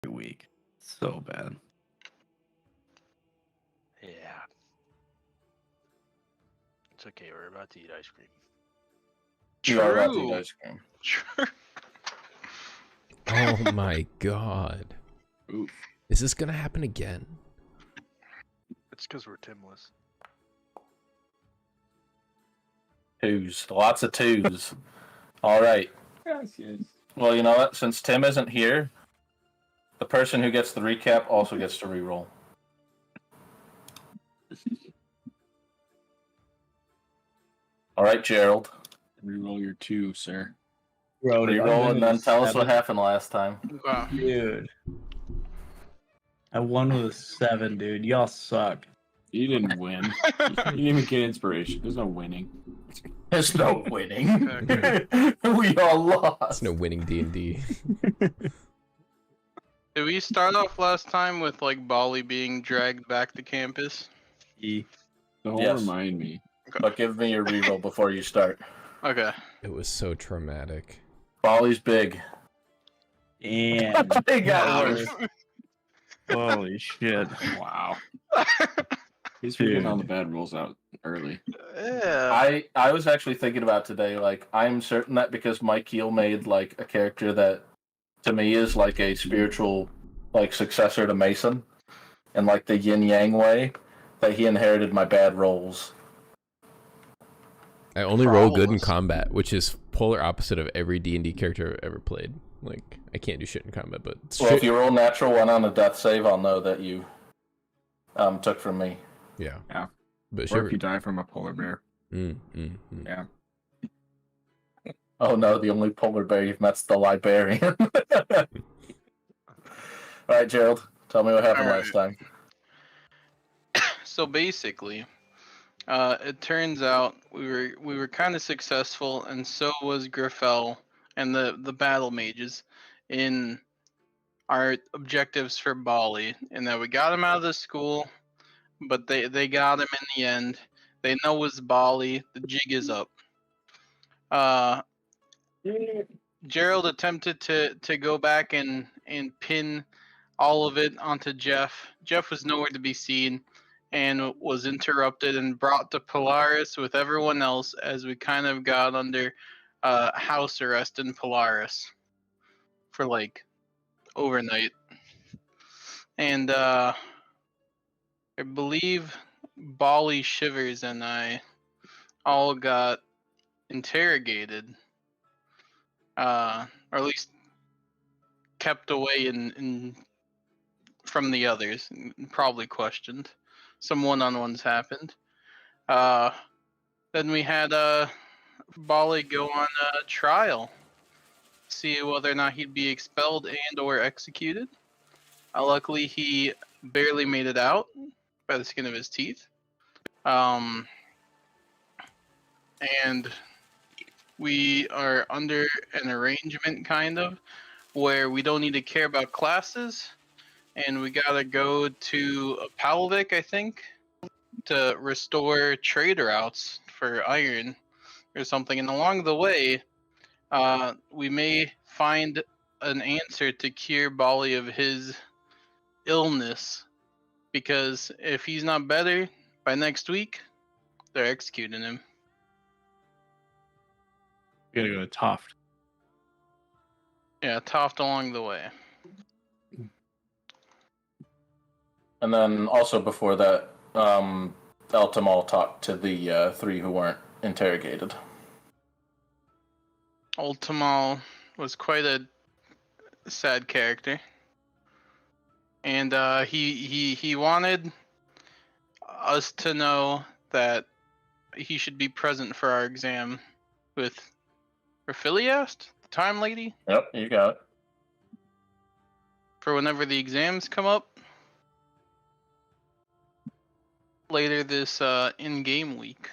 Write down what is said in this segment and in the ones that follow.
week. So bad. Yeah. It's okay. We're about to eat ice cream. You are about to eat ice cream. True. Oh my god. Oof. Is this gonna happen again? It's because we're Timless. Twos. Lots of twos. All right. Yes, yes. Well, you know what? Since Tim isn't here, the person who gets the recap also gets to reroll. All right, Gerald. Reroll your 2, sir. Reroll and then tell us what happened last time. Wow. Dude. I won with a 7, dude. Y'all suck. You didn't win. You didn't even get inspiration. There's no winning. There's no winning. We all lost. It's no winning D&D. Did we start off last time with like Bali being dragged back to campus? Don't Yes. remind me. But give me your reroll before you start. Okay. It was so traumatic. Bolly's big. And It got worse. holy shit. Wow. He's figuring all the bad rules out early. Yeah. I was actually thinking about today, like, I'm certain that because Mike Keel made, like, a character that, to me, is, like, a spiritual, like, successor to Mason, in, like, the yin-yang way, that he inherited my bad rolls. I only roll good in Problems. combat, which is polar opposite of every D&D character I've ever played. Like, I can't do shit in combat, but Well, if you roll natural 1 on a death save, I'll know that you took from me. yeah. Yeah. But Or sure. if you die from a polar bear. Yeah. Oh no, the only polar bear you've met's the librarian. Alright, Gerald, tell me what happened last time. So basically, it turns out we were kind of successful, and so was Griffel and the battle mages in our objectives for Bali, and that we got him out of the school, but they got him in the end. They know it's Bali. The jig is up. Gerald attempted to go back and pin all of it onto Jeff. Jeff was nowhere to be seen and was interrupted and brought to Polaris with everyone else as we kind of got under house arrest in Polaris for like overnight. And I believe Bali Shivers and I all got interrogated, or at least kept away in from the others, and probably questioned. Some one-on-ones happened. Then we had Bali go on a trial, see whether or not he'd be expelled and or executed. Luckily, he barely made it out by the skin of his teeth. And we are under an arrangement, kind of, where we don't need to care about classes, and we gotta go to Palvik, I think, to restore trade routes for iron or something. And along the way, we may find an answer to cure Bali of his illness, because if he's not better by next week, they're executing him. You gotta go to Toft. Yeah, Toft along the way. And then also before that, Eltamal talked to the 3 who weren't interrogated. Ultimal was quite a sad character, and he wanted us to know that he should be present for our exam with Raphiliast, the Time Lady, Yep, you got it. for whenever the exams come up later this in-game week.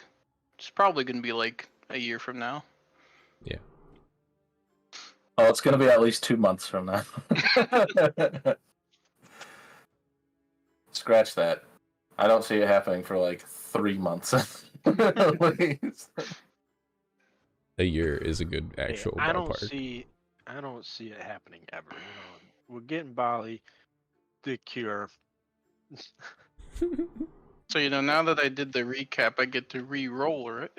It's probably going to be like a year from now. Yeah. Oh, it's going to be at least 2 months from now. Scratch that. I don't see it happening for like 3 months. At least. A year is a good actual I don't ballpark. see it happening ever. You know, we're getting Bali the cure. So now that I did the recap, I get to re-roll, right?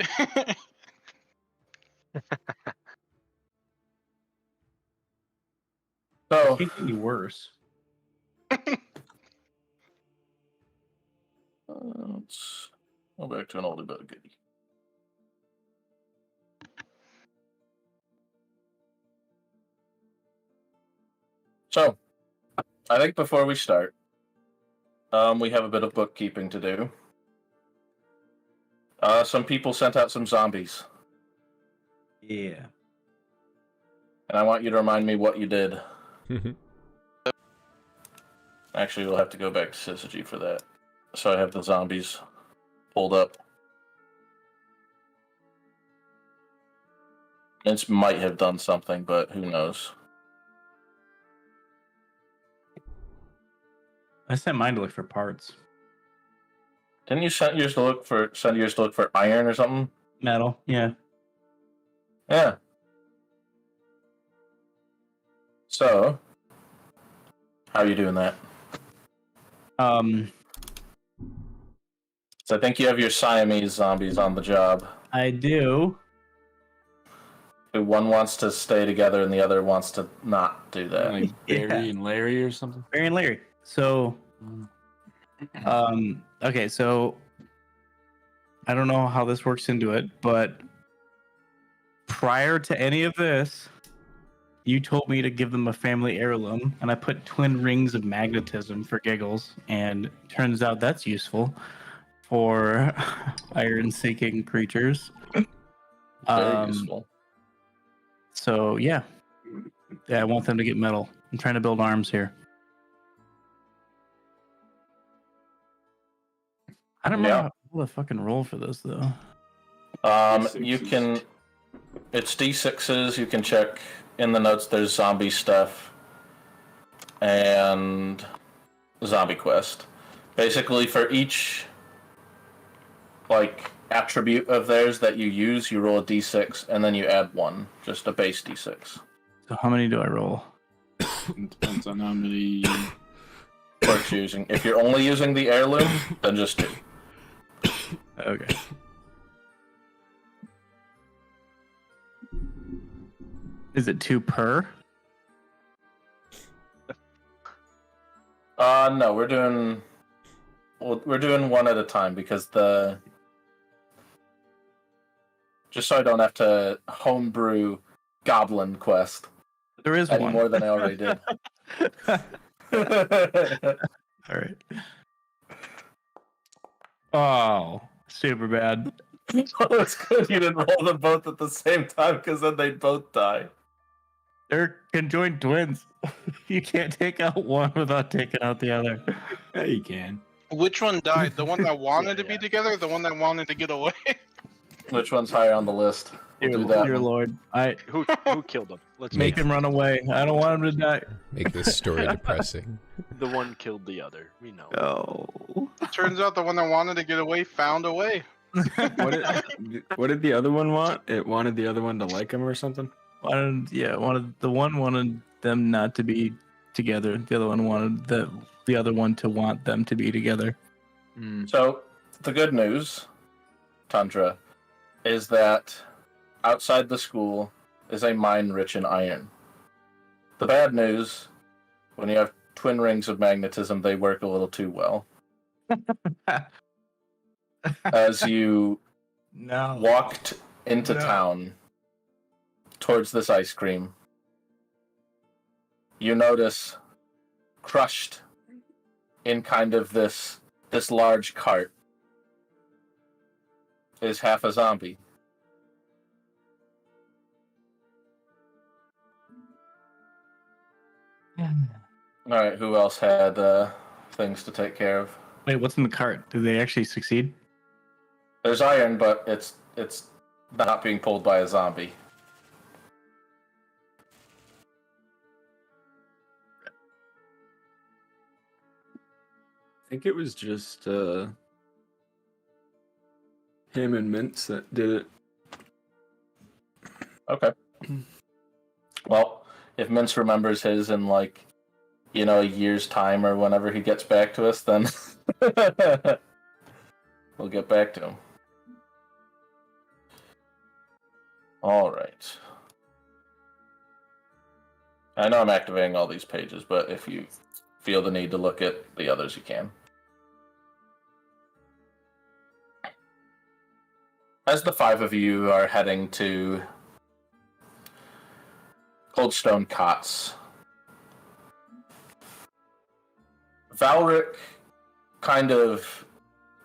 So, It can't get any worse. let's go back to an oldie but a goodie. So, I think before we start, we have a bit of bookkeeping to do. Some people sent out some zombies, Yeah. and I want you to remind me what you did. Actually, we'll have to go back to Syzygy for that. So I have the zombies pulled up. It might have done something, but who knows? I sent mine to look for parts. Didn't you send yours to look for iron or something? Metal, yeah. Yeah. So, how are you doing that? So I think you have your Siamese zombies on the job. I do. One wants to stay together and the other wants to not do that. Like Barry and Larry or something. Barry and Larry. So, okay, so I don't know how this works into it, but prior to any of this, you told me to give them a family heirloom, and I put twin rings of magnetism for giggles, and turns out that's useful for iron-seeking creatures. Very useful. So, yeah, I want them to get metal. I'm trying to build arms here. I don't remember how to fucking roll for this, though. You can... It's D6s, you can check in the notes, there's zombie stuff and zombie quest. Basically, for each attribute of theirs that you use, you roll a D6 and then you add one, just a base D6. So how many do I roll? It depends on how many. Works using. If you're only using the heirloom, then just 2. Okay. Is it 2 per? No, we're doing one at a time because just so I don't have to homebrew Goblin Quest There is any one. more than I already did. All right. Oh, super bad. Well, it's good you didn't roll them both at the same time because then they'd both die. They're conjoined twins. You can't take out one without taking out the other. Yeah, you can. Which one died? The one that wanted to be together, or the one that wanted to get away? Which one's higher on the list? We'll do that Dear one. Lord, Who killed him? Let's make him run away. I don't want him to die. Make this story depressing. The one killed the other. We know. Oh. Turns out the one that wanted to get away found a way. What did the other one want? It wanted the other one to like him or something? Wanted them not to be together. The other one wanted the other one to want them to be together. So, the good news, Tundra, is that outside the school is a mine rich in iron. The bad news, when you have twin rings of magnetism, they work a little too well. As you walked into town towards this ice cream, you notice crushed in kind of this large cart is half a zombie. Alright, who else had things to take care of? Wait, what's in the cart? Did they actually succeed? There's iron, but it's not being pulled by a zombie. I think it was just him and Mints that did it. Okay. Well, if Mince remembers his in a year's time or whenever he gets back to us, then we'll get back to him. All right. I know I'm activating all these pages, but if you feel the need to look at the others, you can. As the 5 of you are heading to Coldstone Cots, Valric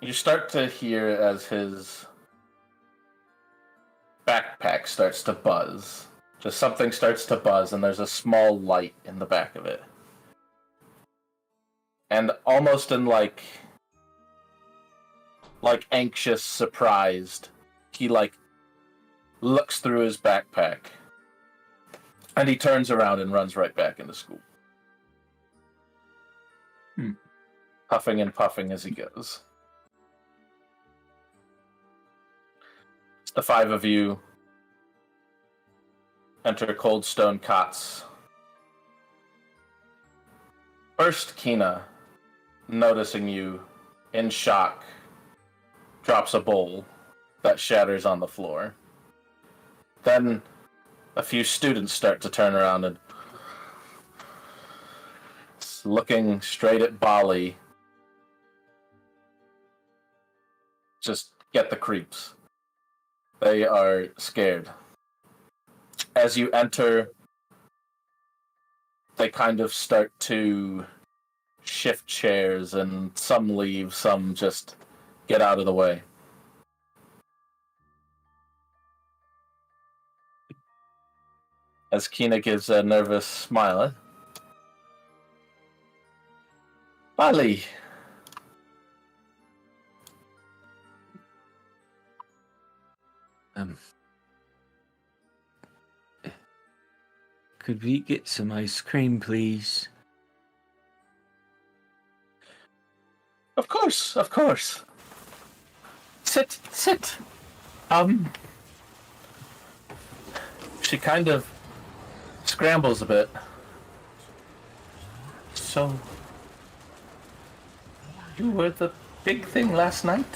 you start to hear as his backpack starts to buzz. Just something starts to buzz, and there's a small light in the back of it. And almost in like anxious, surprised, he looks through his backpack, and he turns around and runs right back into school. Puffing and puffing as he goes. It's the 5 of you enter Coldstone Cots. First, Kina, noticing you in shock, drops a bowl that shatters on the floor. Then a few students start to turn around and, looking straight at Bali, just get the creeps. They are scared. As you enter, they kind of start to shift chairs, and some leave, some just get out of the way. As Kina gives a nervous smile. Bali. Could we get some ice cream, please? Of course, of course. Sit. She kind of scrambles a bit. So, you were the big thing last night?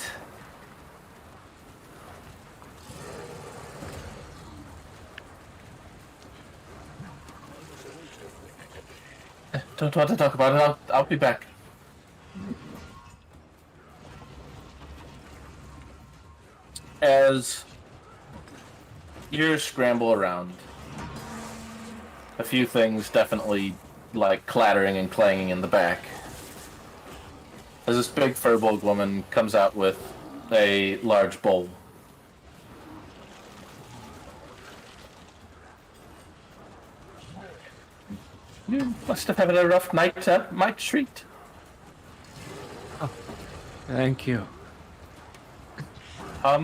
Don't want to talk about it. I'll be back. As you scramble around, a few things definitely clattering and clanging in the back. As this big furbolg woman comes out with a large bowl. You must have had a rough night at my treat. Oh, thank you. How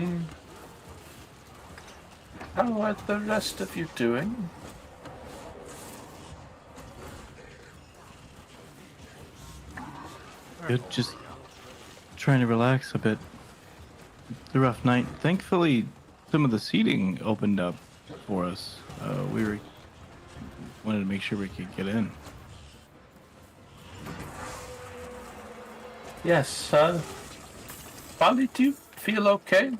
are the rest of you doing? Good, just trying to relax a bit. The rough night. Thankfully, some of the seating opened up for us. We wanted to make sure we could get in. Yes, Bali, do you feel okay?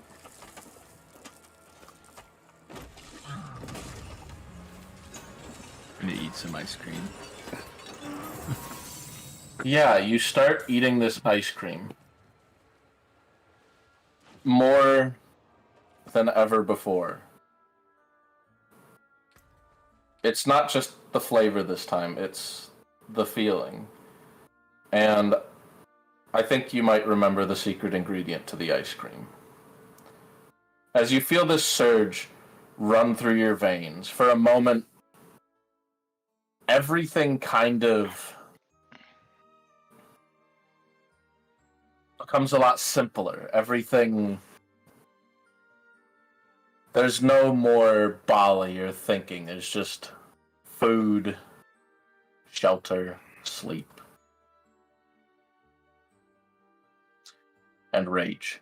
I'm gonna eat some ice cream. Yeah, you start eating this ice cream. More than ever before. It's not just the flavor this time, it's the feeling. And I think you might remember the secret ingredient to the ice cream. As you feel this surge run through your veins, for a moment, everything kind of becomes a lot simpler. Everything... There's no more Bali or thinking. There's just food, shelter, sleep, and rage.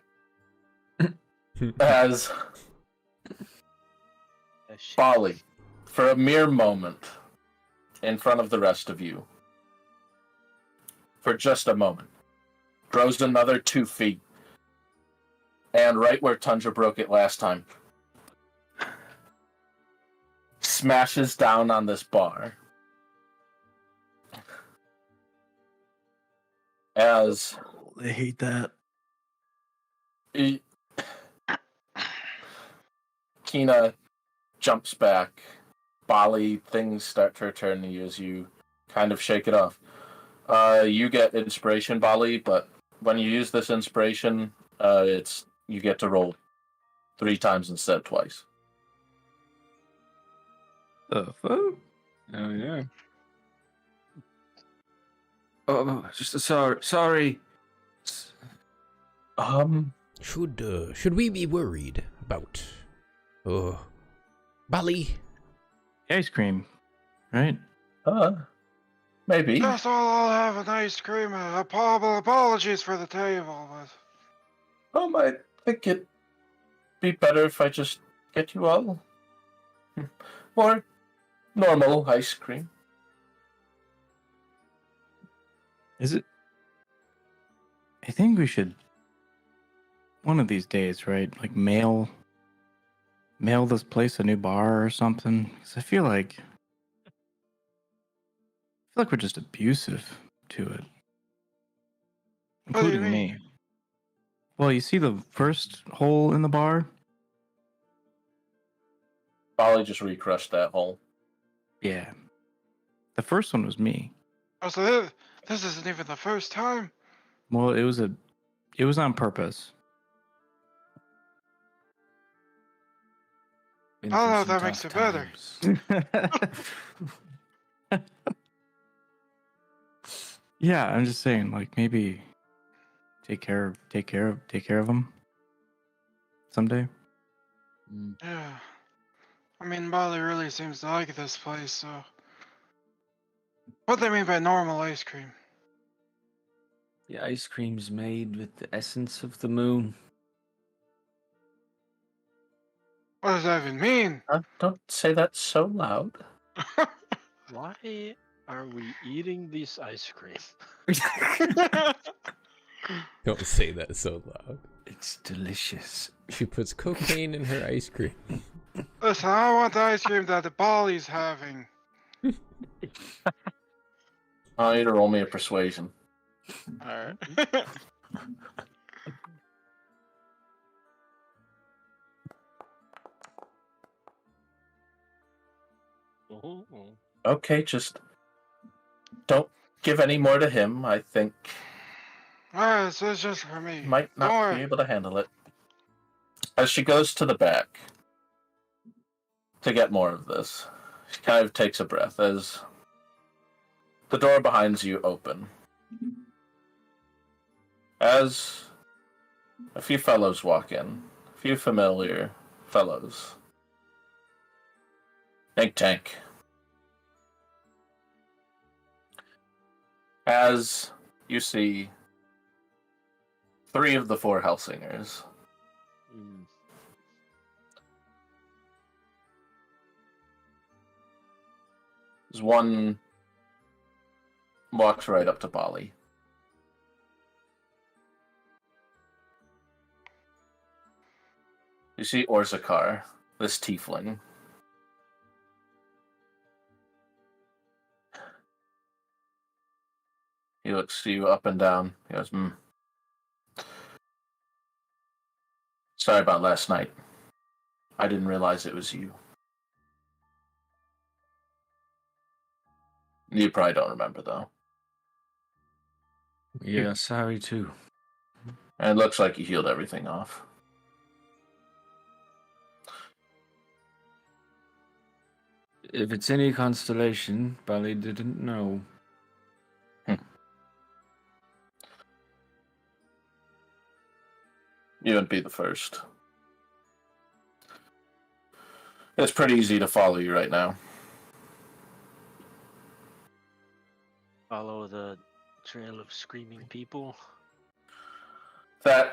As Bali, for a mere moment, in front of the rest of you, for just a moment, grows another 2 feet, and right where Tundra broke it last time, smashes down on this bar. As I hate that. Kina jumps back. Bali, things start to return to you as you kind of shake it off. You get inspiration, Bali, but when you use this inspiration, you get to roll 3 times instead of twice. The fuck? Oh yeah. Oh, just sorry. Should we be worried about Bali? Ice cream, right? Maybe. Yes, I'll have an ice cream. Apologies for the table, but I think it'd be better if I just get you all more normal ice cream. Is it? I think we should one of these days, right? Like mail this place a new bar or something. Because I feel like we're just abusive to it, What do you including me. mean? Well, you see the first hole in the bar? Bali just recrushed that hole. Yeah. The first one was me. Oh, so this isn't even the first time. Well, it was on purpose. Been I don't know through if some that makes it better. times. Yeah, I'm just saying, like maybe take care of them someday. Mm. Yeah. I mean, Bali really seems to like this place, so. What do they mean by normal ice cream? The ice cream's made with the essence of the moon. What does that even mean? Don't say that so loud. Why are we eating this ice cream? Don't say that so loud. It's delicious. She puts cocaine in her ice cream. Listen, I want the ice cream that the Bali's having. I need to roll me a persuasion. Alright. Okay, just don't give any more to him. I think Alright, so it's just for me. he might Don't not worry. be able to handle it. As she goes to the back to get more of this, she kind of takes a breath as the door behind you open. As a few fellows walk in, a few familiar fellows. Think Tank. As you see 3 of the 4 Helsingers. As one walks right up to Bali. You see Orzakar, this tiefling. He looks you up and down. He goes, Sorry about last night. I didn't realize it was you. You probably don't remember, though. Yeah, sorry too. And it looks like you healed everything off. If it's any constellation, Bali didn't know. You wouldn't be the first. It's pretty easy to follow you right now. Follow the trail of screaming people. The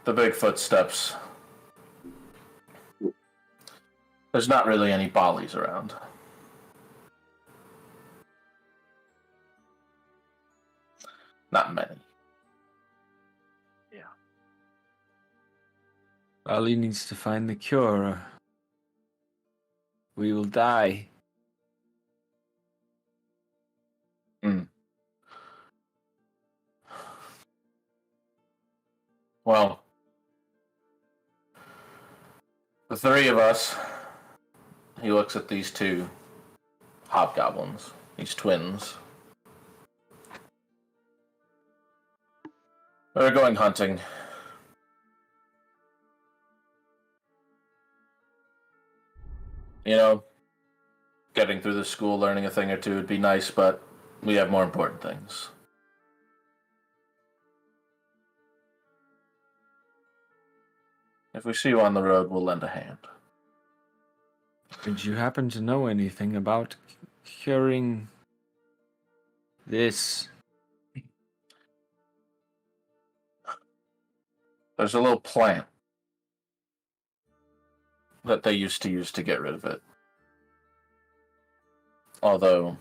big footsteps. There's not really any Balis around. Not many. Bali needs to find the cure. Or we will die. Well, the three of us, he looks at these two hobgoblins, these twins. We're going hunting. You know, getting through the school, learning a thing or two would be nice, but we have more important things. If we see you on the road, we'll lend a hand. Did you happen to know anything about curing this? There's a little plant that they used to use to get rid of it. Although,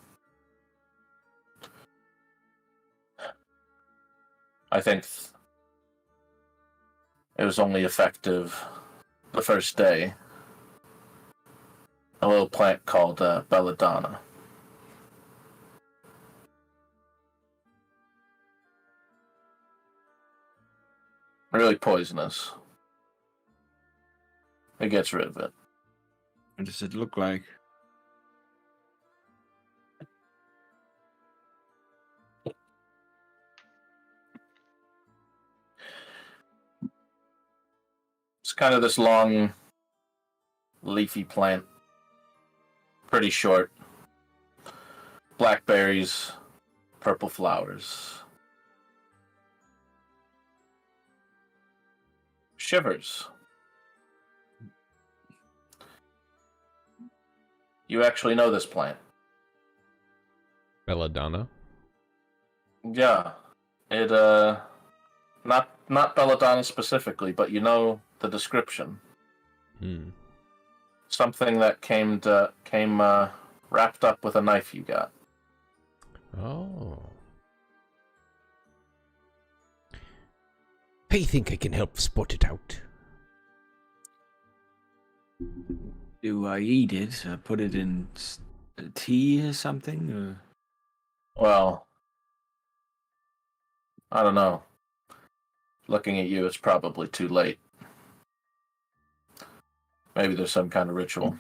I think it was only effective the first day. A little plant called belladonna. Really poisonous. It gets rid of it. What does it look like? It's kind of this long, leafy plant. Pretty short. Blackberries, purple flowers. Shivers. You actually know this plant. Belladonna. Yeah. It not belladonna specifically, but you know the description. Hmm. Something that came wrapped up with a knife you got. Oh. I think I can help spot it out. Do I eat it? Put it in tea or something? Or... Well, I don't know. Looking at you, it's probably too late. Maybe there's some kind of ritual.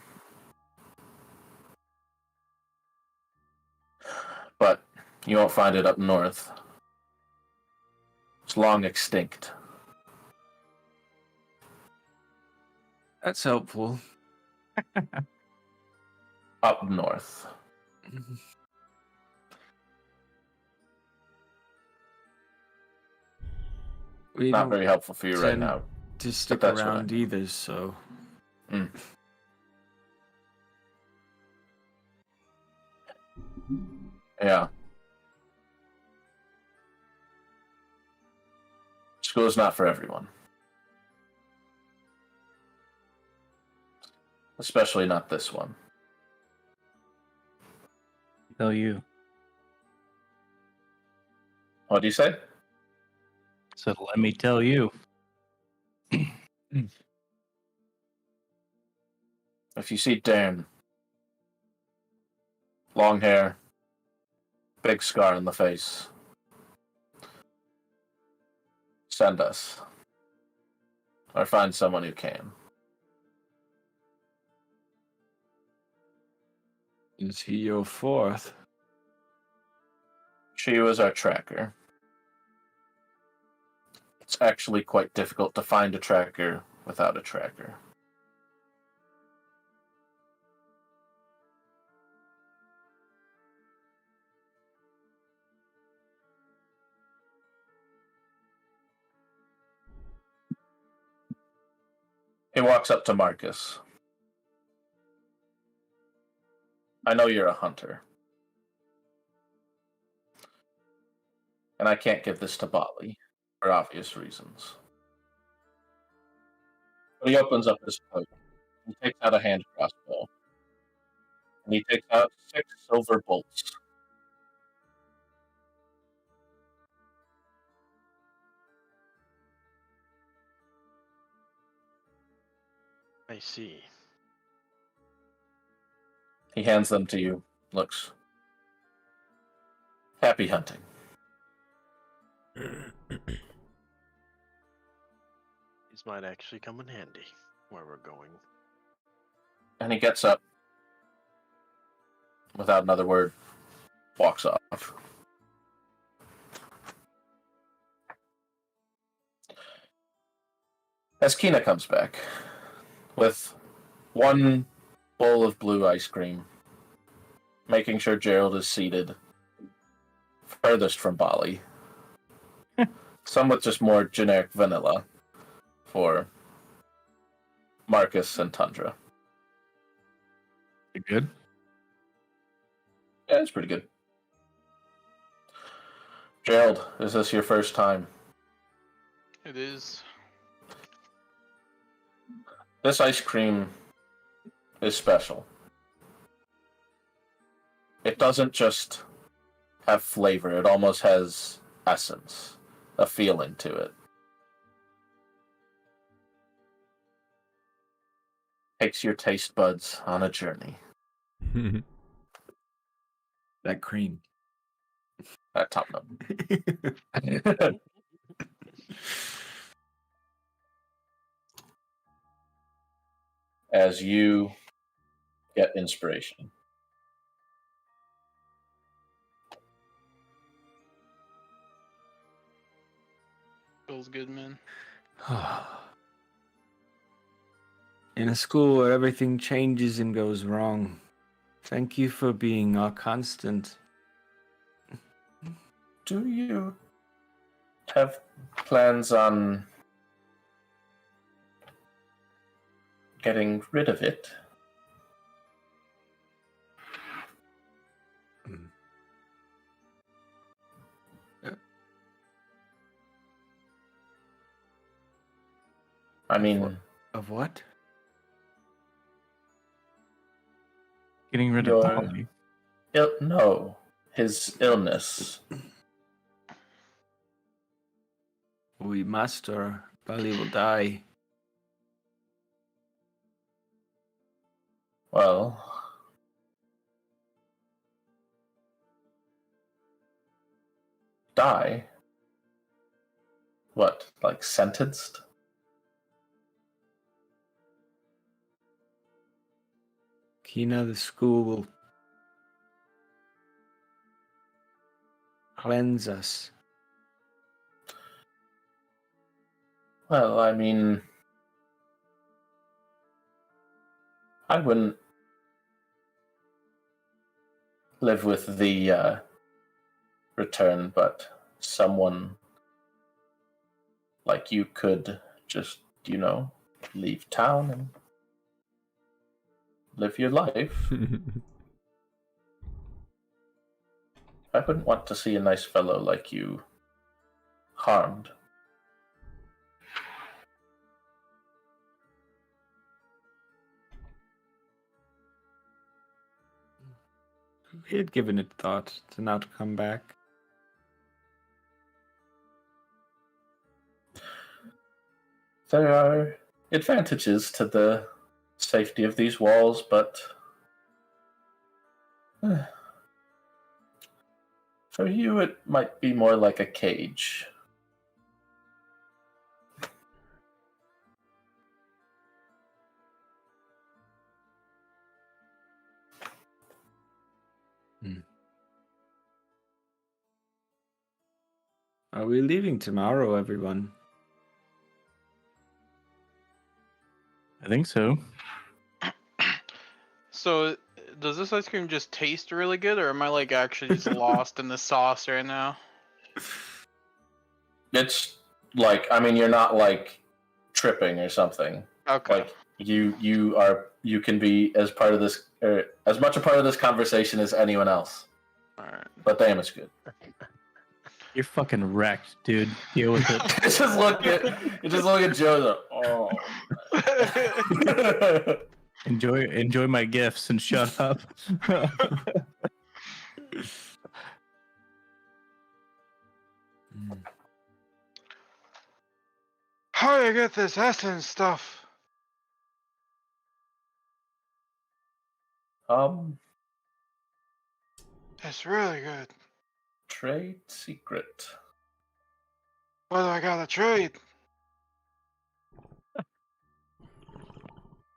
But you won't find it up north. It's long extinct. That's helpful. Up north. We Not don't very helpful for you right tend now. to stick that's what I around mean. either, so... Yeah. School's not for everyone. Especially not this one. Tell you. What do you say? So let me tell you. If you see Dan, long hair, big scar on the face, send us. Or find someone who can. Is he your fourth? She was our tracker. It's actually quite difficult to find a tracker without a tracker. He walks up to Marcus. I know you're a hunter. And I can't give this to Bali, for obvious reasons. But he opens up his coat. He takes out a hand crossbow. And he takes out 6 silver bolts. I see. He hands them to you. Looks. Happy hunting. These might actually come in handy where we're going. And he gets up. Without another word. Walks off. As Kina comes back. With one bowl of blue ice cream. Making sure Gerald is seated. Furthest from Bali. Some with just more generic vanilla. For Marcus and Tundra. You good? Yeah, it's pretty good. Gerald, is this your first time? It is. This ice cream is special. It doesn't just have flavor, it almost has essence, a feeling to it. Takes your taste buds on a journey. That cream. At top note. As you get inspiration. Feels good, man. In a school where everything changes and goes wrong. Thank you for being our constant. Do you have plans on getting rid of it? I mean, Of what? Getting rid of Polly. no, his illness. We must, or Bali will die. Well, die? What, like sentenced? Kina, the school will cleanse us. Well, I mean, I wouldn't live with the return, but someone like you could just, leave town and live your life. I wouldn't want to see a nice fellow like you harmed. We had given it thought to not come back. There are advantages to the safety of these walls, but for you it might be more like a cage. Are we leaving tomorrow, everyone? I think so. So, does this ice cream just taste really good, or am I like actually just lost in the sauce right now? It's like, I mean, you're not like tripping or something. Okay. Like you can be as part of this, or as much a part of this conversation as anyone else. All right. But damn, it's good. You're fucking wrecked, dude. Deal with it. just look at Joe. Oh. Enjoy my gifts and shut up. How do you get this essence stuff? It's really good. Trade secret. What do I gotta trade?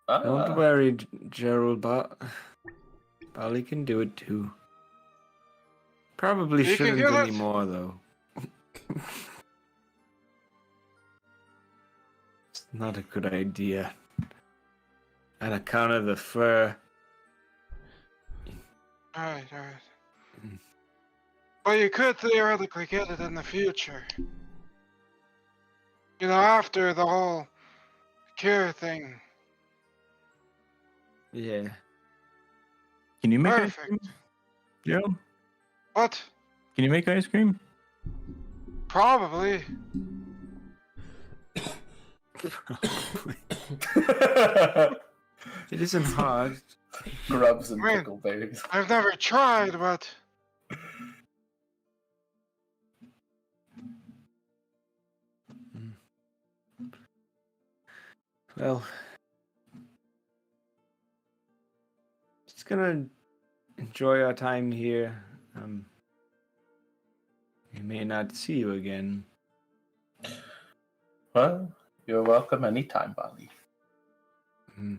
Don't worry, Gerald, but Bali can do it too. Probably You can shouldn't get it. anymore, though. It's not a good idea. On account of the fur. Alright. Well, you could theoretically get it in the future. You know, after the whole cure thing. Yeah. Can you make ice Perfect. cream, Gerald? What? Can you make ice cream? Probably. It isn't hard. Grubs and Man. pickleberries. I've never tried, but Well, just gonna enjoy our time here. We may not see you again. Well, you're welcome anytime, Bali. Mm.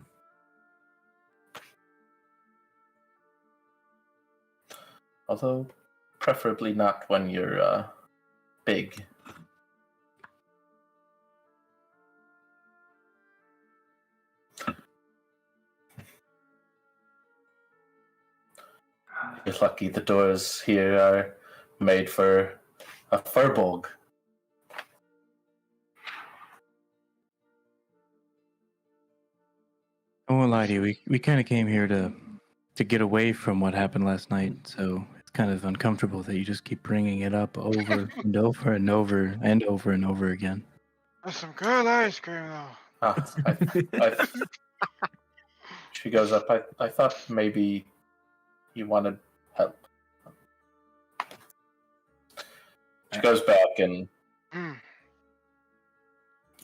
Although, preferably not when you're big. You're lucky the doors here are made for a furbolg. I won't lie to you. We kind of came here to get away from what happened last night, so it's kind of uncomfortable that you just keep bringing it up over and over and over and over and over again. there's some good ice cream though. She goes up. I thought maybe you wanted help. She goes back and Hmm.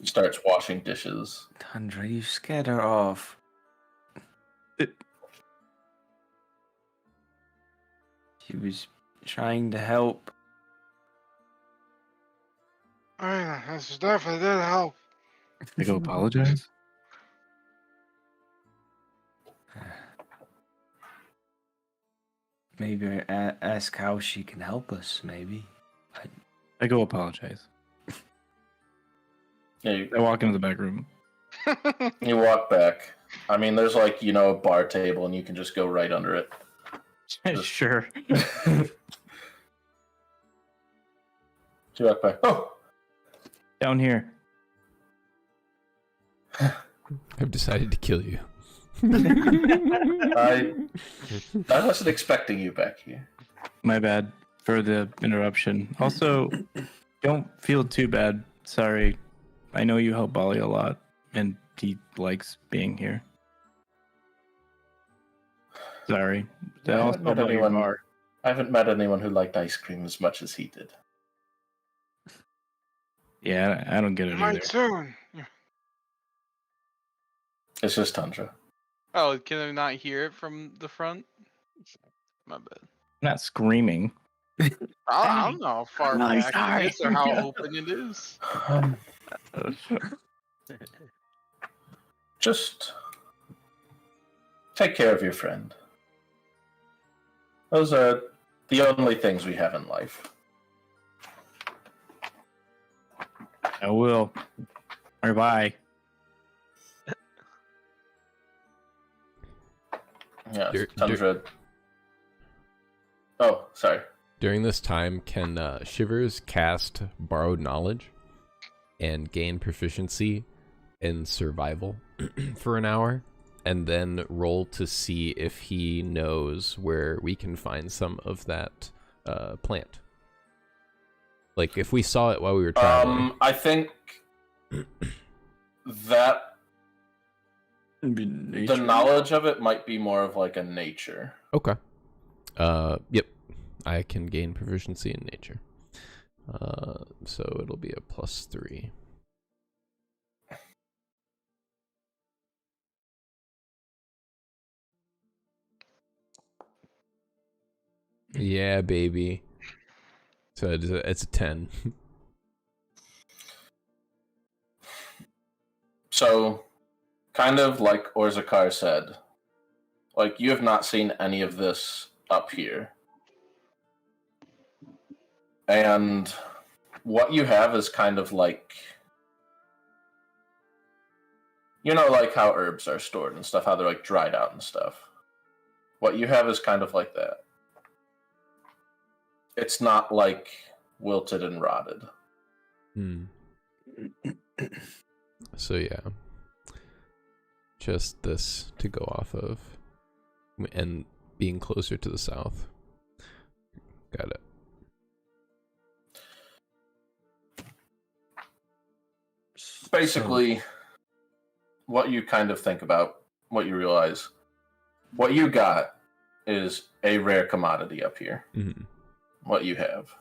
starts washing dishes. Tundra, you scared her off. She was trying to help. I mean, this definitely did help. I go apologize. Maybe ask how she can help us, maybe. I go apologize. Yeah, I walk into the back room. you walk back. I mean, there's like, a bar table, and you can just go right under it. Sure. You walk back. Oh, Down here. I've decided to kill you. I wasn't expecting you back here. My bad for the interruption. Also, don't feel too bad. Sorry. I know you help Bali a lot, and he likes being here. Sorry. I haven't Also met about your anyone- bar. I haven't met anyone who liked ice cream as much as he did. Yeah, I don't get it either. Might soon. It's just Tundra. Oh, can I not hear it from the front? My bad. I'm not screaming. I don't know how far I'm back sorry. it is or how open it is. Just take care of your friend. Those are the only things we have in life. I will. Or bye. Yeah, Dur- Tundra. Oh, sorry. During this time, can Shivers cast Borrowed Knowledge and gain proficiency in survival for an hour, and then roll to see if he knows where we can find some of that plant? Like, if we saw it while we were traveling. I think that the knowledge of it might be more of like a nature. Okay. Yep. I can gain proficiency in nature. So it'll be a +3. Yeah, baby. So it's a 10. So, kind of like Orzakar said, like, you have not seen any of this up here. And what you have is kind of like, you know, like how herbs are stored and stuff, how they're like dried out and stuff. What you have is kind of like that. It's not like wilted and rotted. So yeah, just this to go off of, and being closer to the south. Got it. Basically, what you kind of think about, what you realize, what you got is a rare commodity up here. Mm-hmm. What you have.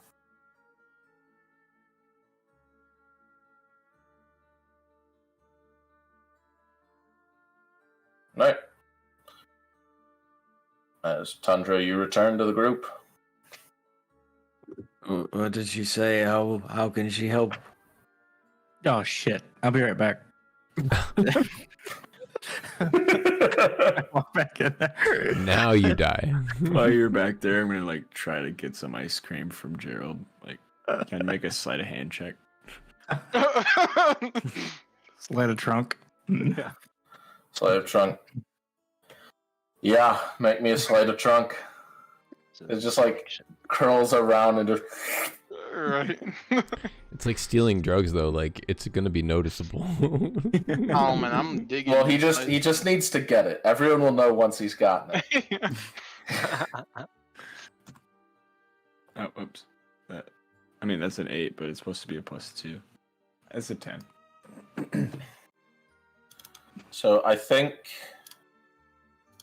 Right. As Tundra, you return to the group. What did she say? How can she help? Oh shit! I'll be right back. Walk back in there. Now you die. While you're back there, I'm gonna like try to get some ice cream from Gerald. Like, can I make a sleight of hand check? Slide a trunk. Yeah. Sleight of trunk. Yeah, make me a sleight of trunk. It's just like curls around and just. Right. It's like stealing drugs, though. Like, it's gonna be noticeable. Oh man, I'm digging. Well, he just needs to get it. Everyone will know once he's gotten it. Oh, oops. I mean, that's an 8, but it's supposed to be a +2. That's a 10. So I think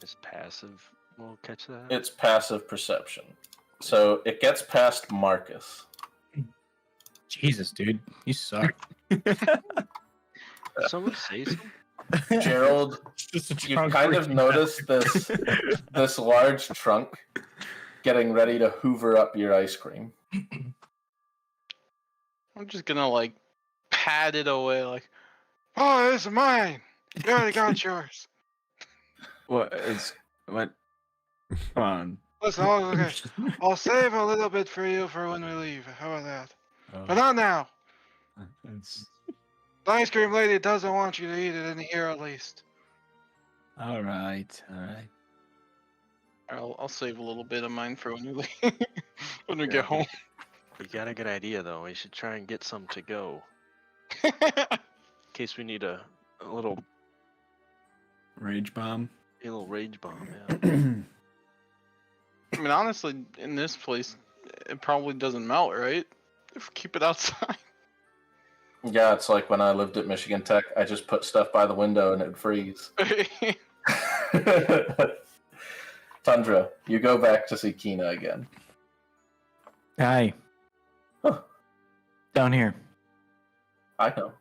Is passive. We'll catch that. it's passive perception. So it gets past Marcus. Jesus, dude, you suck. Did someone say something? Gerald, Just a you trunk kind of reaching noticed this large trunk getting ready to hoover up your ice cream. I'm just gonna like pat it away, like, Oh, this is mine. You already got yours. What? Come on. Listen, okay. I'll save a little bit for you for when we leave. How about that? Oh, But not now. that's The ice cream lady doesn't want you to eat it in here at least. all right. All right. I'll save a little bit of mine for when we leave, when we get home. We got a good idea though. We should try and get some to go in case we need a little Rage bomb. rage bomb. Yeah. I mean, honestly, in this place, it probably doesn't melt, right? If we keep it outside. Yeah, it's like when I lived at Michigan Tech, I just put stuff by the window and it'd freeze. Tundra, you go back to see Kina again. Hi. Huh. Down here. I know.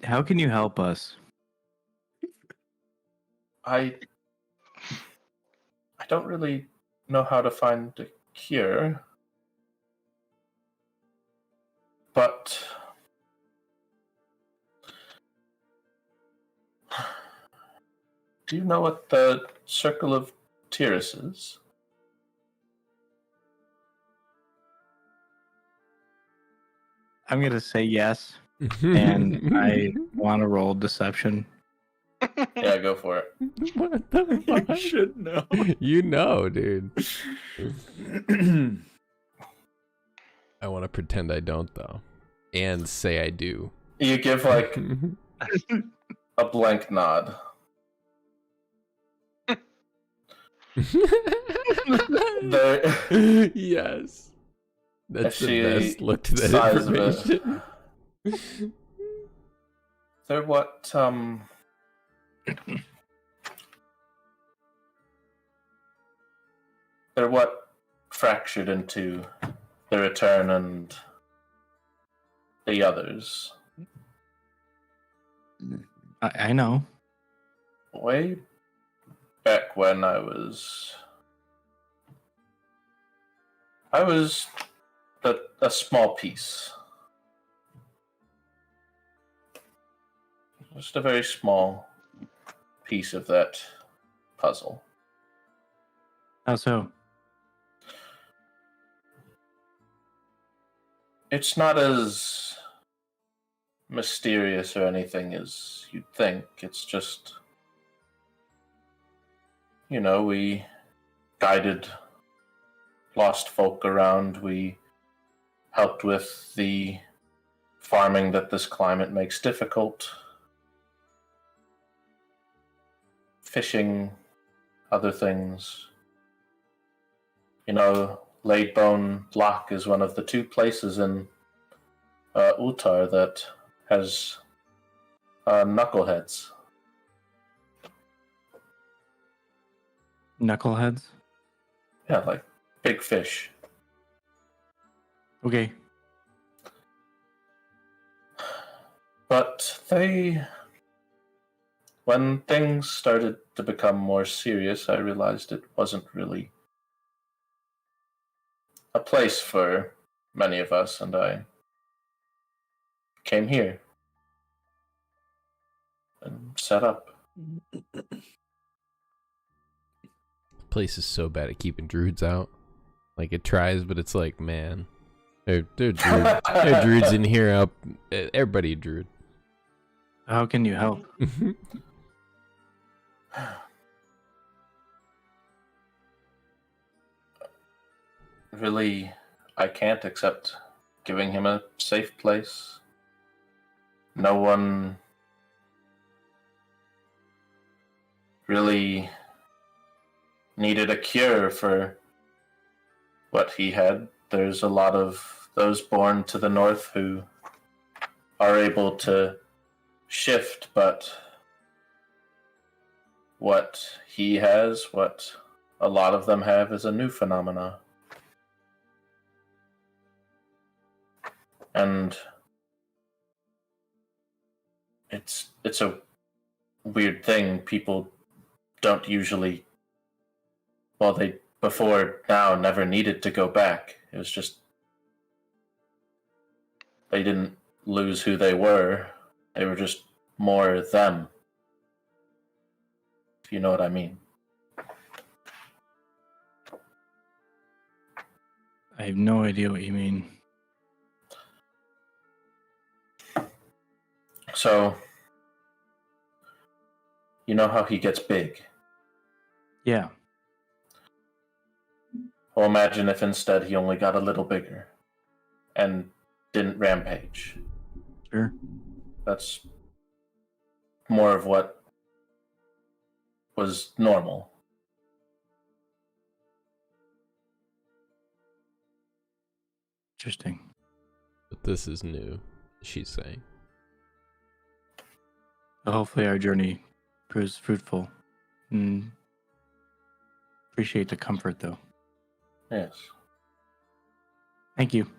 How can you help us? I don't really know how to find a cure. But do you know what the Circle of Tears is? I'm gonna say yes, and I want to roll deception. Yeah, go for it. What the fuck? You should know. You know, dude. I want to pretend I don't, though, and say I do. You give like a blank nod. There, Yes. That's If the she best look to that sighs a bit. information. they're what they're what fractured into the Return and the others. I know. Way back when I was I was a small piece. Just a very small piece of that puzzle. How so? It's not as mysterious or anything as you'd think. It's just, we guided lost folk around. We helped with the farming that this climate makes difficult. Fishing, other things. Laid Bone Lock is one of the 2 places in Utar that has knuckleheads. Knuckleheads? Yeah, like big fish. Okay. But when things started to become more serious, I realized it wasn't really a place for many of us, and I came here and set up. Place is so bad at keeping druids out. Like, it tries, but it's like, man, there are druids in here. Everybody a druid. How can you help? Really, I can't except giving him a safe place. No one really needed a cure for what he had. There's a lot of those born to the north who are able to shift, but what he has, what a lot of them have, is a new phenomena. And it's a weird thing. People don't usually, they before now never needed to go back. It was just they didn't lose who they were. They were just more them. If you know what I mean. I have no idea what you mean. So, you know how he gets big? Yeah. Well, imagine if instead he only got a little bigger and didn't rampage. Sure. That's more of what was normal. Interesting. But this is new, she's saying. Hopefully our journey proves fruitful. Appreciate the comfort, though. Yes. Thank you.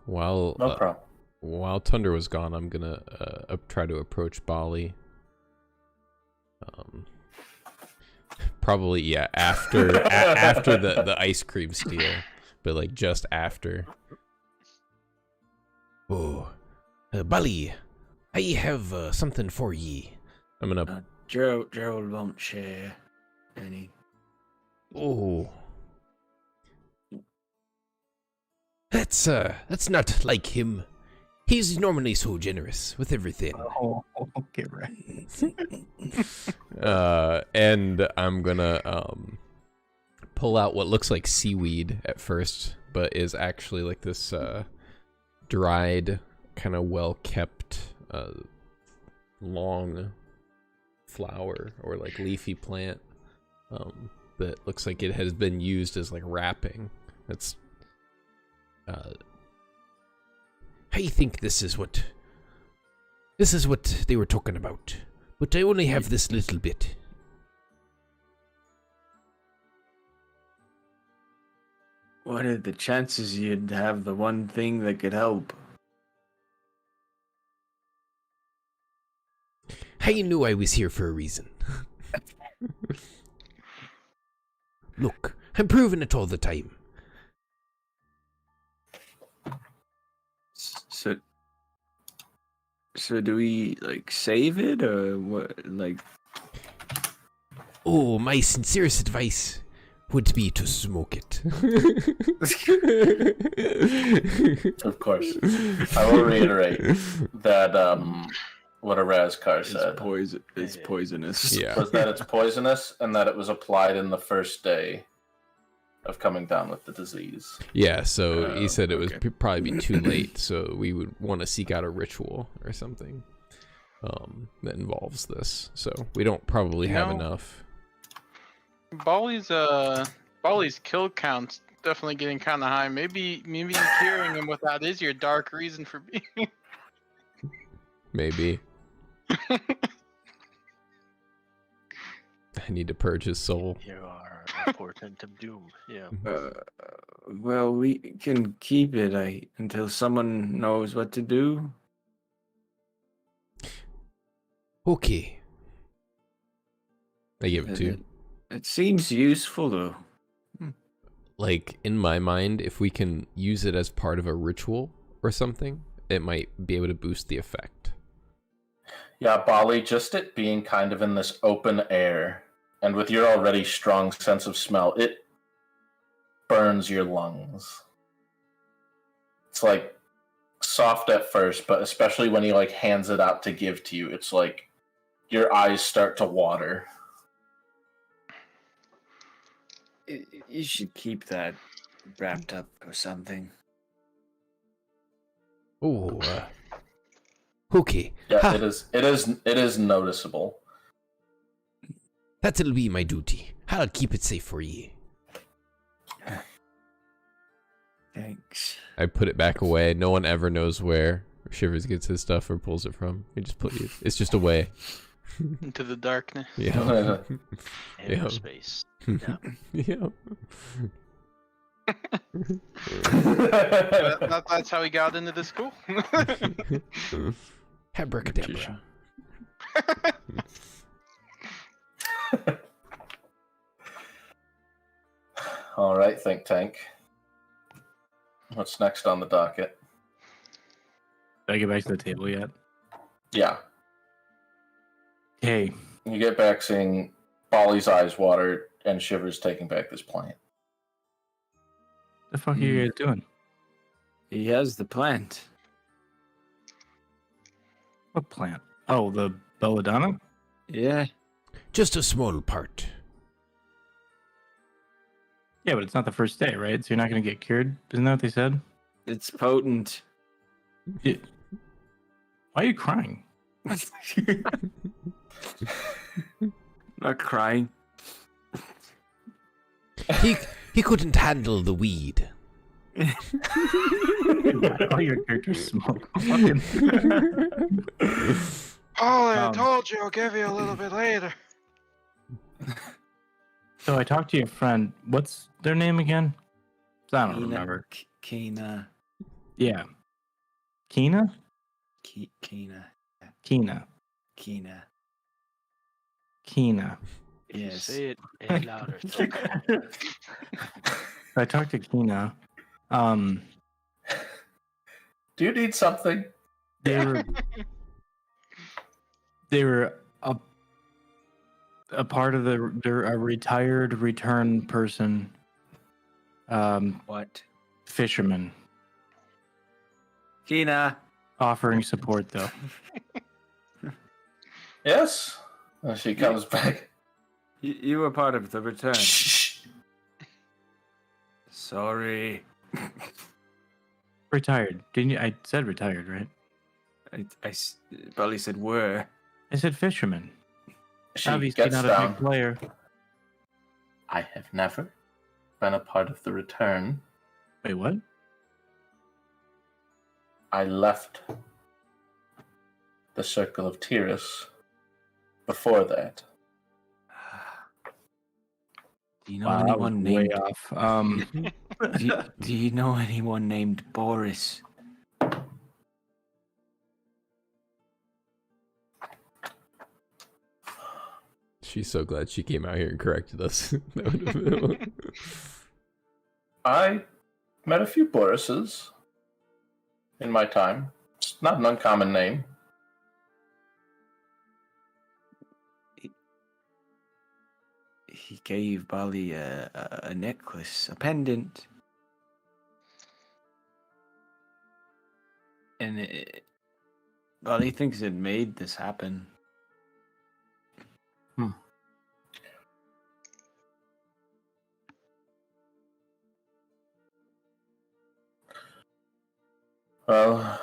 No problem. While Thunder was gone, I'm gonna try to approach Bali. Probably after after the ice cream steal, but like just after. Oh, Bali, I have something for ye. I'm gonna. Gerald won't share any. Oh, that's not like him. He's normally so generous with everything. Oh, okay, right. And I'm gonna pull out what looks like seaweed at first, but is actually like this dried, kind of well-kept, long flower or like leafy plant that looks like it has been used as like wrapping. It's I think this is what they were talking about, but I only have this little bit. What are the chances you'd have the one thing that could help? I knew I was here for a reason. Look, I'm proving it all the time. So, so do we like save it or what? Like, Oh, my sincerest advice would be to smoke it. Of course. I will reiterate that what a Razkar said It's poisonous. Yeah. was that it's poisonous and that it was applied in the first day of coming down with the disease. Yeah, so he said it okay. would probably be too late, so we would want to seek out a ritual or something that involves this. So we don't probably You have know- enough. Bali's kill count's definitely getting kind of high. Maybe curing him with that is your dark reason for being. Maybe. I need to purge his soul. You are a portent of doom. Yeah. well, we can keep it until someone knows what to do. Okay. I give it to you. It seems useful though. Like, in my mind, if we can use it as part of a ritual or something, it might be able to boost the effect. Yeah, Bali, just it being kind of in this open air, and with your already strong sense of smell, it burns your lungs. It's like soft at first, but especially when he like hands it out to give to you, it's like your eyes start to water. You should keep that wrapped up or something. Oh, okay. Yeah, Ha, it is noticeable. that'll be my duty. I'll keep it safe for ye. Thanks. I put it back away. No one ever knows where Shivers gets his stuff or pulls it from. He just put it. It's just away. Into the darkness. Yeah. Yeah. Space. Yeah. That's how he got into the school. Abracadabra. All right, think tank. What's next on the docket? Did I get back to the table yet? Yeah, Hey, you get back seeing Bali's eyes water and Shivers taking back this plant. the fuck are you guys doing? He has the plant. What plant? Oh, the belladonna? Yeah. Just a small part. Yeah, but it's not the first day, right? So you're not going to get cured? Isn't that what they said? It's potent. Why are you crying? Not crying. He couldn't handle the weed. All your characters smoke. Fucking- Ollie, I Um, told you I'll give you a little bit later. So I talked to your friend. What's their name again? I don't remember. Kina. Yeah. Kina? Kina. Kina. Kina. Kina. Yes. Say it any louder. I talked to Kina. Do you need something? They were a part of they're a retired return person. What? Fisherman Kina. offering support though. Yes. And she comes back. You were part of the return. Shh. Sorry. Retired. Didn't you? I said retired, right? I probably said were. I said fisherman. She Obviously gets not a down. big player. I have never been a part of the return. Wait, what? I left the Circle of Tyrus before that. Do you know Wow, that was anyone way named? off. Do you know anyone named Boris? She's so glad she came out here and corrected us. That would've been- I met a few Borises in my time. It's not an uncommon name. He gave Bali a necklace, a pendant. And Bali thinks it made this happen. Well,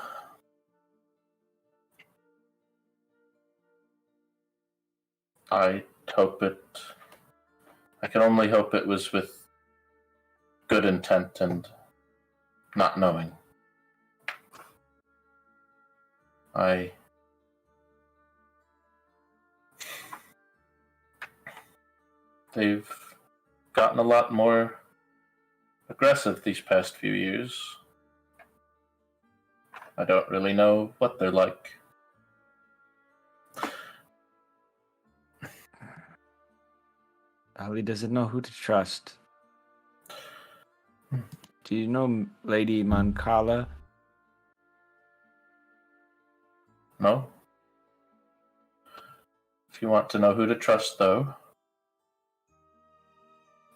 I hope it. I can only hope it was with good intent and not knowing. They've gotten a lot more aggressive these past few years. I don't really know what they're like. Ali doesn't know who to trust. Do you know Lady Mancala? No? If you want to know who to trust, though,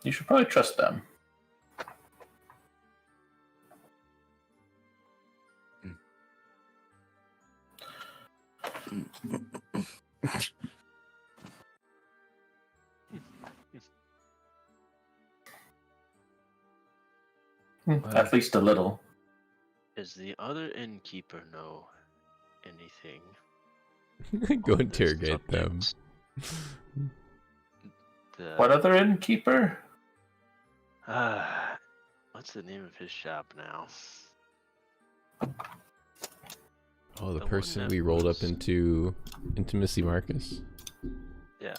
you should probably trust them. At least a little. Does the other innkeeper know anything? Go on this interrogate them. subject? What other innkeeper? What's the name of his shop now? Oh, the The one person that we rolled up was- into Intimacy Marcus. Yeah.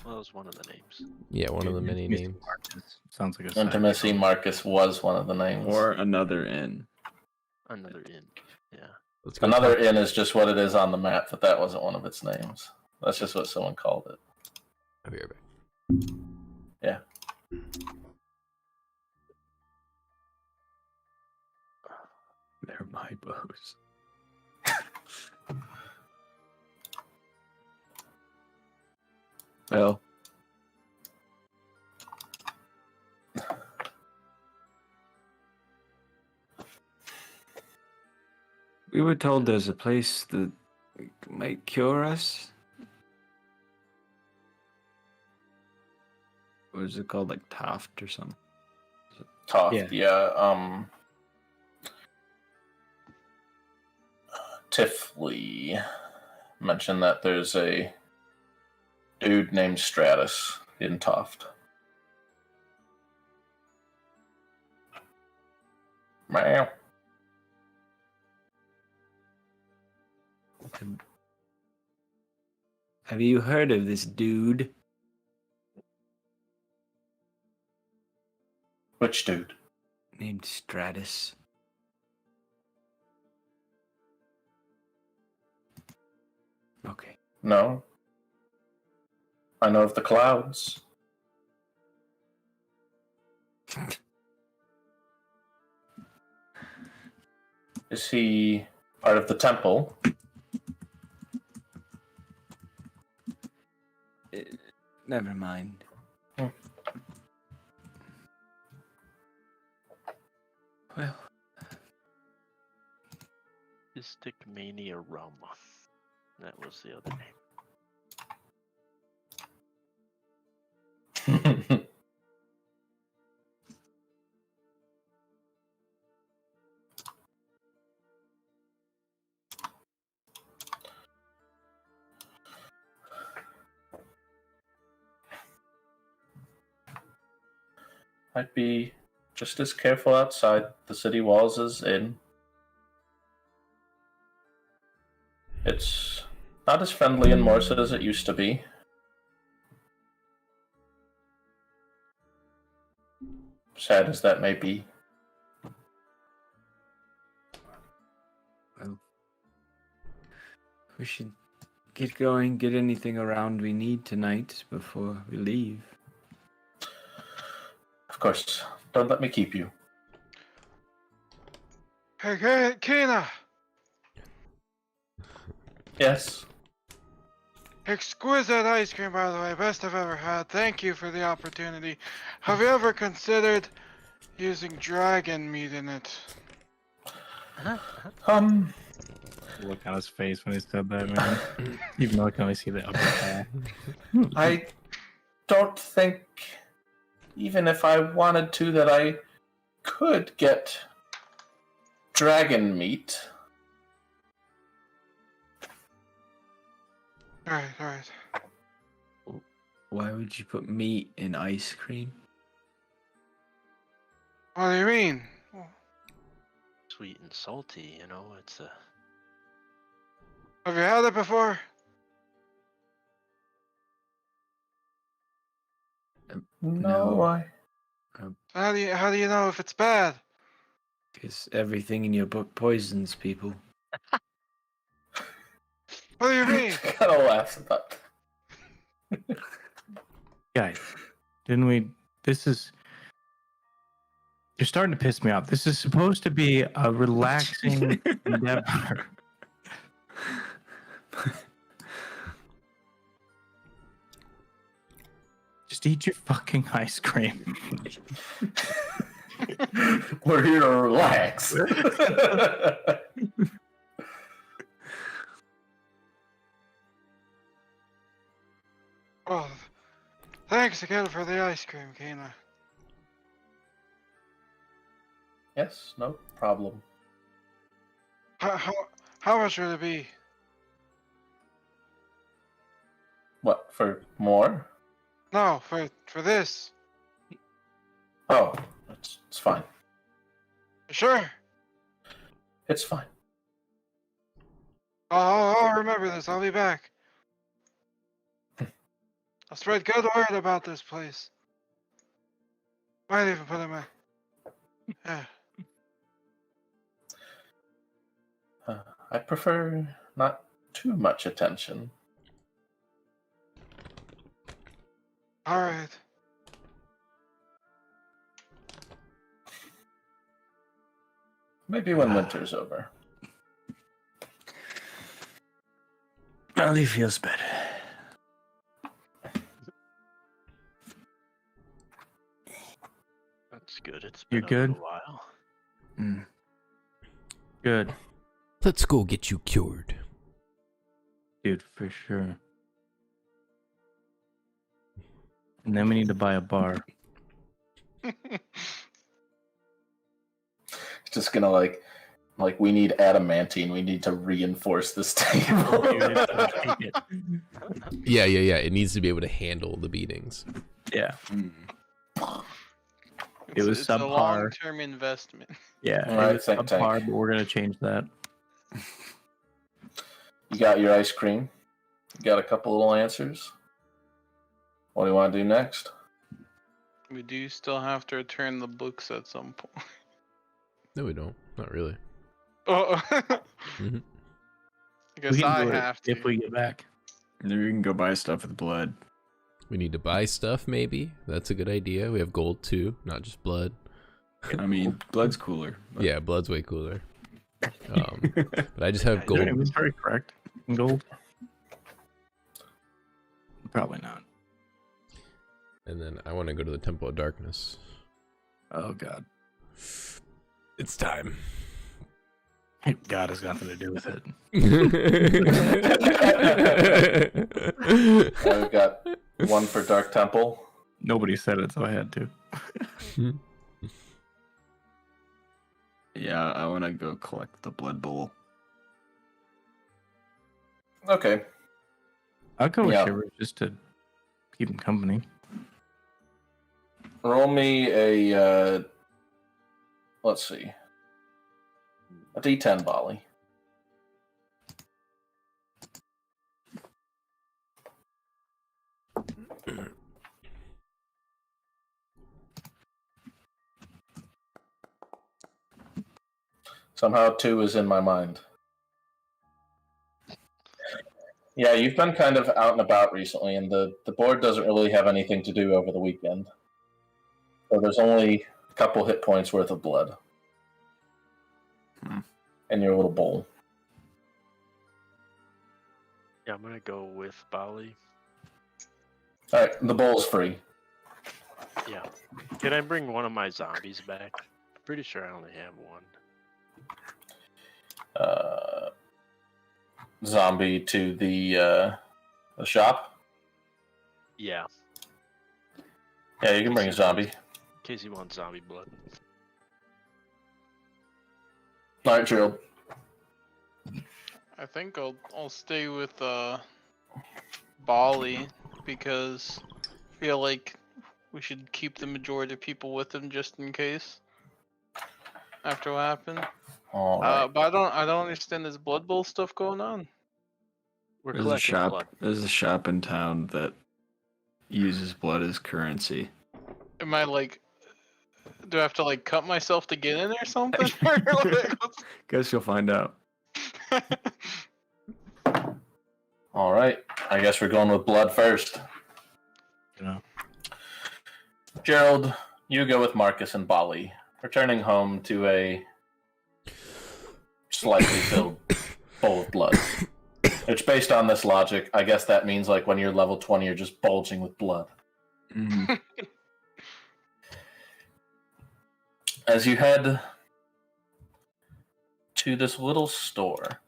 Well, that was one of the names. Yeah, one of the many Mr. names. Marcus. Sounds like a side Intimacy job. Marcus was one of the names. Or another inn. Another inn. Yeah. Let's go. Another talk- inn is just what it is on the map, but that wasn't one of its names. That's just what someone called it. I'll be right back. Yeah. They're my bows. Well, we were told there's a place that might cure us. What is it called? Like Taft or something? Toft, Yeah. yeah. Tifley mentioned that there's a dude named Stratus in Toft. Meow. Have you heard of this dude Which dude? named Stratus? Okay. No. I know of the clouds. Is he part of the temple? Never mind. Hmm. Well, Mystic Mania Rum. That was the other name. I'd be just as careful outside the city walls as in. It's not as friendly in Morsa as it used to be. Sad as that may be. well, we should get going, get anything around we need tonight before we leave. Of course. Don't let me keep you. Hey, Kina! Yes. Exquisite ice cream, by the way. Best I've ever had. Thank you for the opportunity. Have you ever considered using dragon meat in it? Look on his face when he said that, man. Even though I can only see the upper half. I don't think, even if I wanted to, that I could get dragon meat. Alright. Why would you put meat in ice cream? What do you mean? Sweet and salty, you know, it's a. Have you had it before? No, I. How do you know if it's bad? Because everything in your book poisons people. What do you mean? kind of laughs about that. Guys, didn't we? This is. You're starting to piss me off. This is supposed to be a relaxing endeavor. Just eat your fucking ice cream. We're here to relax. Well, thanks again for the ice cream, Kina. Yes, no problem. How much would it be? What, for more? No, for this. Oh, it's fine. Sure. It's fine. I'll remember this. I'll be back. I'll spread good word about this place. Might even put in my. Yeah. I prefer not too much attention. All right. Maybe when winter's over. Well, he feels better. That's good. It's You been a good? little while. Mm. Good, Let's go get you cured. dude, for sure. And then we need to buy a bar. It's just gonna like we need adamantine. We need to reinforce this table. Yeah. It needs to be able to handle the beatings. Yeah, Mm. It was it's a subpar. long-term investment. yeah, All right, it was think tank. subpar, but we're gonna change that. You got your ice cream. You got a couple little answers. What do you want to do next? We do still have to return the books at some point. No, we don't. Not really. Oh, Mhm. I guess We can I do it have to. if we get back. Maybe we can go buy stuff with blood. We need to buy stuff, maybe. That's a good idea. We have gold too, not just blood. I mean, blood's cooler. but- Yeah, blood's way cooler. But I just have Gold. gold. It was very correct. Gold. Probably not. And then I want to go to the Temple of Darkness. Oh God. It's time. God has nothing to do with it. We've got one for Dark Temple. Nobody said it, so I had to. Yeah, I want to go collect the blood bowl. Okay. I'll go with Yeah. Shivers just to keep him company. Roll me a let's see. A D10, Bolly. Somehow 2 is in my mind. Yeah, you've been kind of out and about recently, and the board doesn't really have anything to do over the weekend. So there's only a couple hit points worth of blood in your little bowl. Yeah, I'm gonna go with Bali. All right, the bowl's free. Yeah. Can I bring one of my zombies back? I'm pretty sure I only have one. Zombie to the shop. Yeah. Yeah, you can bring a zombie. In case you want zombie blood. All right, Gerald. I think I'll stay with Bali because I feel like we should keep the majority of people with him just in case. After what happened. All right. But I don't understand this Blood Bowl stuff going on. We're There's a collecting shop. blood. There's a shop in town that uses blood as currency. Am I like? Do I have to like cut myself to get in or something? Or, like, what's- Guess you'll find out. All right. I guess we're going with blood first. Yeah. Gerald, you go with Marcus and Bali, returning home to a slightly filled bowl of blood. Which, based on this logic, I guess that means like when you're level 20, you're just bulging with blood. Mhm. As you head to this little store,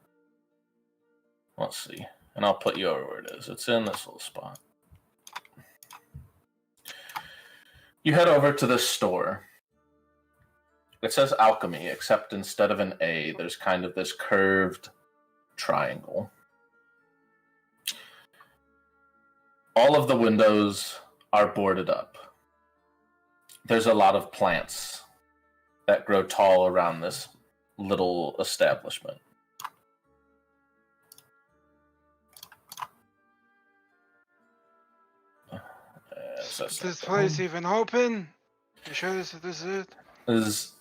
let's see, and I'll put you over where it is. It's in this little spot. You head over to this store. It says alchemy, except instead of an A, there's kind of this curved triangle. All of the windows are boarded up. There's a lot of plants that grow tall around this little establishment. Is this place even open? You sure this is it? Is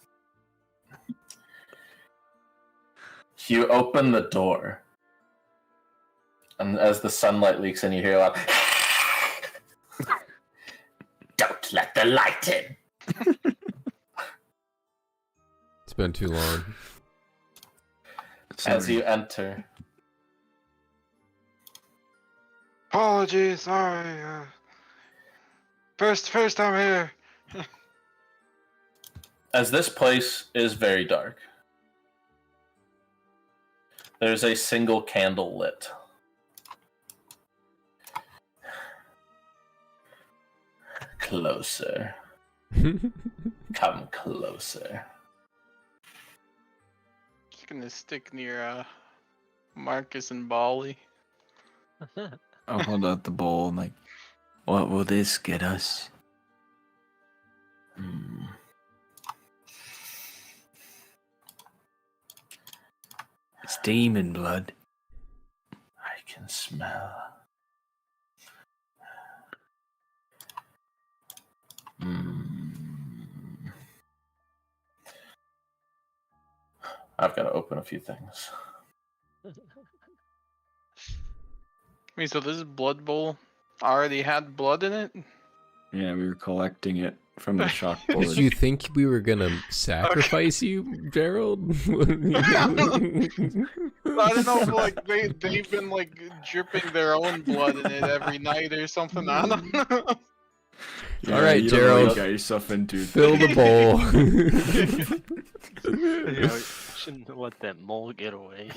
you open the door, and as the sunlight leaks in, you hear a lot. Don't let the light in. It's been too long. As Sorry. you enter, Apologies, sorry. First time here. as this place is very dark, there's a single candle lit. Closer. Come closer. Just gonna stick near Marcus and Bali. I'll hold out the bowl and like, what will this get us? It's demon blood. I can smell. I've got to open a few things. Wait, so this Blood Bowl already had blood in it? Yeah, we were collecting it from the Did chalkboard. you think we were gonna sacrifice you, Gerald? I don't know if like they've been like dripping their own blood in it every night or something. I don't know. Yeah, All right, you don't know what Gerald. you got yourself into. Fill the bowl. You know, shouldn't let that mole get away.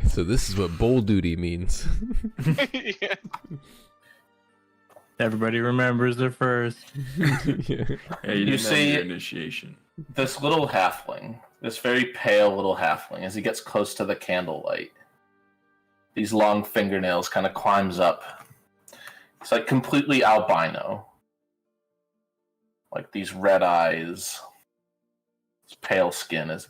So this is what bowl duty means. Yeah. Everybody remembers their first. Yeah. Yeah, you didn't see- have your initiation. This little halfling, this very pale little halfling, as he gets close to the candlelight, these long fingernails kind of climbs up. It's like completely albino. Like these red eyes. His pale skin is.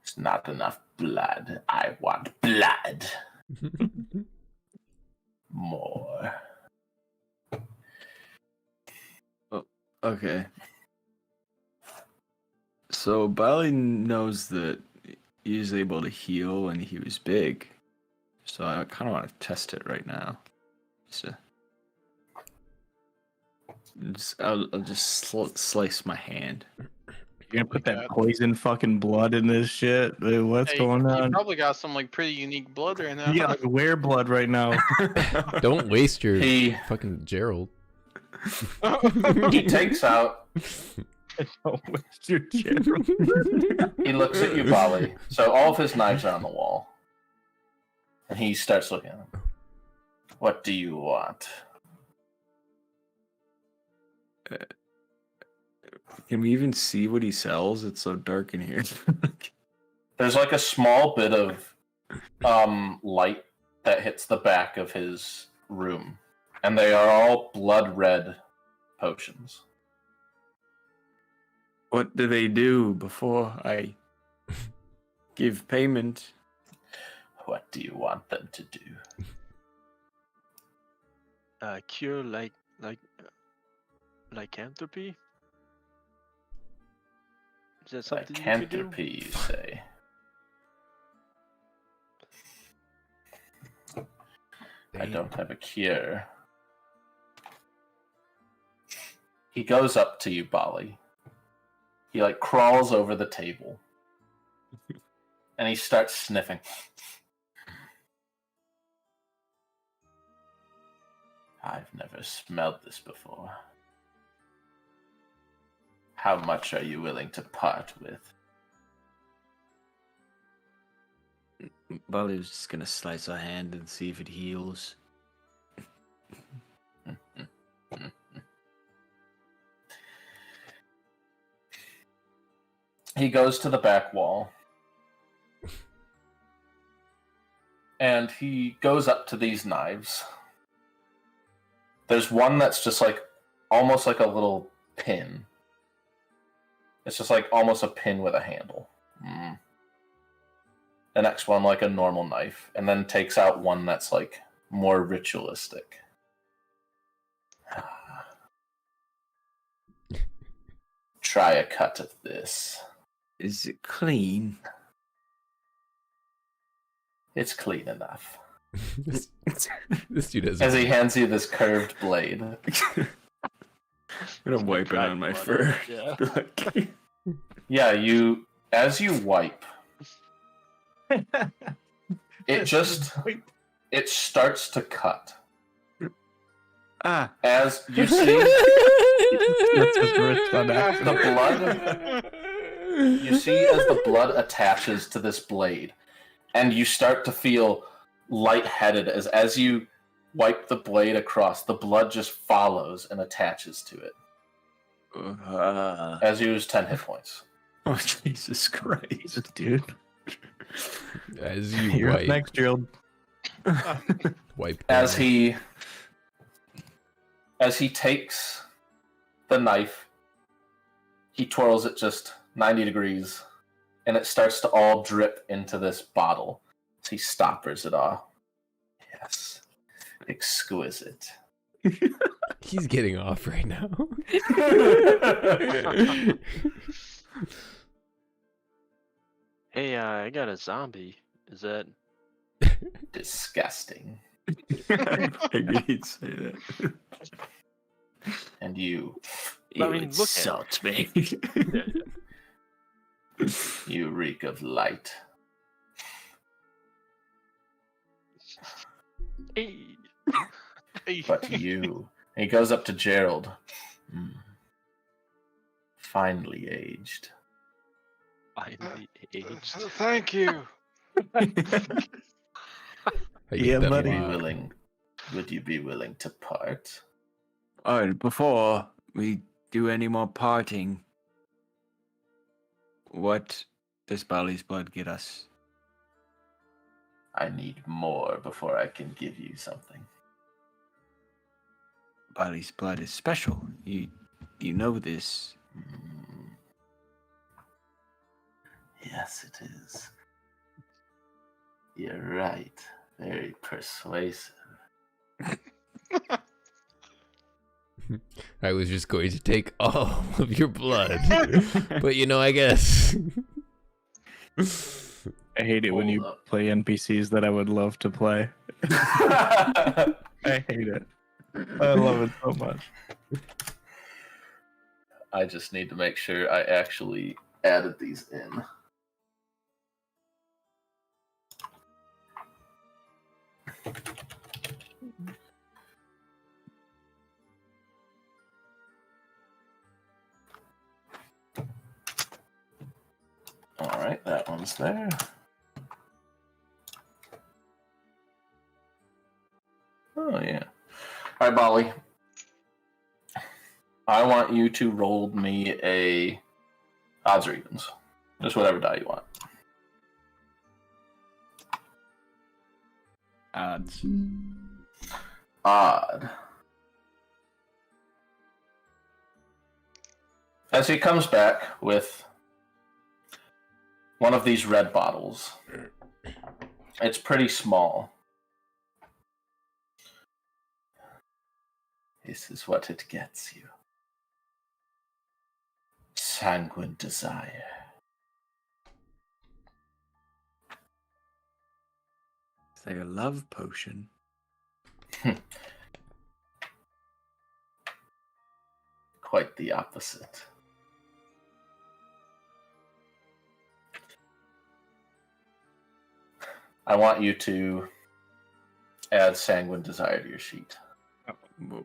It's not enough blood. I want blood. More. Okay. So Bali knows that he was able to heal when he was big. So I kind of want to test it right now. I'll just slice my hand. You're gonna put that poison fucking blood in this shit? Dude, what's going You on? probably got some like pretty unique blood right now. You got like wear blood right now. Don't waste your He- fucking Gerald. He takes out. Don't waste your Gerald. He looks at you, Bali. So all of his knives are on the wall, and he starts looking at them. What do you want? Can we even see what he sells? It's so dark in here. There's like a small bit of light that hits the back of his room, and they are all blood red potions. What do they do before I give payment? What do you want them to do? Cure lycanthropy? Is that something you could do? Lycanthropy, you say? I don't have a cure. He goes up to you, Bali. He like crawls over the table. And he starts sniffing. I've never smelled this before. How much are you willing to part with? Bali was just gonna slice her hand and see if it heals. He goes to the back wall. And he goes up to these knives. There's one that's just like almost like a little pin. It's just like almost a pin with a handle. The next one like a normal knife, and then takes out one that's like more ritualistic. Try a cut of this. Is it clean? It's clean enough. This dude has. As he hands you this curved blade. I'm gonna wipe it on my fur. Yeah. Yeah, as you wipe, it starts to cut. Ah, As you see the blood, you see as the blood attaches to this blade, and you start to feel lightheaded as you wipe the blade across, the blood just follows and attaches to it. As you lose 10 hit points. oh Jesus Christ, Dude. As you You're up wipe, next, Gerald. wipe. As down. he takes the knife, he twirls it just 90 degrees, and it starts to all drip into this bottle. So he stoppers it all. Yes. Exquisite. He's getting off right now. Hey, I got a zombie. Is that? Disgusting. I figured he'd say that. And you I mean, look at insult me. you reek of light. Hey. Hey. But you. He goes up to Gerald. Finely aged. Finally aged. Thank you. I get Yeah, that a buddy. lot. Would you be willing to part? Alright, before we do any more parting, what does Bali's blood get us? I need more before I can give you something. Bali's blood is special. You know this. Yes, it is. You're right. Very persuasive. I was just going to take all of your blood, but I guess I hate it when Hold you up. play NPCs that I would love to play. I hate it. I love it so much. I just need to make sure I actually added these in. All right, that one's there. Oh, yeah. All right, Bolly. I want you to roll me a odds or evens. Just whatever die you want. Odds. Odd. As he comes back with one of these red bottles, it's pretty small. This is what it gets you. Sanguine desire. It's like a love potion. Quite the opposite. I want you to add sanguine desire to your sheet.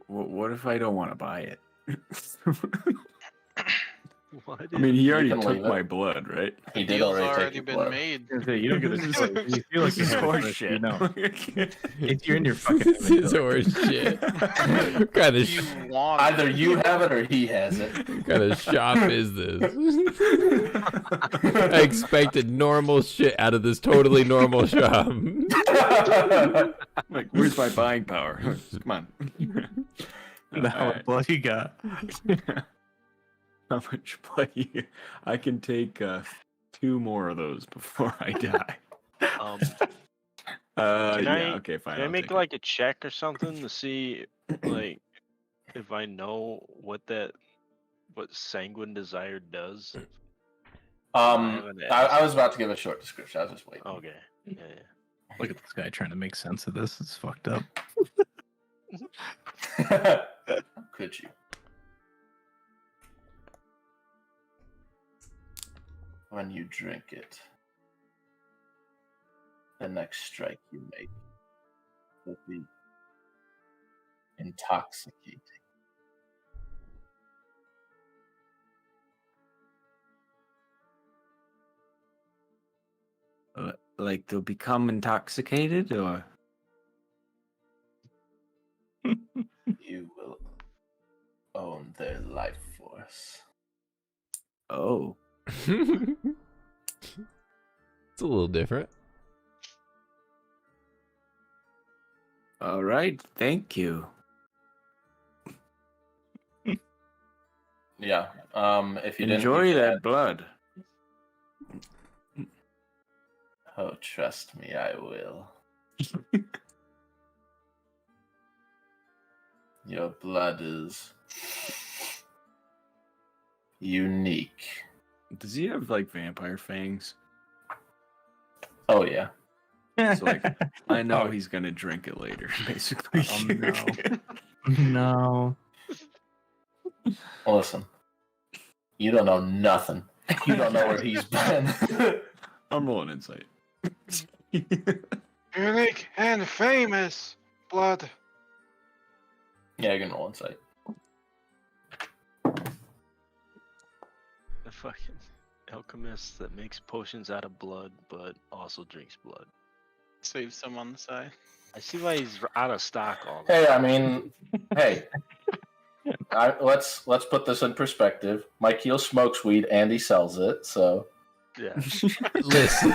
What if I don't want to buy it? What I mean, he already can took leave it. my blood, right? He did Deal's already already take your been blood. made. You don't get a choice. You feel like This you is have a horse choice, shit. you know. It's you're in your fucking This is inventory. horse shit. What kind of You want Either you have it or he has it. what kind of shop is this? I expected normal shit out of this totally normal shop. Like, where's my buying power? Come on. How Alright. much blood you got? How much blood I can take 2 more of those before I die. Um, Yeah, I- okay, fine. can I I'll make take it. like a check or something to see, like, if I know what sanguine desire does? I was about to give a short description. I was just waiting. Okay. Yeah. Look at this guy trying to make sense of this. It's fucked up. Could you? When you drink it, the next strike you make will be intoxicating. Like they'll become intoxicated, or You will own their life force. oh, It's a little different. all right. Thank you. Yeah. If you Enjoy didn't, that blood. Oh, trust me, I will. Your blood is unique. Does he have like vampire fangs? Oh yeah. So like, I know Oh. he's gonna drink it later, basically. No. Listen, you don't know nothing. You don't know where he's been. I'm rolling insight. Unique and famous blood. Yeah, you can roll insight. The fucking alchemist that makes potions out of blood, but also drinks blood. Save some on the side. I see why he's out of stock all. Hey, I mean, hey. Let's put this in perspective. Mike Heel smokes weed and he sells it, so. Yeah. Listen.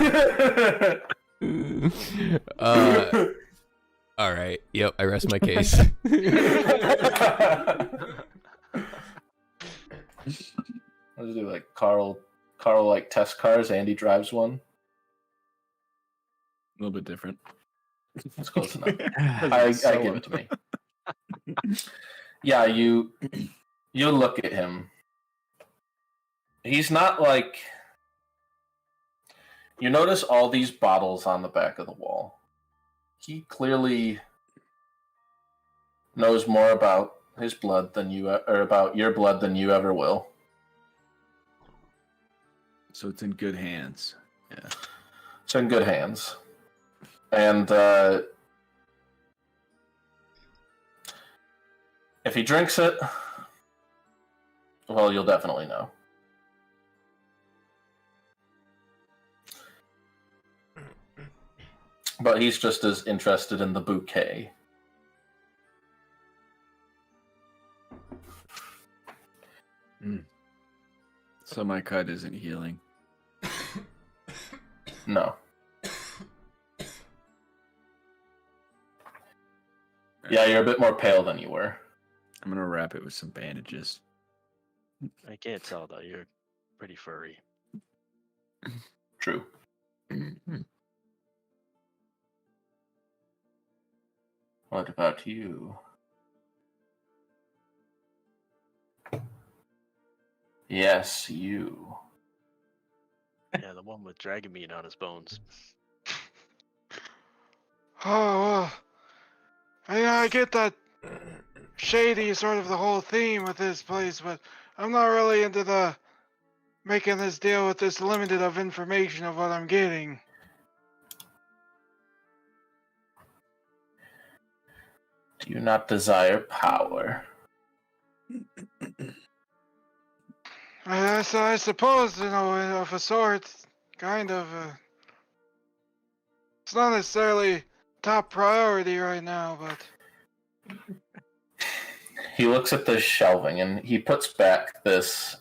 All right. Yep. I rest my case. What does he do? Like Carl like test cars. Andy drives one. A little bit different. That's close enough. I give it to me. Yeah, you look at him. He's not like You notice all these bottles on the back of the wall. He clearly knows more about his blood than you, or about your blood than you ever will. So it's in good hands. Yeah. It's in good hands. And if he drinks it, well, you'll definitely know. But he's just as interested in the bouquet. So my cut isn't healing. No. Yeah, you're a bit more pale than you were. I'm gonna wrap it with some bandages. I can't tell though. You're pretty furry. True. What about you? Yes, you. Yeah, the one with dragon meat on his bones. Oh, I get that shady sort of the whole theme with this place, but I'm not really into the making this deal with this limited of information of what I'm getting. Do you not desire power? I suppose, of a sort, kind of. It's not necessarily top priority right now, but He looks at the shelving and he puts back this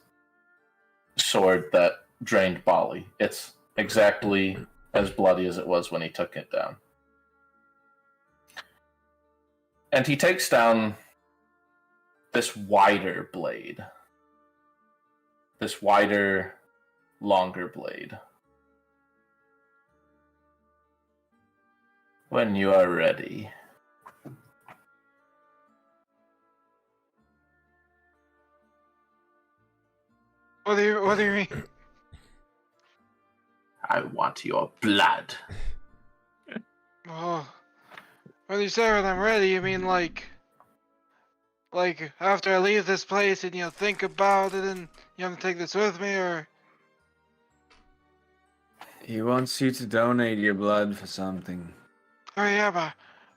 sword that drained Bali. It's exactly as bloody as it was when he took it down. And he takes down this wider blade. This wider, longer blade. When you are ready. what do you mean? I want your blood. Oh, when you say when I'm ready, you mean like after I leave this place and think about it and you have to take this with me, or? He wants you to donate your blood for something. Oh yeah, but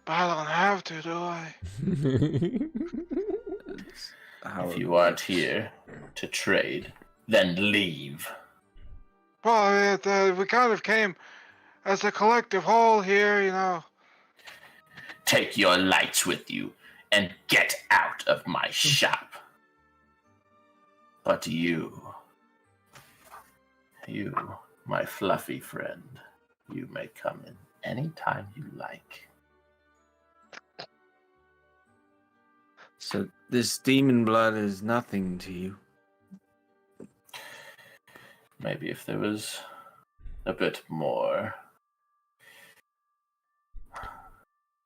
I don't have to, do I? That's how If it you aren't works. here to trade, then leave. Well, we kind of came as a collective whole here, Take your lights with you and get out of my shop. But you, my fluffy friend, you may come in anytime you like. So this demon blood is nothing to you. Maybe if there was a bit more.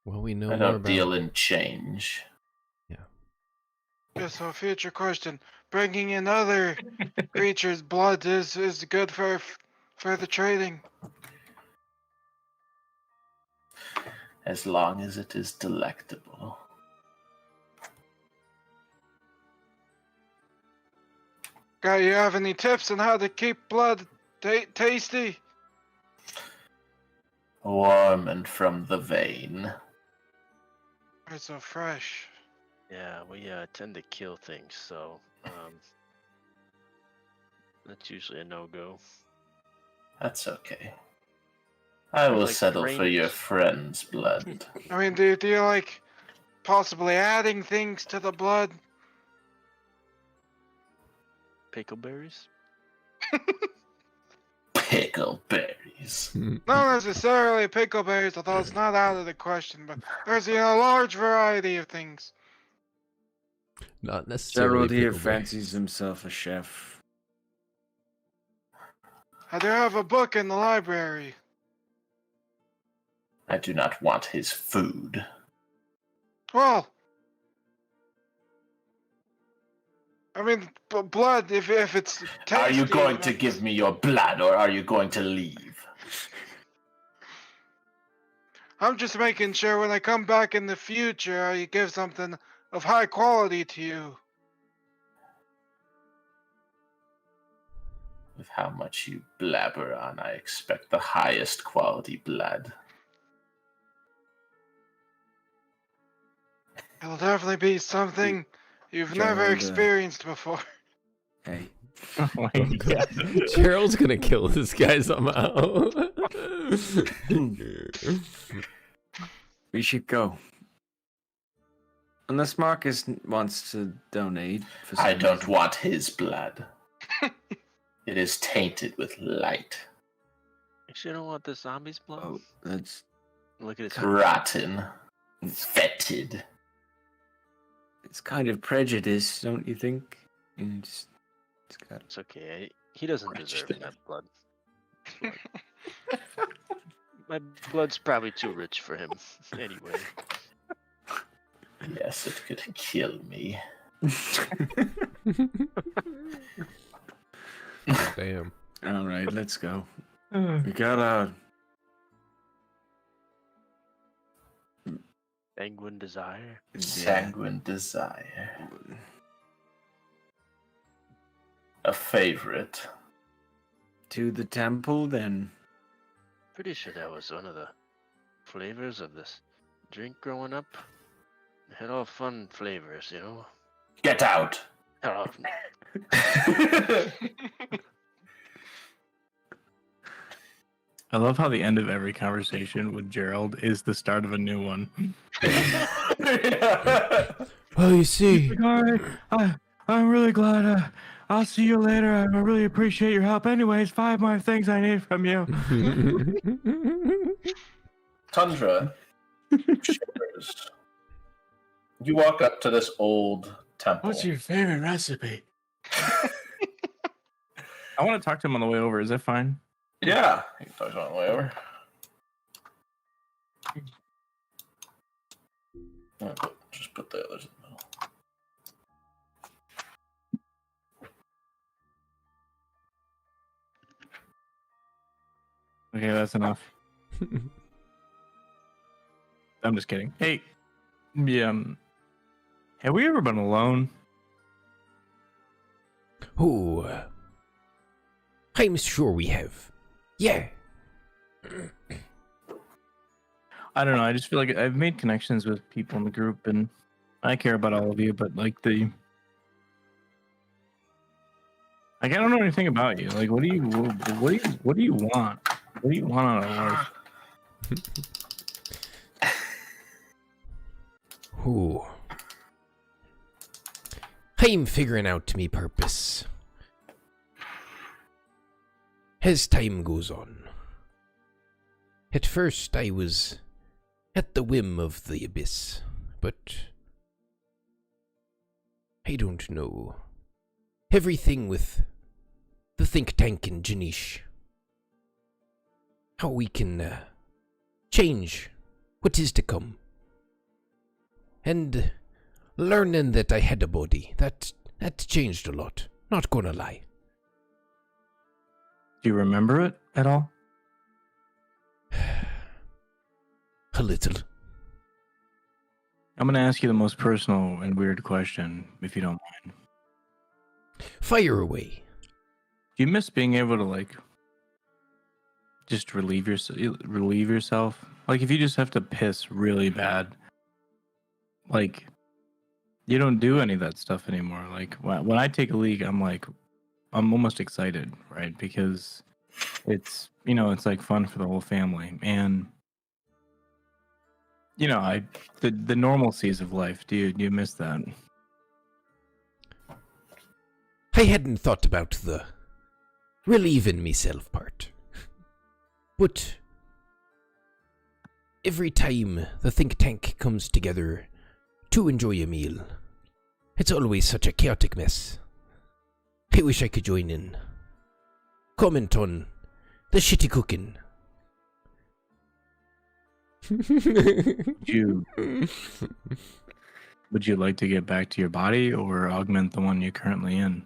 Well, we know I more don't about. deal in change. Yeah, so future question. Bringing in other creatures' blood is good for the trading. As long as it is delectable. Guy, you have any tips on how to keep blood tasty? Warm and from the vein. It's so fresh. Yeah, we tend to kill things, so that's usually a no-go. That's okay. I will like settle for your range. friend's blood. I mean, do you like possibly adding things to the blood? Pickleberries? Pickleberries. Not necessarily pickleberries, although it's not out of the question, but there's a large variety of things. Not necessarily. Gerald here pickleberry. fancies himself a chef. I do have a book in the library. I do not want his food. Well, I mean, blood, if it's tasty. Are you going to give me your blood or are you going to leave? I'm just making sure when I come back in the future, I give something of high quality to you. With how much you blabber on, I expect the highest quality blood. It'll definitely be something you've never Gerald, experienced before. Hey, Oh my Oh, God. Gerald's gonna kill this guy somehow. we should go. Unless Marcus wants to donate. For I some don't reason. want his blood. It is tainted with light, You sure don't want the zombie's blood? Oh, that's Look at his rotten, fetid. it's kind of prejudice, don't you think? It's got It's okay. He doesn't deserve that blood. My blood's probably too rich for him. Anyway. Yes, it could kill me. Damn. All right, let's go. We got Sanguine desire. Sanguine desire. A favorite. to the temple then. Pretty sure that was one of the flavors of this drink growing up. It had all fun flavors, you know? Get out! Oh, I love how the end of every conversation with Gerald is the start of a new one. Oh, you see. All right, I'm really glad. I'll see you later. I really appreciate your help. Anyways, 5 more things I need from you. Tundra shivers. You walk up to this old temple. favorite recipe? I want to talk to him on the way over. Is that fine? Yeah, you can talk about it on the way over. Just put the others in the middle. Okay, that's enough. I'm just kidding. Hey, have we ever been alone? Oh, I'm sure we have. Yeah. I don't know. I just feel like I've made connections with people in the group, and I care about all of you. But like I don't know anything about you. Like, what do you want? What do you want out of life? Oh. I'm figuring out me purpose. As time goes on. At first I was at the whim of the abyss, but I don't know. Everything with the think tank and Janish. How we can change what is to come. And learning that I had a body, that changed a lot. Not gonna lie. Do you remember it at all? A little. I'm gonna ask you the most personal and weird question, if you don't mind. Fire away. Do you miss being able to like just relieve yourself? Like if you just have to piss really bad, like you don't do any of that stuff anymore. Like when I take a leak, I'm almost excited, right? Because it's it's like fun for the whole family, and the normalcies of life. Do you miss that? I hadn't thought about the relieving myself part. But every time the think tank comes together to enjoy a meal, it's always such a chaotic mess. I wish I could join in. Comment on the shitty cooking. Would you like to get back to your body or augment the one you're currently in?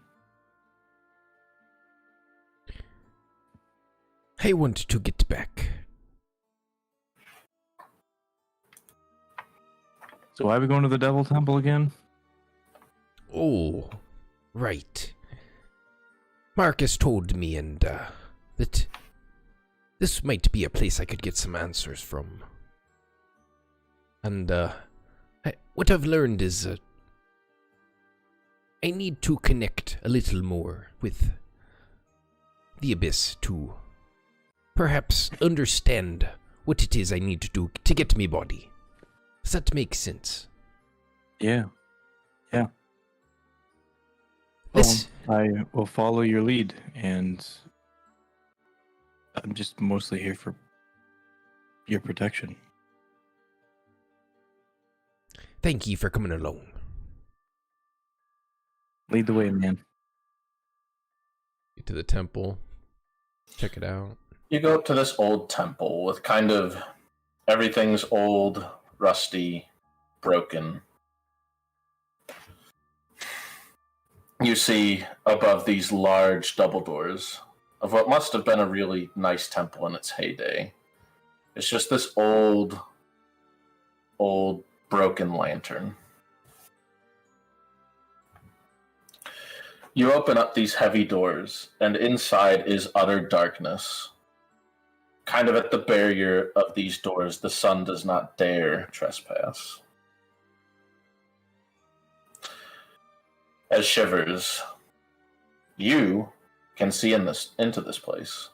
I want to get back. So why are we going to the Devil Temple again? Oh, right. Marcus told me that this might be a place I could get some answers from. And what I've learned is I need to connect a little more with the Abyss to perhaps understand what it is I need to do to get me body. Does that make sense? Yeah. This, I will follow your lead, and I'm just mostly here for your protection. thank you for coming along. Lead the way, man. Get to the temple. Check it out. You go up to this old temple with kind of everything's old, rusty, broken. You see above these large double doors of what must have been a really nice temple in its heyday. It's just this old broken lantern. You open up these heavy doors, and inside is utter darkness. Kind of at the barrier of these doors, the sun does not dare trespass. As Shivers, you can see into this place.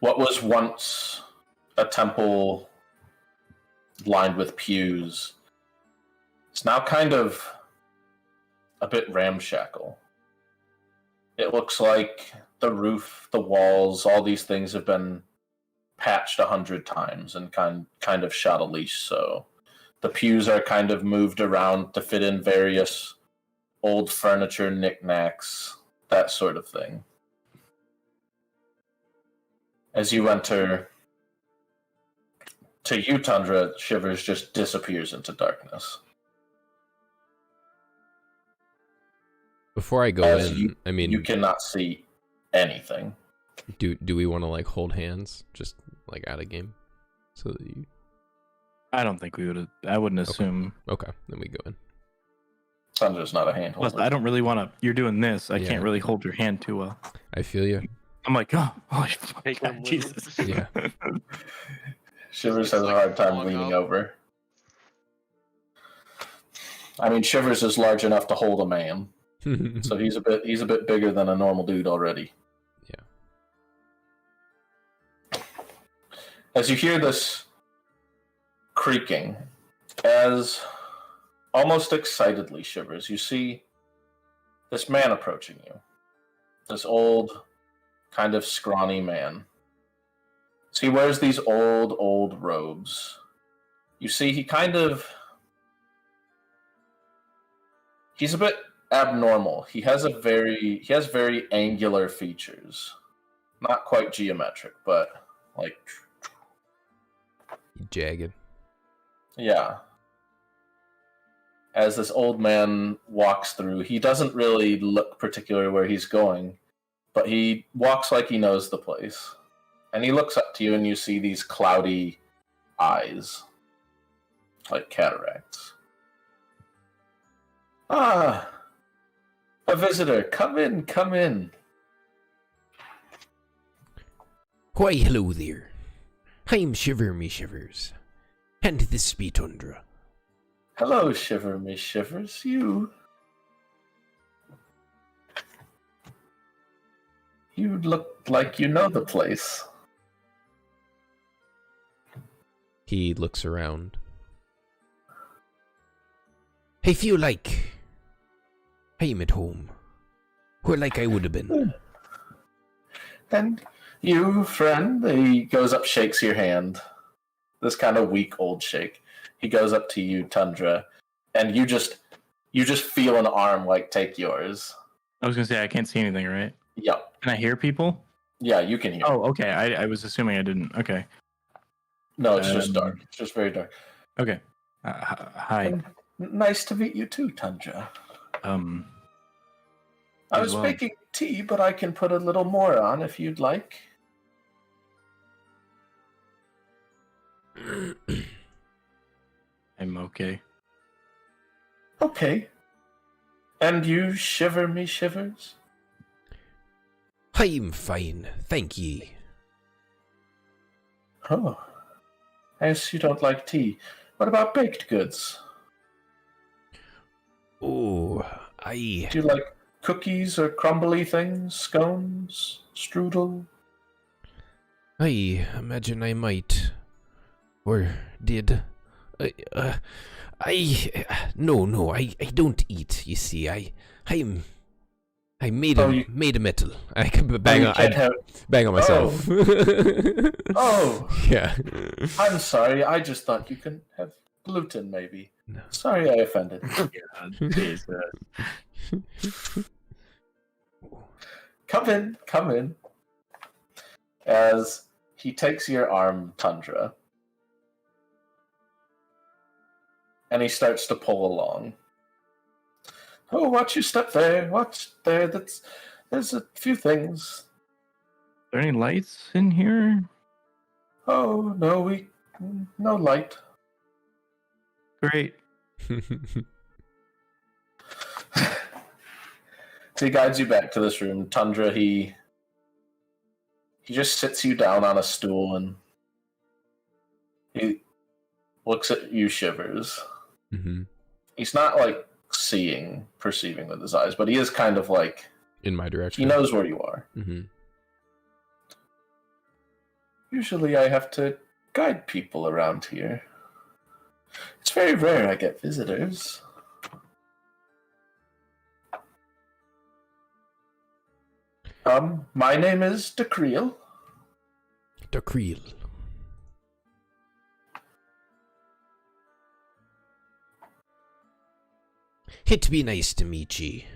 What was once a temple lined with pews is now kind of a bit ramshackle. It looks like the roof, the walls, all these things have been patched 100 times and kind of shot a leash. So the pews are kind of moved around to fit in various old furniture, knickknacks, that sort of thing. As you enter, to you, Tundra, Shivers just disappears into darkness. Before I go As in, I mean, you cannot see anything. do we want to like hold hands, just like out of game, so that you? I don't think we would. I wouldn't assume. Okay, then we go in. Tundra's not a handholder. Plus, I don't really want to. You're doing this. I Yeah. can't really hold your hand too well. I feel you. I'm like, oh, holy fuck, Take God, him with Jesus. Yeah. Shivers has a hard time leaning over. I mean, Shivers is large enough to hold a man, so he's a bit bigger than a normal dude already. Yeah. As you hear this creaking, as almost excitedly, Shivers, you see this man approaching you. This old, kind of scrawny man. So he wears these old robes. You see, he's a bit abnormal. He has very angular features. Not quite geometric, but like, Jagged. yeah. As this old man walks through, he doesn't really look particular where he's going, but he walks like he knows the place. And he looks up to you, and you see these cloudy eyes, like cataracts. Ah, a visitor. Come in, come in. Why, hello there. I'm Shiver Me Shivers, and this be Tundra. Hello, Shiver Me Shivers. You look like you know the place. He looks around. I feel like I'm at home, where like I would have been. And you, friend, he goes up, shakes your hand. This kind of weak old shake. He goes up to you, Tundra, and you just feel an arm like take yours. I was gonna say I can't see anything, right? Yep. Can I hear people? Yeah, you can hear. Oh, okay. I was assuming I didn't. Okay. No, it's just dark. It's just very dark. Okay. Hi. And nice to meet you too, Tundra. I was well. making tea, but I can put a little more on if you'd like. I'm okay. Okay. And you shiver me shivers? I'm fine, thank ye. Oh. I guess you don't like tea. What about baked goods? Oh, Do you like cookies or crumbly things? Scones? Strudel? I imagine I might, or did. No, I don't eat. You see, I made made a metal. I can bang on, bang on myself. Oh. Yeah. I'm sorry, I just thought you can have gluten, maybe. No. Sorry I offended. Jesus. Come in. As he takes your arm, Tundra, and he starts to pull along. Oh, watch your step there, watch there, there's a few things. Are there any lights in here? Oh, no light. Great. So he guides you back to this room. Tundra, he just sits you down on a stool and he looks at you, shivers. Mm-hmm. He's not like perceiving with his eyes, but he is kind of like In my direction. he knows where you are. Mm-hmm. Usually I have to guide people around here. It's very rare I get visitors. My name is Decreel. Decreel. It be nice to meet ye.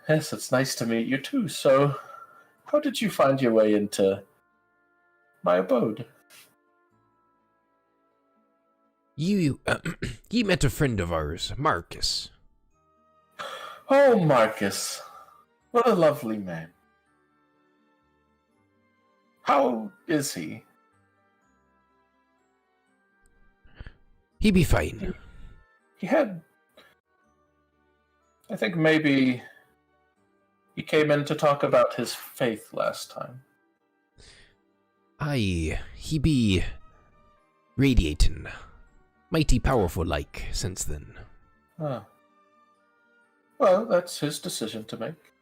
Yes, it's nice to meet you too. So, how did you find your way into my abode? You met a friend of ours, Marcus. Oh, Marcus. What a lovely man. How is he? He be fine. He had... I think maybe he came in to talk about his faith last time. Aye, he be radiating. Mighty powerful like since then. Ah. Well, that's his decision to make.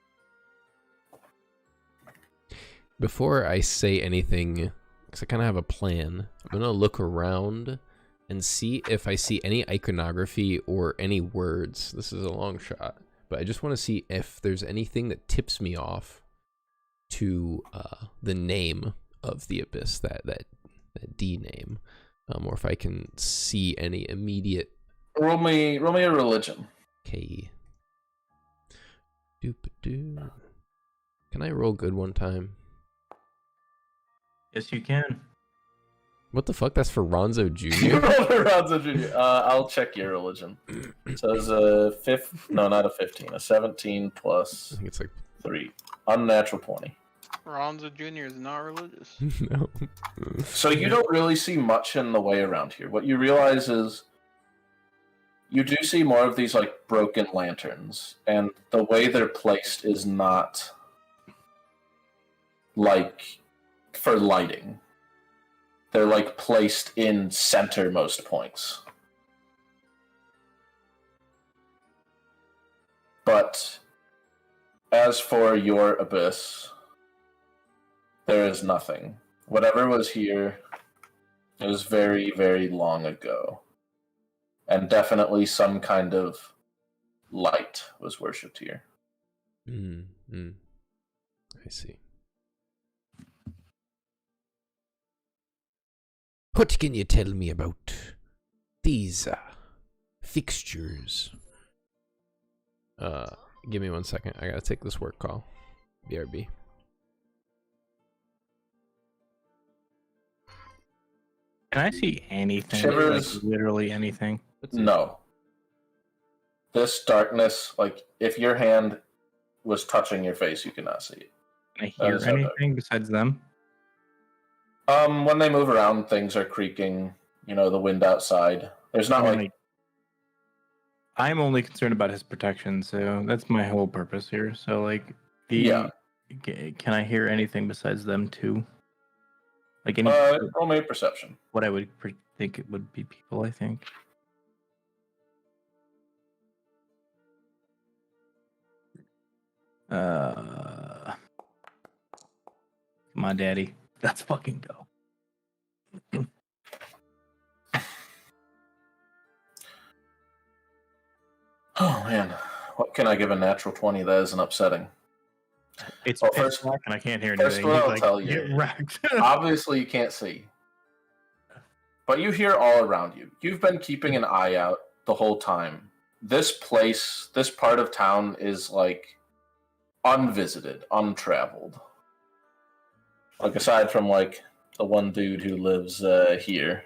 Before I say anything, because I kind of have a plan, I'm going to look around and see if I see any iconography or any words. This is a long shot, but I just want to see if there's anything that tips me off to the name of the abyss, that D name, or if I can see any immediate. Roll me a religion. Okay. Doop-a-doo. Can I roll good one time? Yes, you can. What the fuck? That's for Ronzo You Jr.? rolled a Ronzo Jr. I'll check your religion. So it's a not a 15, a 17 plus I think it's like 3. Unnatural 20. Ronzo Jr. is not religious. no. So you don't really see much in the way around here. What you realize is you do see more of these like broken lanterns, and the way they're placed is not like for lighting. They're like placed in centermost points. But as for your abyss, there is nothing. Whatever was here, it was very, very long ago. And definitely some kind of light was worshipped here. I see. What can you tell me about these fixtures? Give me 1 second. I gotta take this work call. BRB. Can I see anything? Shivers. Like, literally anything. No. This darkness, like, if your hand was touching your face, you cannot see it. Can I That hear is how dark. anything besides them? When they move around, things are creaking. You know, the wind outside. There's not like I'm only concerned about his protection, so that's my whole purpose here. So like, Yeah. can I hear anything besides them two? Like any roll me a perception. what I would think it would be people. I think. Come on, Daddy. Let's fucking go. Oh man, what can I give a natural 20 that isn't upsetting? It's Well, pitch first- black and I can't hear first anything. what He's I'll like, tell you- get wrecked. Obviously, you can't see, but you hear all around you. You've been keeping an eye out the whole time. This place, this part of town, is like unvisited, untraveled. Like aside from like the one dude who lives here,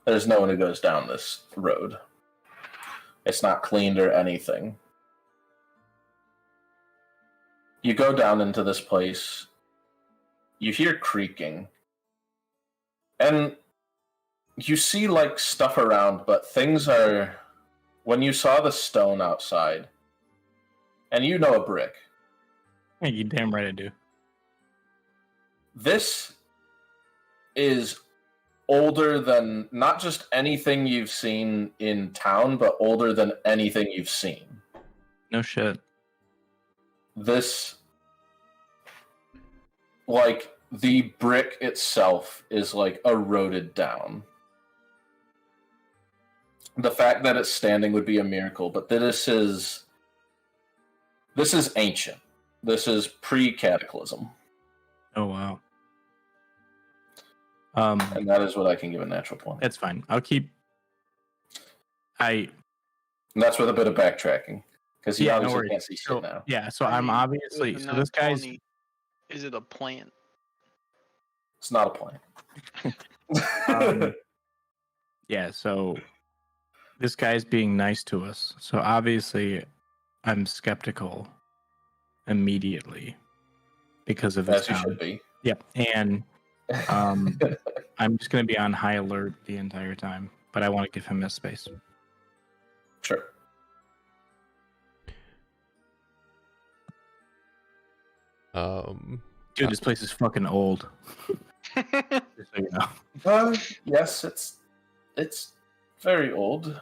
there's no one who goes down this road. It's not cleaned or anything. You go down into this place, you hear creaking, and you see like stuff around, but things are. When you saw the stone outside, and you know a brick, Yeah, you damn right I do. this is older than not just anything you've seen in town, but older than anything you've seen. No shit. This, like, the brick itself is like eroded down. The fact that it's standing would be a miracle, but this is ancient. This is pre-cataclysm. Oh wow. And that is what I can give a natural 20. That's fine. I'll keep. And that's with a bit of backtracking. Because he Yeah, no obviously worries. can't see shit now. Yeah, so I I'm mean, obviously with a so this nat guy's 20, is it a plant? It's not a plan. yeah, so this guy's being nice to us. So obviously I'm skeptical immediately because of his As you town. should be. Yep. And I'm just gonna be on high alert the entire time, but I want to give him his space. Sure. Dude, this place is fucking old. Just so you know. Yes, it's very old.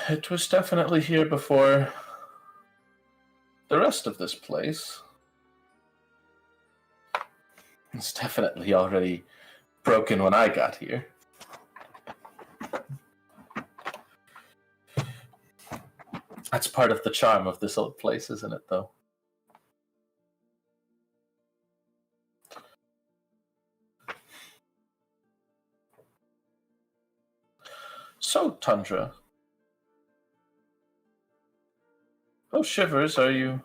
It was definitely here before the rest of this place. It's definitely already broken when I got here. That's part of the charm of this old place, isn't it, though? So, Tundra. Oh, Shivers, are you...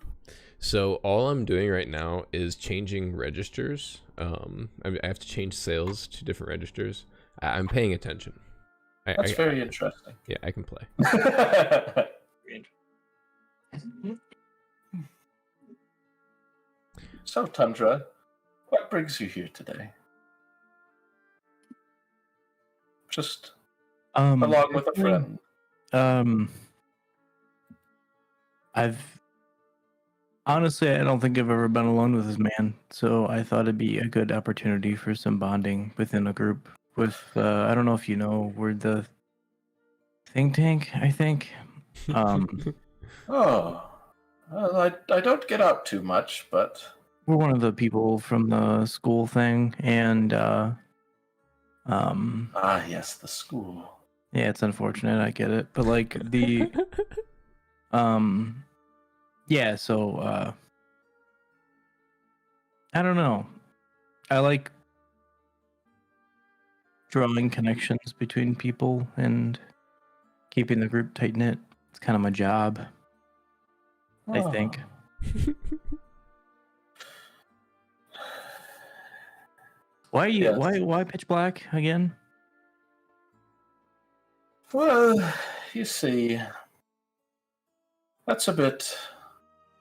So all I'm doing right now is changing registers. I have to change sales to different registers. I'm paying attention. That's very interesting. Yeah, I can play. So, Tundra, what brings you here today? Just along with a friend. I've honestly, I don't think I've ever been alone with this man, so I thought it'd be a good opportunity for some bonding within a group. With I don't know if you know, we're the think tank. I think. Oh, well, I don't get out too much, but We're one of the people from the school thing, and yes, the school. yeah, it's unfortunate. I get it, but like the yeah. So I don't know. I like drawing connections between people and keeping the group tight knit. It's kind of my job, I think. Why you? Yes. Why pitch black again? Well, you see, That's a bit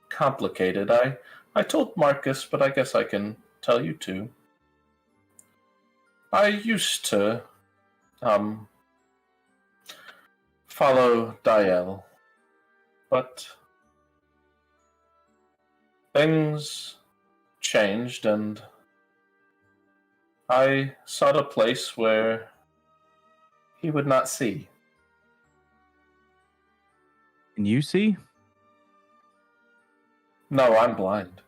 complicated. I told Marcus, but I guess I can tell you too. I used to follow Diel, but things changed and I sought a place where he would not see. Can you see? No, I'm blind.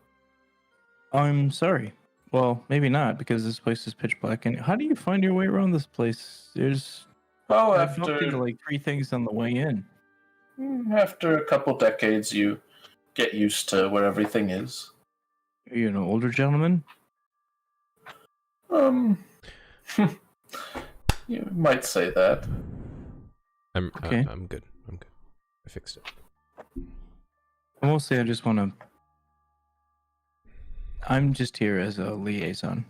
I'm sorry. Well, maybe not, because this place is pitch black. And how do you find your way around this place? Oh, I bumped into like 3 things on the way in. after a couple decades, you get used to where everything is. Are you an older gentleman? You might say that. I'm Okay. I'm good. I'm good. I fixed it. Mostly, I just want to. I'm just here as a liaison.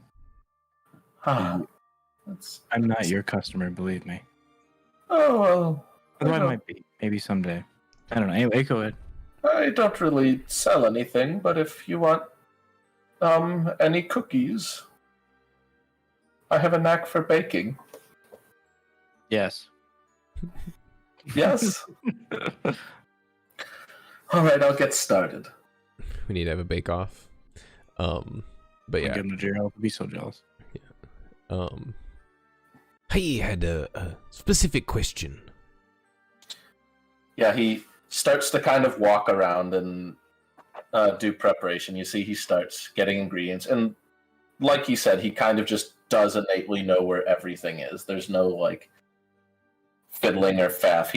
That's, I'm not your customer, believe me. oh, well. Although I might be. Maybe someday. I don't know. Anyway, go ahead. I don't really sell anything, but if you want any cookies, I have a knack for baking. Yes. Yes? All right, I'll get started. We need to have a bake off. But yeah. Get him to jail. I'd be so jealous. I had a specific question. Yeah, he starts to kind of walk around and do preparation. You see he starts getting ingredients. And like he said, he kind of just does innately know where everything is. There's no, like, fiddling or faff.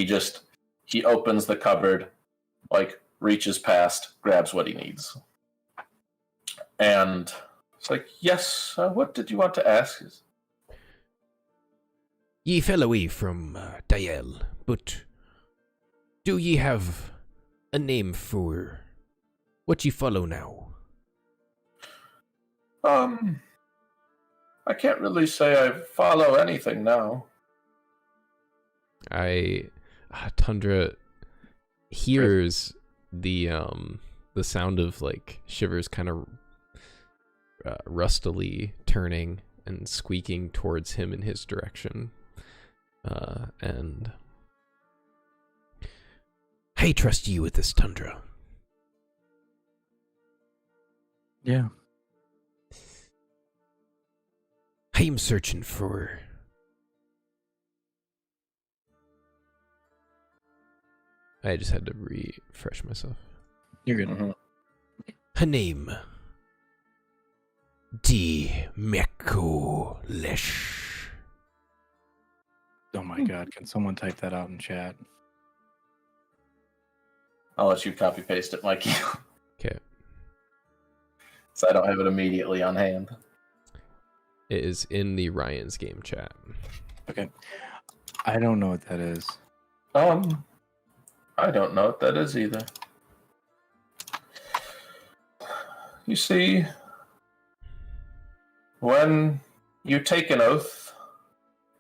He opens the cupboard, like, reaches past, grabs what he needs. And it's like, yes, what did you want to ask? Ye fell away from Diel, but do ye have a name for what ye follow now? I can't really say I follow anything now. Tundra hears the sound of like Shivers kind of rustily turning and squeaking towards him in his direction, and I trust you with this, Tundra. Yeah. I am searching for I just had to refresh myself. You're good. Mm-hmm. A name. Mekulesh. Oh my god, can someone type that out in chat? I'll let you copy paste it, Mikey. Okay. So I don't have it immediately on hand. It is in the Ryan's game chat. Okay. I don't know what that is. I don't know what that is either. You see, when you take an oath,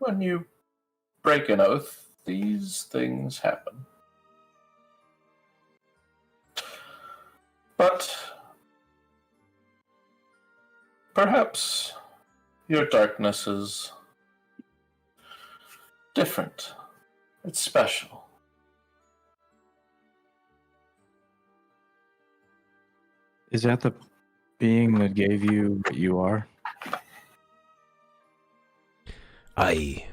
when you break an oath, these things happen. But perhaps your darkness is different. It's special. Is that the being that gave you what you are? Aye.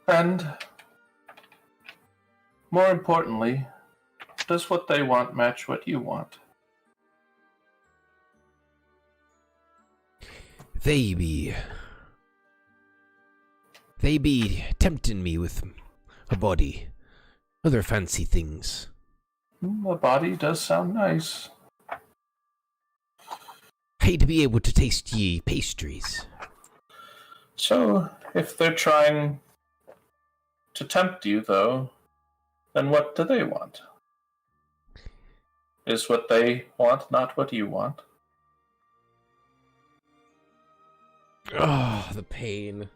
And more importantly, does what they want match what you want? They be tempting me with a body, other fancy things. The body does sound nice. I'd be able to taste ye pastries. So, if they're trying to tempt you, though, then what do they want? Is what they want not what you want? Oh, the pain.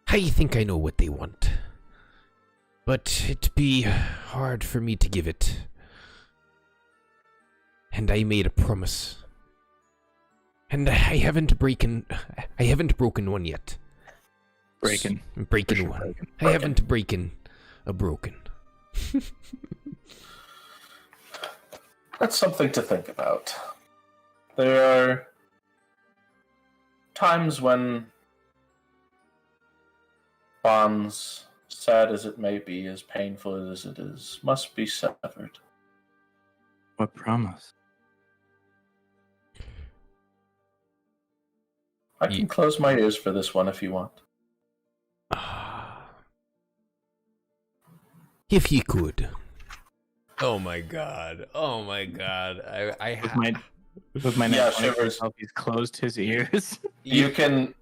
I think I know what they want. But it'd be hard for me to give it. And I made a promise. And I haven't broken one yet. Breaking. Breaking sure, one. breaking. I haven't broken a broken. That's something to think about. There are times when bonds, sad as it may be, as painful as it is, must be severed. What promise? I can close my ears for this one if you want. If you could. Oh my god. Oh my god. I With my Yeah, net Shivers. he's closed his ears. You can't,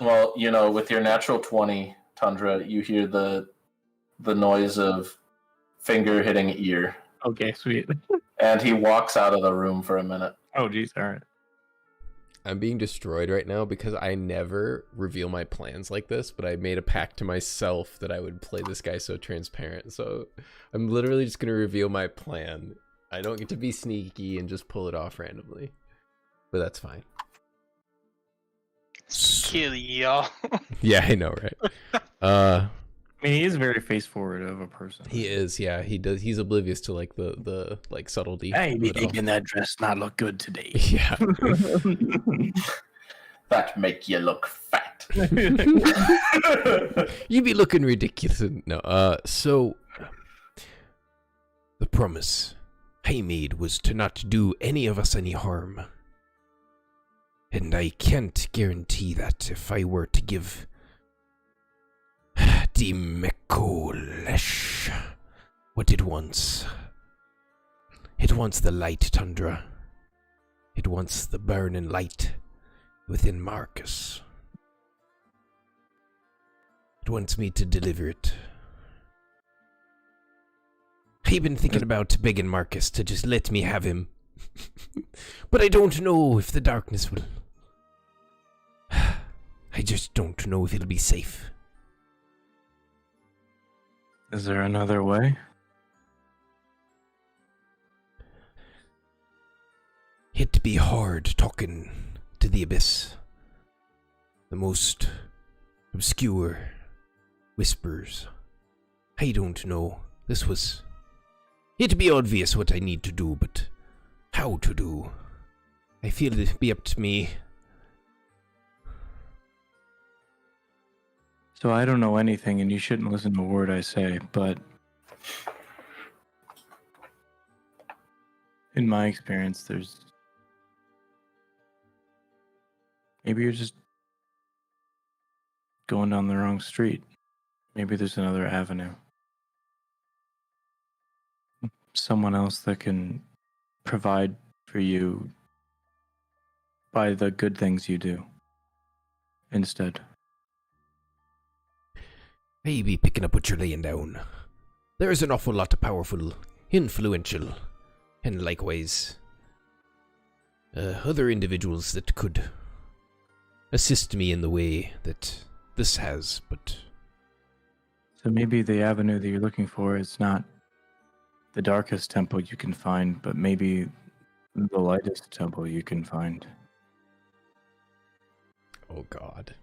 well, you know, with your natural 20, Tundra, you hear the noise of finger hitting ear. Okay, sweet. And he walks out of the room for a minute. Oh, geez, all right. I'm being destroyed right now because I never reveal my plans like this, but I made a pact to myself that I would play this guy so transparent. So I'm literally just going to reveal my plan. I don't get to be sneaky and just pull it off randomly, but that's fine. Kill y'all. Yeah, I know, right? I mean, he is very face forward of a person. He is, yeah. He does. He's oblivious to like the like subtlety. Hey, of be it all. making that dress not look good today. Yeah. That make you look fat. You be looking ridiculous. No, so the promise I made was to not do any of us any harm. And I can't guarantee that if I were to give the Mekolesh what it wants. It wants the light, Tundra. It wants the burning light within Marcus. It wants me to deliver it. I've been thinking about begging Marcus to just let me have him. But I don't know if the darkness will... I just don't know if it'll be safe. Is there another way? It'd be hard talking to the Abyss. The most obscure whispers. I don't know. It'd be obvious what I need to do, but how to do? I feel it'd be up to me. So I don't know anything, and you shouldn't listen to a word I say, but in my experience, maybe you're just going down the wrong street. Maybe there's another avenue. Someone else that can provide for you by the good things you do instead. I be picking up what you're laying down. There's an awful lot of powerful, influential, and likewise other individuals that could assist me in the way that this has, but... So maybe the avenue that you're looking for is not the darkest temple you can find, but maybe the lightest temple you can find. Oh God.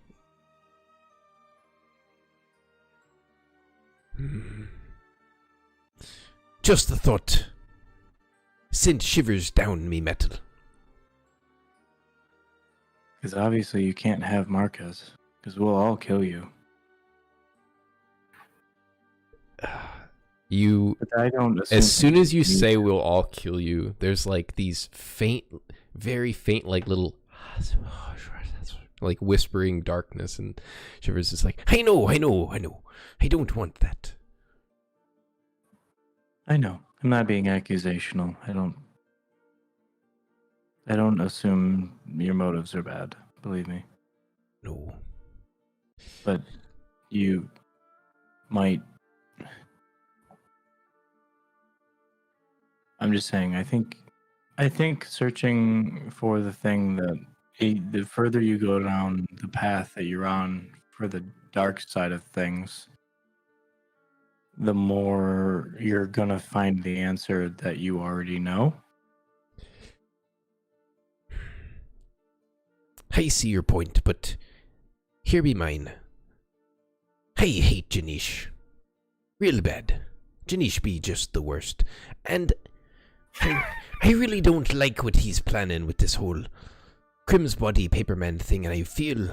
Just the thought sent shivers down me metal. Because obviously you can't have Marcus, because we'll all kill you. You, But I don't assume as soon as you need say to. we'll all kill you, there's like these faint, very faint, like little, like whispering darkness, and shivers is like, I know. I don't want that. I know. I'm not being accusational. I don't assume your motives are bad, believe me. No. But you might... I'm just saying, I think searching for the thing that the further you go down the path that you're on for the dark side of things, the more you're gonna find the answer that you already know. I see your point, but here be mine. I hate Janish. Real bad. Janish be just the worst. And I really don't like what he's planning with this whole Crim's Body Paperman thing, and I feel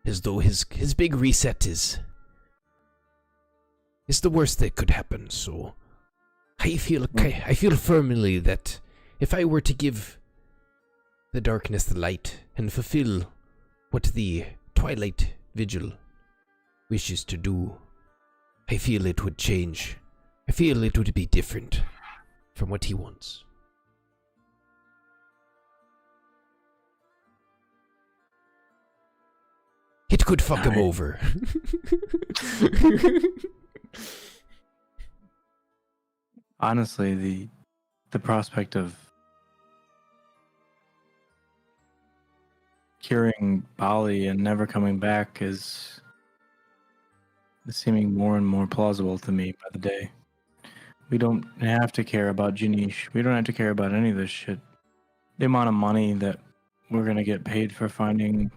as though his big reset is the worst that could happen. So I feel firmly that if I were to give the darkness the light and fulfill what the Twilight Vigil wishes to do, I feel it would change. I feel it would be different from what he wants. It could fuck him over. Honestly, the prospect of curing Bali and never coming back is seeming more and more plausible to me by the day. We don't have to care about Janish. We don't have to care about any of this shit. The amount of money that we're gonna get paid for finding,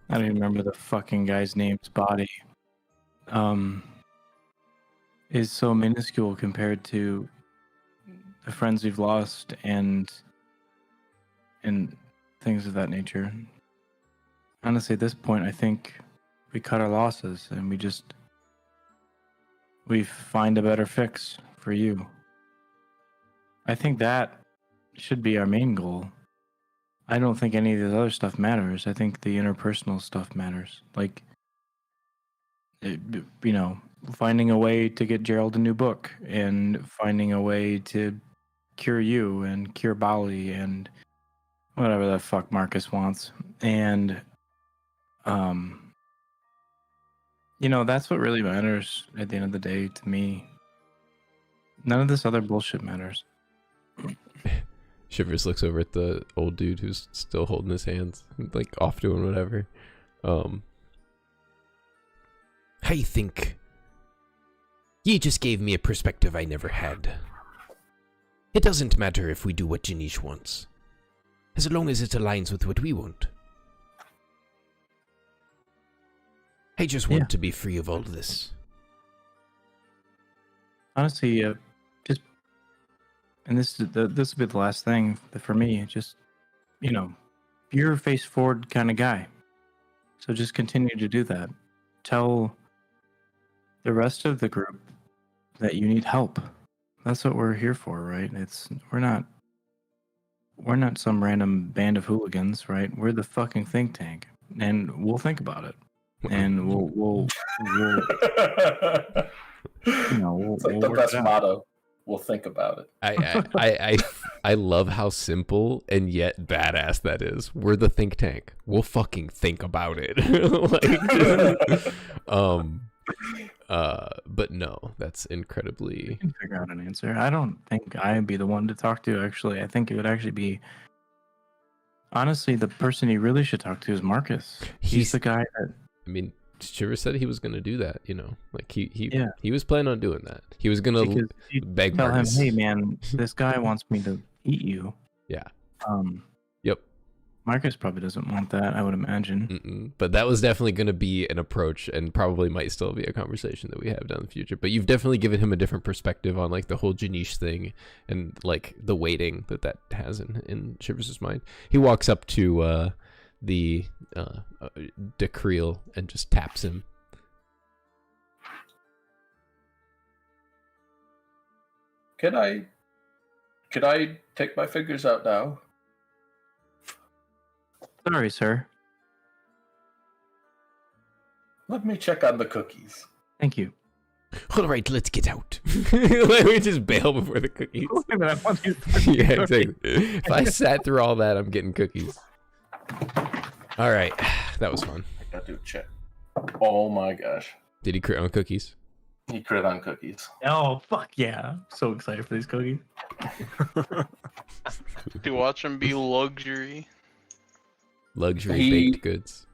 I don't even remember the fucking guy's name's body, is so minuscule compared to the friends we've lost and things of that nature. Honestly, at this point, I think we cut our losses and we find a better fix for you. I think that should be our main goal. I don't think any of this other stuff matters. I think the interpersonal stuff matters. Like, finding a way to get Gerald a new book and finding a way to cure you and cure Bali and whatever the fuck Marcus wants. And, that's what really matters at the end of the day to me. None of this other bullshit matters. Shivers looks over at the old dude who's still holding his hands, like off doing whatever. I think ye just gave me a perspective I never had. It doesn't matter if we do what Janish wants, as long as it aligns with what we want. I just want to be free of all this. Honestly, and this will be the last thing for me. Just, you're a face forward kind of guy, so just continue to do that. Tell the rest of the group that you need help. That's what we're here for, right? We're not some random band of hooligans, right? We're the fucking think tank, and we'll think about it, and we'll It's like the work best it out. motto. We'll think about it. I love how simple and yet badass that is. We're the think tank. We'll fucking think about it. But no, that's incredibly. We can figure out an answer. I don't think I'd be the one to talk to. Actually, I think it would actually be. Honestly, the person you really should talk to is Marcus. He's the guy that. I mean, Shiver said he was going to do that. Like he was planning on doing that. He was going to beg tell Marcus. him, hey man, this guy wants me to eat you. Yeah. Yep. Marcus probably doesn't want that, I would imagine. But that was definitely going to be an approach, and probably might still be a conversation that we have down in the future. But you've definitely given him a different perspective on like the whole Janish thing and like the waiting that has in Shivers' mind. He walks up to the Decreel and just taps him. Could I take my fingers out now? Sorry, sir. Let me check on the cookies. Thank you. All right, let's get out. Let me just bail before the cookies. Yeah, exactly. If I sat through all that, I'm getting cookies. All right, that was fun. I gotta do a check. Oh my gosh. Did he crit on cookies? He crit on cookies. Oh, fuck yeah. I'm so excited for these cookies. To watch them be luxury. Luxury baked goods.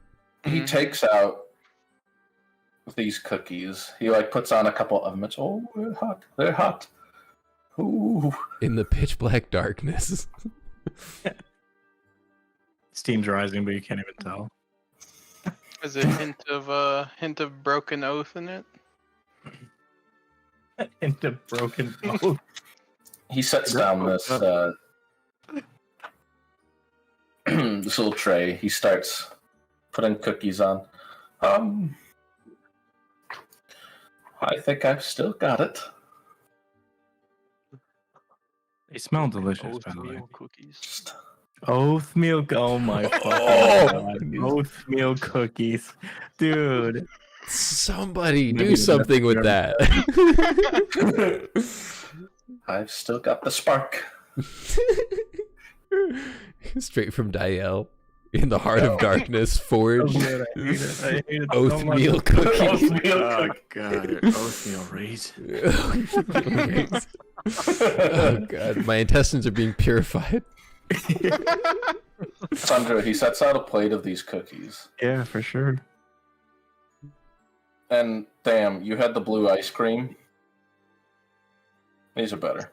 He takes out these cookies. He like puts on a couple of them. It's they're hot. They're hot. Ooh. In the pitch black darkness. Steam's rising, but you can't even tell. Is a hint of broken oath in it? Into broken bones. He sets down this this little tray. He starts putting cookies on. I think I've still got it. They smell delicious, by the way. Oatmeal cookies. Oatmeal. Oh my fucking god. Oatmeal cookies. Dude. Somebody Maybe do the something with best that. I've still got the spark. Straight from Diel. In the heart of darkness, forged. I hate it. I hate it so Oatmeal much. cookies. Oh god, oatmeal raisin. Oh god, my intestines are being purified. Sandra, he sets out a plate of these cookies. Yeah, for sure. And damn, you had the blue ice cream. These are better.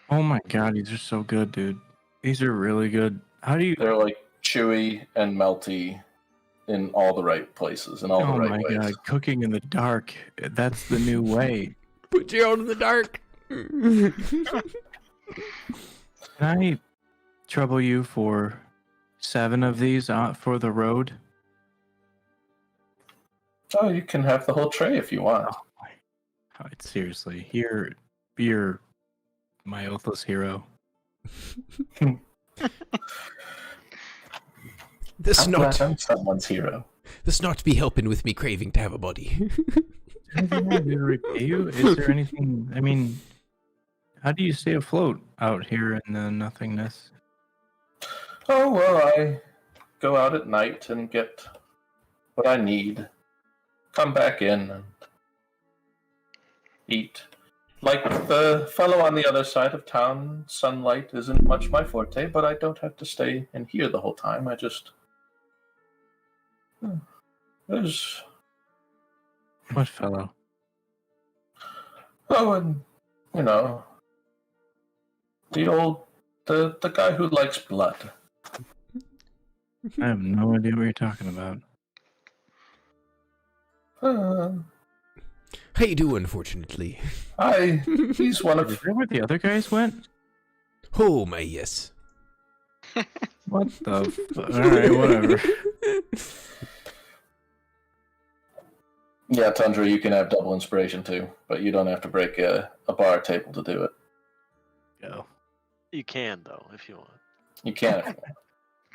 Oh my god, these are so good, dude. These are really good. How do you... They're like chewy and melty in all the right places, in all Oh the right my ways. god, cooking in the dark. That's the new way. Put you out in the dark. Can I trouble you for 7 of these for the road? Oh, you can have the whole tray if you want. Oh, seriously, you're my oathless hero. This I'm not glad I'm someone's hero. this not be helping with me craving to have a body. Anything I can do to repay you? Is there anything? I mean, how do you stay afloat out here in the nothingness? Oh, well, I go out at night and get what I need. Come back in and eat. Like the fellow on the other side of town, sunlight isn't much my forte, but I don't have to stay in here the whole time. I just... There's... What fellow? Oh, and, you know... The guy who likes blood. I have no idea what you're talking about. How you do, unfortunately? He's one Is of... that where the other guys went? Oh my yes. What the? Alright, whatever. Yeah, Tundra, you can have double inspiration too, but you don't have to break a bar table to do it. Go. You can though, if you want. You can if you want.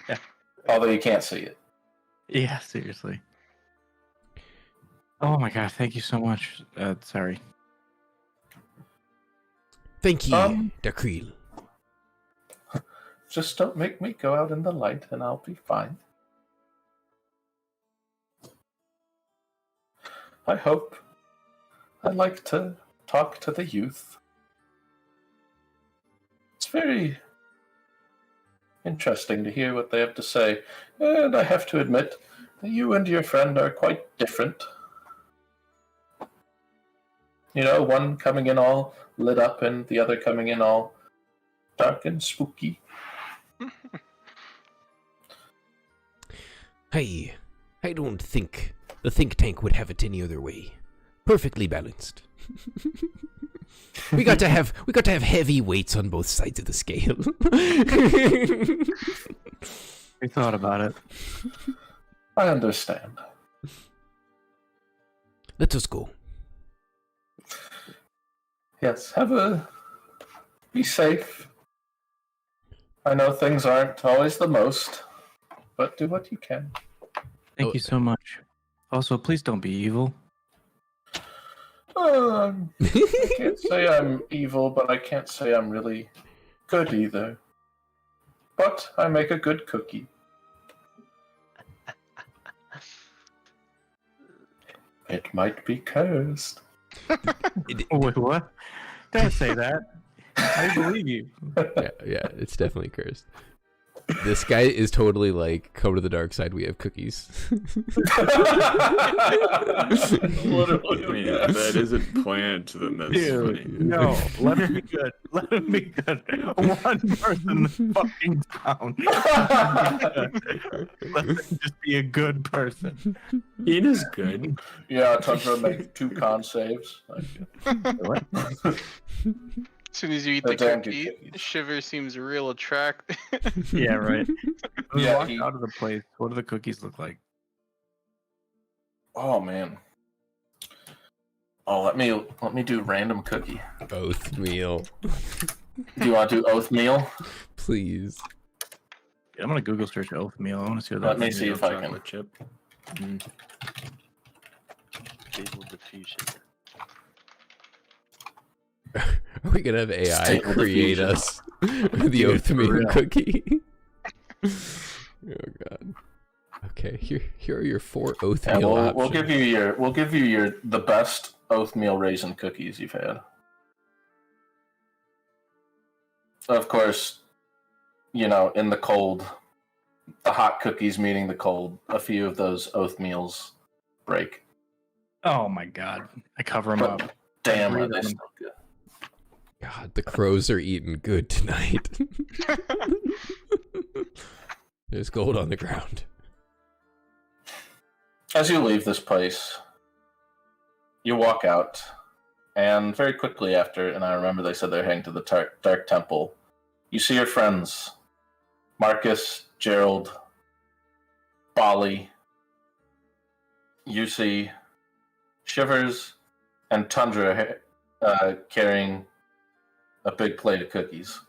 Yeah. Although you can't see it. Yeah, seriously. Oh my god, thank you so much. Sorry. Thank you, Dakril. Just don't make me go out in the light and I'll be fine. I hope. I like to talk to the youth. It's very interesting to hear what they have to say. And I have to admit that you and your friend are quite different. You know, one coming in all lit up and the other coming in all dark and spooky. Hey, I don't think the think tank would have it any other way. Perfectly balanced. we got to have heavy weights on both sides of the scale. We thought about it. I understand. Let us go. Yes, be safe. I know things aren't always the most, but do what you can. Thank you so much. Also, please don't be evil. I can't say I'm evil, but I can't say I'm really good either. But I make a good cookie. It might be cursed. Wait, what? Don't say that. I believe you. Yeah, it's definitely cursed. This guy is totally like, come to the dark side, we have cookies. Literally, yeah, if that isn't planned, then that's Dude, funny. no, let him be good. Let him be good. One person in the fucking town. Let him just be a good person. It is good. Yeah, Tundra make 2 con saves. What? As soon as you eat They're the damn good cookie, cookies. Shiver seems real attractive. Yeah, right. We Yeah, walked he- out of the place. What do the cookies look like? Oh man. Oh, let me do random cookie. Oathmeal. Do you want to do oathmeal? Please. I'm gonna Google search oatmeal. I want to see what that Let me means. see if I can. Chocolate chip. Mm. Stable diffusion. Are we gonna have AI Stable create diffusion. us the Dude, for oatmeal real. cookie? Oh god. Okay, here are your 4 Yeah, oatmeal options. we'll give you the best oathmeal raisin cookies you've had. Of course, in the cold, the hot cookies meeting the cold, a few of those oathmeals break. Oh my god! I cover them But up. damn, are Breathe they them. still good? God, the crows are eating good tonight. There's gold on the ground. As you leave this place, you walk out, and very quickly after, and I remember they said they're heading to the Dark Temple, you see your friends, Marcus, Gerald, Bali. You see Shivers and Tundra carrying a big plate of cookies.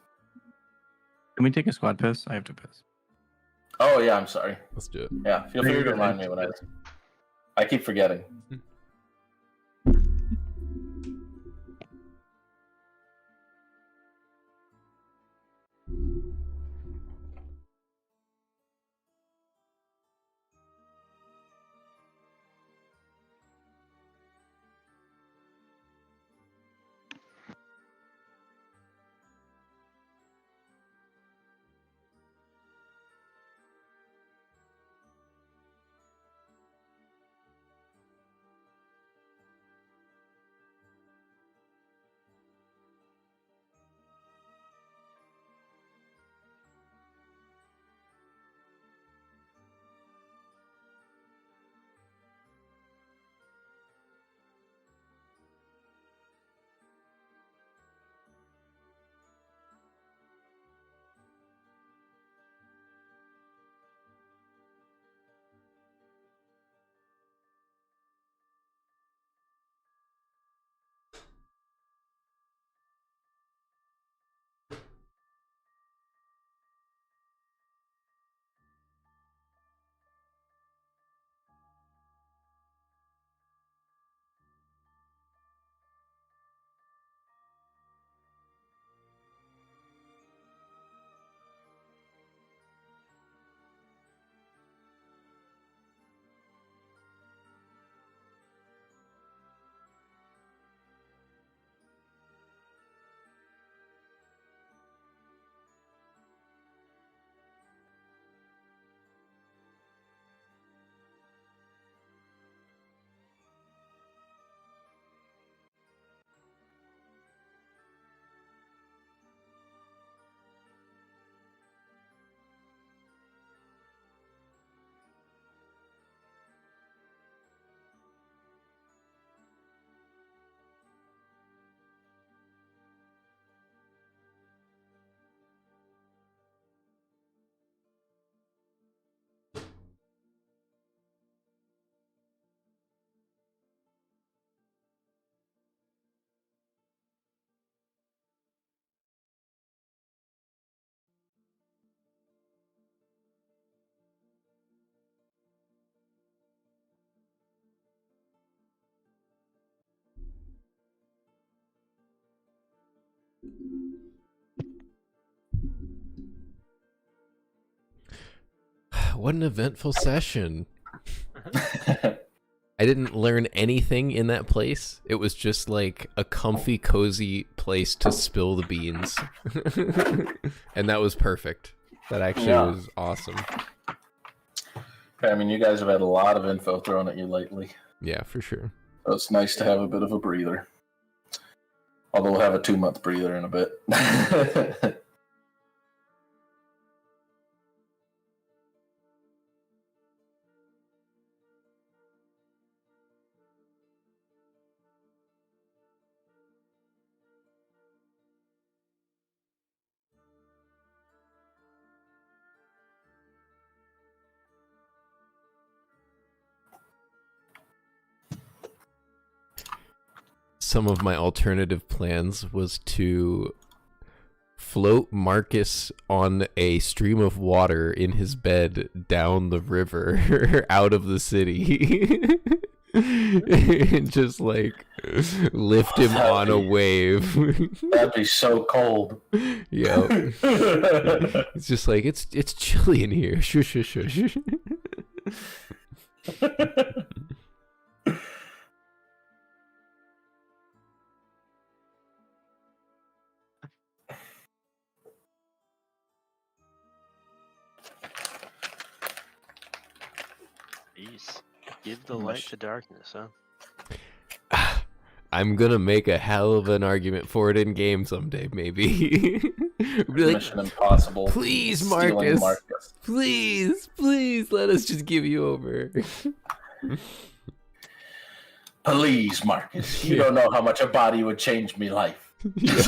Can we take a squad piss? I have to piss. Oh yeah, I'm sorry. Let's do it. Yeah, feel free to remind me when I keep forgetting. What an eventful session. I didn't learn anything in that place. It was just like a comfy, cozy place to spill the beans. And that was perfect. That actually Yeah. was awesome. I mean, you guys have had a lot of info thrown at you lately. Yeah, for sure. So it's nice to have a bit of a breather. Although we'll have a 2-month breather in a bit. Some of my alternative plans was to float Marcus on a stream of water in his bed down the river out of the city. And just like lift him on a wave. That'd be so cold. Yeah. It's just like it's chilly in here. Shush shush shush. Jeez. Give the light to darkness, huh? I'm gonna make a hell of an argument for it in game someday, maybe. Be like, Mission Impossible. please, Stealing Marcus. Please, let us just give you over. Please, Marcus. You don't know how much a body would change me life. Yeah.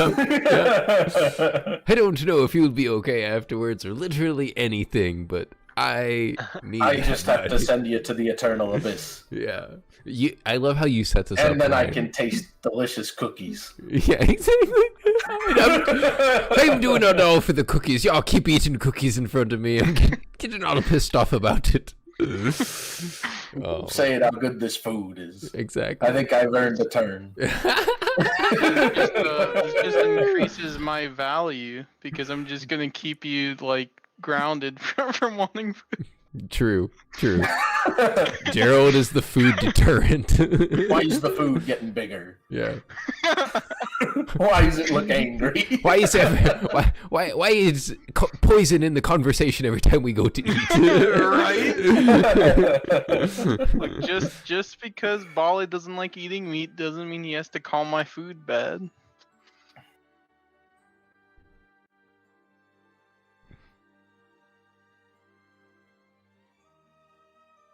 I don't know if you'll be okay afterwards or literally anything, but I need. I just have to send you to the eternal abyss. Yeah. I love how you set this up. And then I Ryan. can taste delicious cookies. Yeah, exactly. I'm doing it all for the cookies. Y'all keep eating cookies in front of me. I'm getting all pissed off about it. Oh, Saying how good this food is. exactly. I think I've earned a turn. It just increases my value because I'm just gonna keep you like grounded from wanting food. True. Gerald is the food deterrent. Why is the food getting bigger? Yeah. Why does it look angry? Why is why is poison in the conversation every time we go to eat? Right? Like just because Bali doesn't like eating meat doesn't mean he has to call my food bad.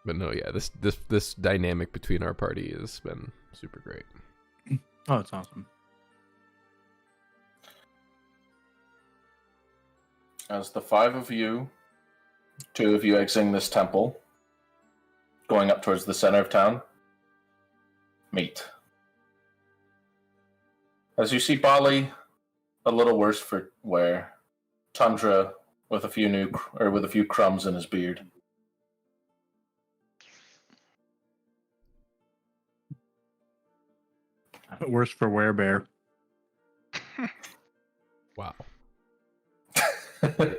But no, yeah, this dynamic between our party has been super great. Oh, it's awesome. As the 5 of you, 2 of you exiting this temple, going up towards the center of town, meet. As you see Bali, a little worse for wear, Tundra with a few crumbs in his beard. Worse for werebear. Wow.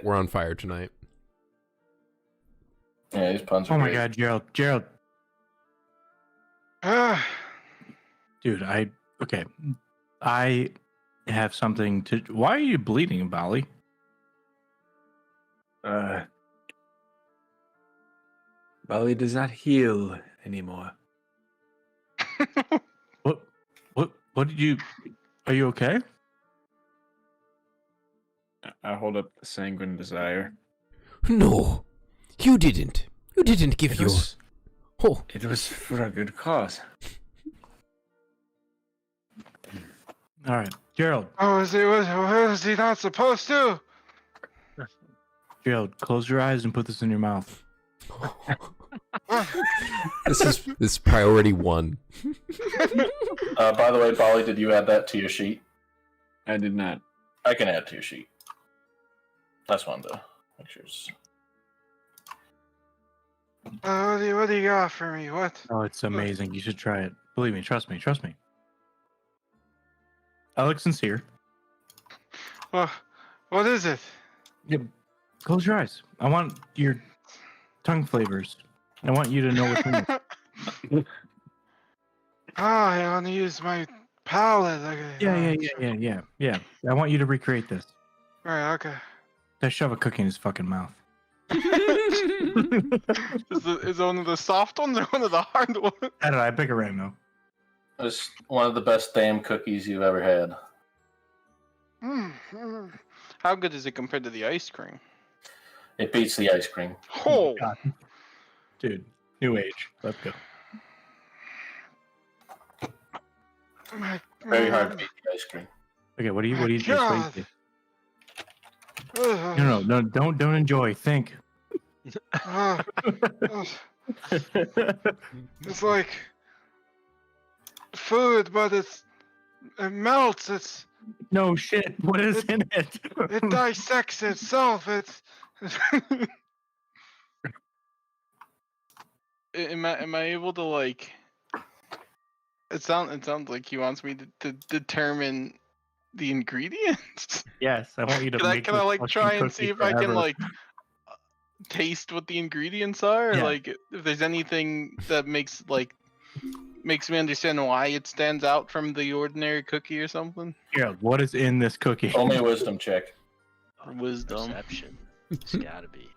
We're on fire tonight. Yeah, these puns are Oh my great. god, Gerald. Ah, Dude, I have something to. Why are you bleeding, Bali? Bali does not heal anymore. What did you? Are you okay? I hold up the sanguine desire. No, you didn't. You didn't give It your. was, Oh, it was for a good cause. All right, Gerald. oh, was he not supposed to? Gerald, close your eyes and put this in your mouth. this is priority 1. By the way, Bali, did you add that to your sheet? I did not. I can add to your sheet. That's one to make sure. What do you got for me? What? Oh, it's amazing. You should try it. Believe me. Trust me. I look sincere. What is it? Yep. Close your eyes. I want your tongue flavors. I want you to know what's in it. I want to use my palate. Okay. Yeah. I want you to recreate this. Right. Okay. to shove a cookie in his fucking mouth. Is one of the soft ones or one of the hard ones? I don't know. I pick a random. It's one of the best damn cookies you've ever had. How good is it compared to the ice cream? It beats the ice cream. Oh, God. Dude, new age. Let's go. Very hard to beat the ice cream. Okay, what do you just God. wait? No, don't enjoy. Think. It's like food, but it melts. No shit. What is in it? It dissects itself. am I able to like? It sounds like he wants me to determine the ingredients. Yes, I want you to. Can I like try and see if I can like taste what the ingredients are? Yeah. Like if there's anything that makes me understand why it stands out from the ordinary cookie or something. Yeah, what is in this cookie? Roll me a wisdom check. Wisdom. Perception. It's gotta be.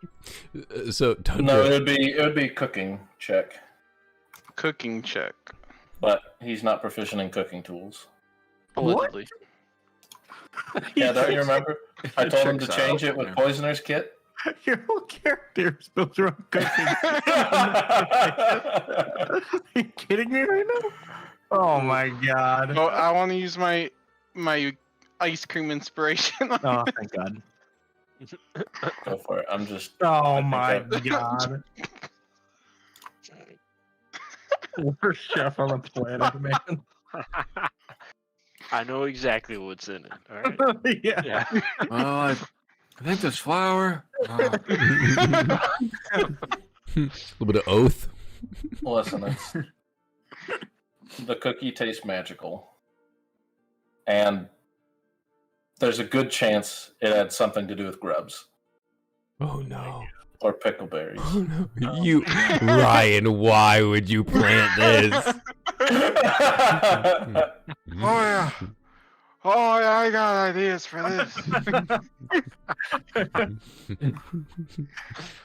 So Tundra, No, it would be cooking check. Cooking check. But he's not proficient in cooking tools. Allegedly. Yeah, don't you remember? I told him to Checks change out, it with yeah. Poisoner's Kit. Your whole character is built around cooking. Are you kidding me right now? Oh my god. Oh, I want to use my ice cream inspiration. Oh, thank god. Go for it. I'm just. Oh I think my that- god. Worst chef on the planet, man. I know exactly what's in it. All right. Yeah. Well, I think there's flour. a little bit of oath. Listen, the cookie tastes magical, and there's a good chance it had something to do with grubs Oh no. or pickleberries. Oh no. You Ryan, why would you plant this? Oh yeah, I got ideas for this.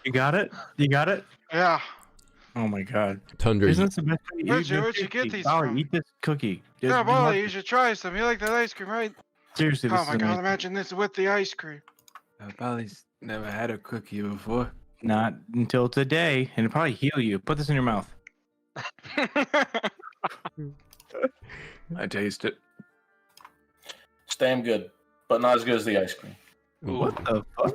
You got it? You got it? Yeah. Oh my god. Tundra, Isn't this the best way to Where'd eat you- this where'd you get cookie? these Ollie, from? eat this cookie. Yeah, Just- Molly, you should try some. You like that ice cream, right? Seriously, this Oh is my god, amazing. imagine this with the ice cream. Bally's never had a cookie before. Not until today, and it'll probably heal you. Put this in your mouth. I taste it. It's damn good, but not as good as the ice cream. What the fuck?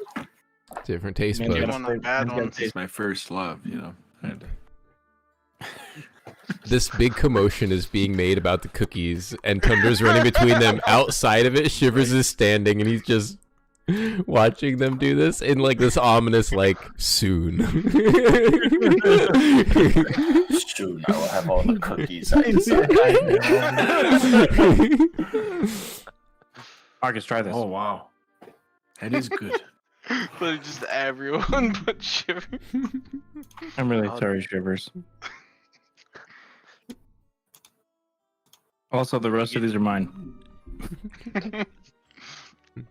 different taste Man, you Good buds. one, the bad man's gotta ones. It's my first love, you know. This big commotion is being made about the cookies, and Tundra's running between them. Outside of it, Shivers is standing, and he's just watching them do this in like this ominous, like, soon. Soon I will have all the cookies. Marcus, try this. Oh wow, that is good. But just everyone but Shiver. I'm really I'll- sorry, Shivers. Also, the rest of these are mine. All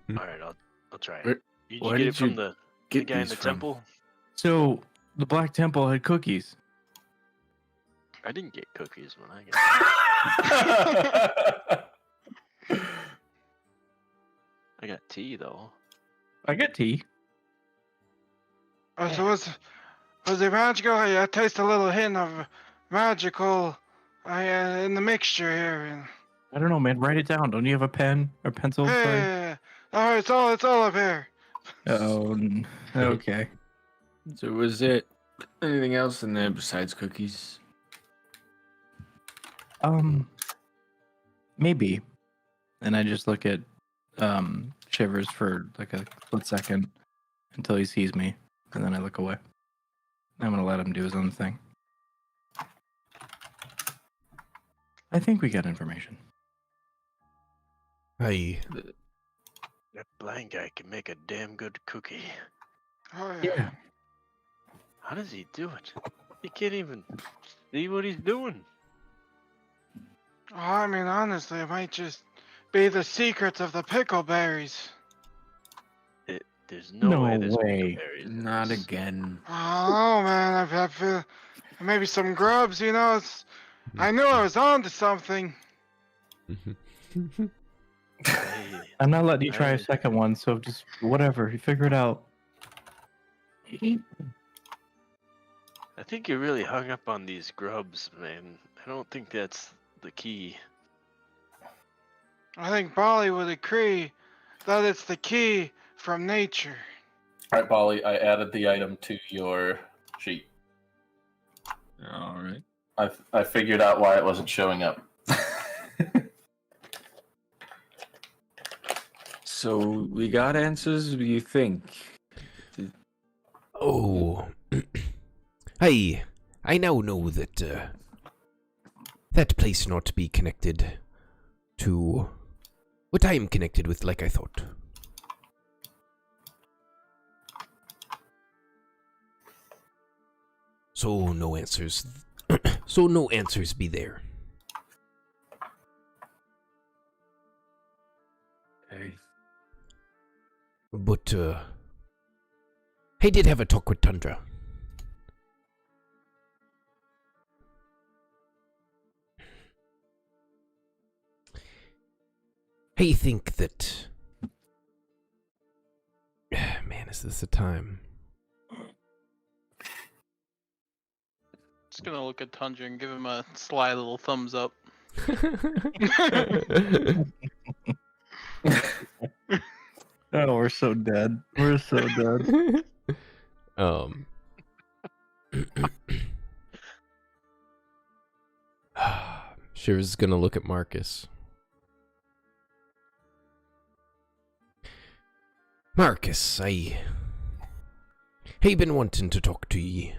right, I'll try it. Where- Did where you get it did from you the Get guy in these the from? temple? So, the Black Temple had cookies. I didn't get cookies when I got. I got tea though. I got tea. So was it magical? I taste a little hint of magical in the mixture here. I don't know, man. Write it down. Don't you have a pen or pencil? Sorry. Hey, oh, it's all up here. Oh, okay. So was it anything else in there besides cookies? Maybe. And I just look at Shivers for like a split second until he sees me, and then I look away. I'm gonna let him do his own thing. I think we got information. Hey, That blind guy can make a damn good cookie. Oh, Yeah. How does he do it? He can't even see what he's doing. Oh, I mean, honestly, it might just be the secrets of the pickleberries. There's no, No way there's way. berries in Not this. again. Oh man, I've had maybe some grubs. You know, I knew I was on to something. Hey, I'm not letting you try a I- second one, so just whatever. You figure it out. I think you're really hung up on these grubs, man. I don't think that's the key. I think Bali would agree that it's the key from nature. All right, Bolly, I added the item to your sheet. All right. I figured out why it wasn't showing up. So we got answers, you think? Oh, I now know that that place not be connected to what I am connected with, like I thought. So no answers. So no answers be there. Okay. But I did have a talk with Tundra. I think that... Man, is this the time? Just gonna look at Tundra and give him a sly little thumbs up. Oh, we're so dead. We're so dead. Shivers is gonna look at Marcus. Marcus, I been wanting to talk to ye.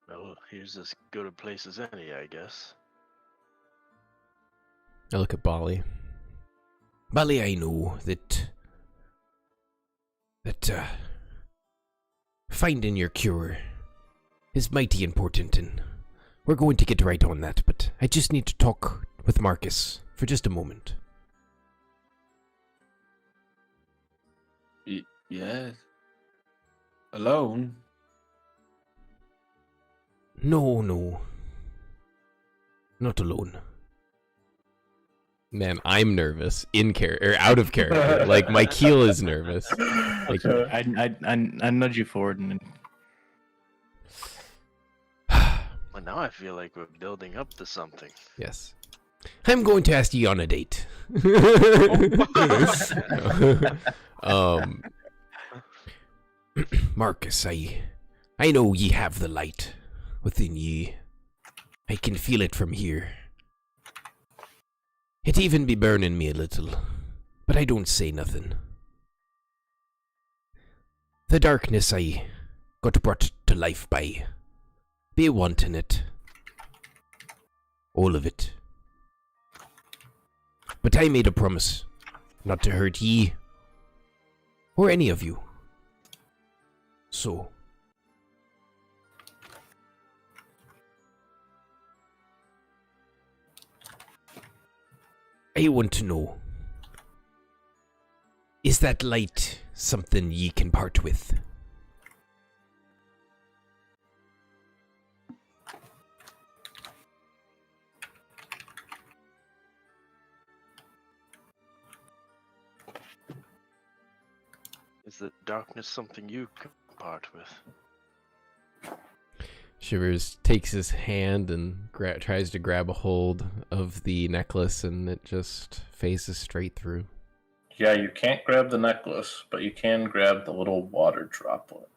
Well, here's as good a place as any, I guess. I look at Bali. Bali, I know that finding your cure is mighty important, and we're going to get right on that, but I just need to talk with Marcus for just a moment. Yes. Alone? No. Not alone. Man, I'm nervous. In character, or out of character. Like, my keel is nervous. Like, I nudge you forward and Well, now I feel like we're building up to something. yes. I'm going to ask ye on a date. Marcus, I know ye have the light within ye. I can feel it from here. It even be burning me a little, but I don't say nothing. The darkness I got brought to life by. Be wanting it. All of it. But I made a promise not to hurt ye or any of you. So I want to know, is that light something ye can part with? Is the darkness something you can part with? Shivers takes his hand and tries to grab a hold of the necklace, and it just phases straight through. Yeah, you can't grab the necklace, but you can grab the little water droplet.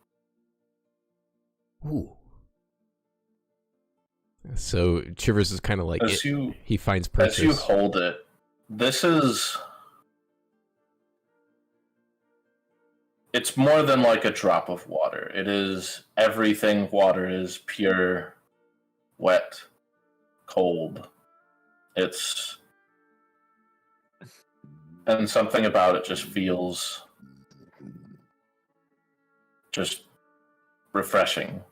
Ooh. So Shivers is kind of like he finds purchase. As you hold it, this is... It's more than like a drop of water. It is everything water is: pure, wet, cold. It's... And something about it just feels just refreshing.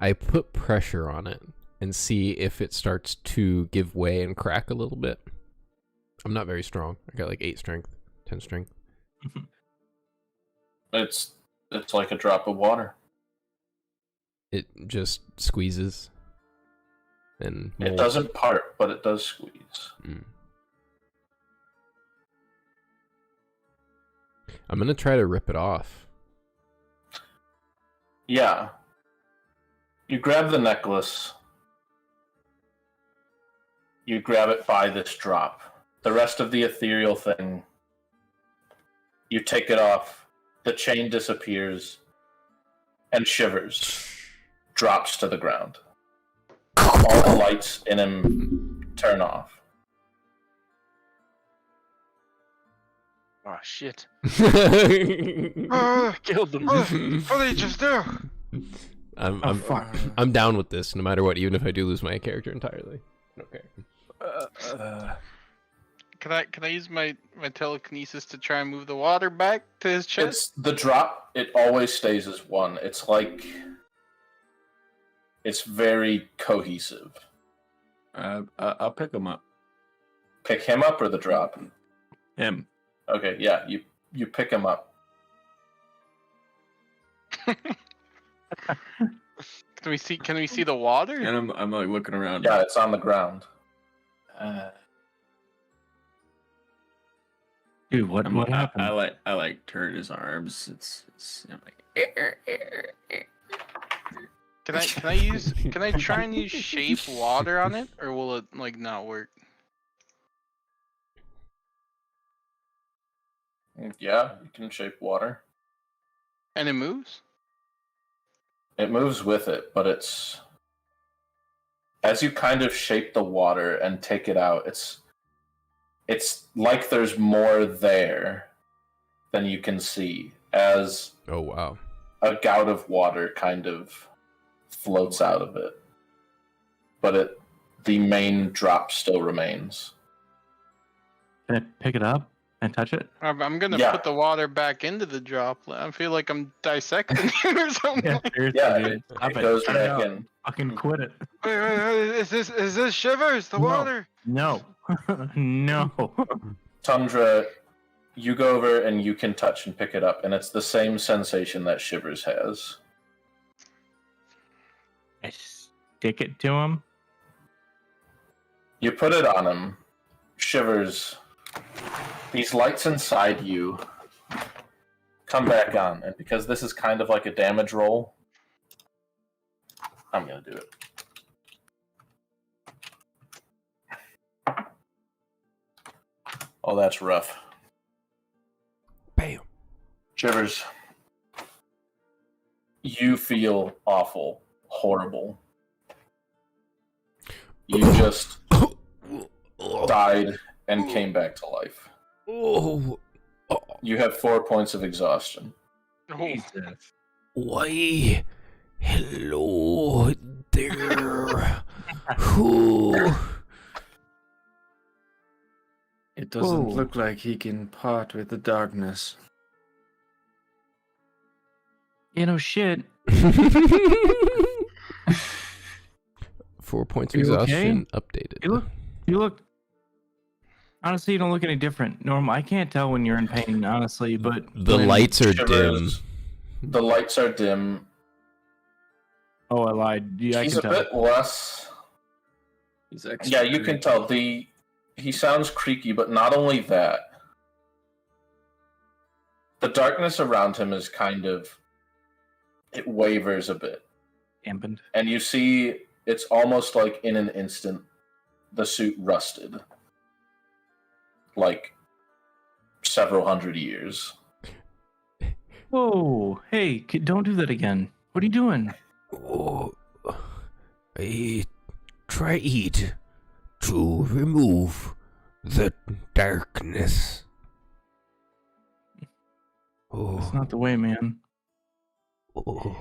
I put pressure on it and see if it starts to give way and crack a little bit. I'm not very strong. I got like 8 strength, 10 strength. It's like a drop of water. It just squeezes. And It molds. doesn't part, but it does squeeze. I'm gonna try to rip it off. Yeah. You grab the necklace. You grab it by this drop. The rest of the ethereal thing, you take it off. The chain disappears and shivers, drops to the ground. All the lights in him turn off. Oh shit! Uh, Killed him. what did he just do? I'm down with this, no matter what. Even if I do lose my character entirely, okay. Can I use my telekinesis to try and move the water back to his chest? It's the drop. It always stays as one. It's like it's very cohesive. I'll pick him up. Pick him up or the drop? Him. Okay, yeah, you pick him up. Can we see the water? And I'm like looking around. Yeah, it's on the ground. Dude, what happened? I like turn his arms. I'm like. Can I try and use shape water on it, or will it like not work? Yeah, you can shape water. And it moves? It moves with it, but it's as you kind of shape the water and take it out, it's like there's more there than you can see as Oh wow. a gout of water kind of floats out of it. But the main drop still remains. Can I pick it up and touch it? I'm gonna Yeah. put the water back into the droplet. I feel like I'm dissecting it or something. Yeah, like- seriously, Yeah, dude. Stop it goes Cut it back out. in. Fucking quit it. Wait, is this Shivers? The No. water? No. No. Tundra, you go over and you can touch and pick it up, and it's the same sensation that Shivers has. I stick it to him. You put it on him. Shivers. These lights inside you come back on, and because this is kind of like a damage roll, I'm gonna do it. Oh, that's rough. Bam. Shivers. You feel awful, horrible. You just died and came back to life. Oh. You have 4 points of exhaustion. Oh, Why? Hello there. Who? It doesn't Whoa. look like he can part with the darkness. You know, shit. 4 points of Are you okay? exhaustion updated. You look. Honestly, you don't look any different. Norm, I can't tell when you're in pain, honestly, but The when- lights are dim. Shivers. The lights are dim. Oh, I lied. Yeah, I He's can a tell. bit less. He's extra Yeah, you can creepy. tell. He sounds creaky, but not only that. The darkness around him is kind of. It wavers a bit. Dampened. And you see it's almost like in an instant the suit rusted. Like several hundred years. Whoa! Hey, don't do that again. What are you doing? Oh, I tried to remove the darkness. That's Oh, not the way, man. oh.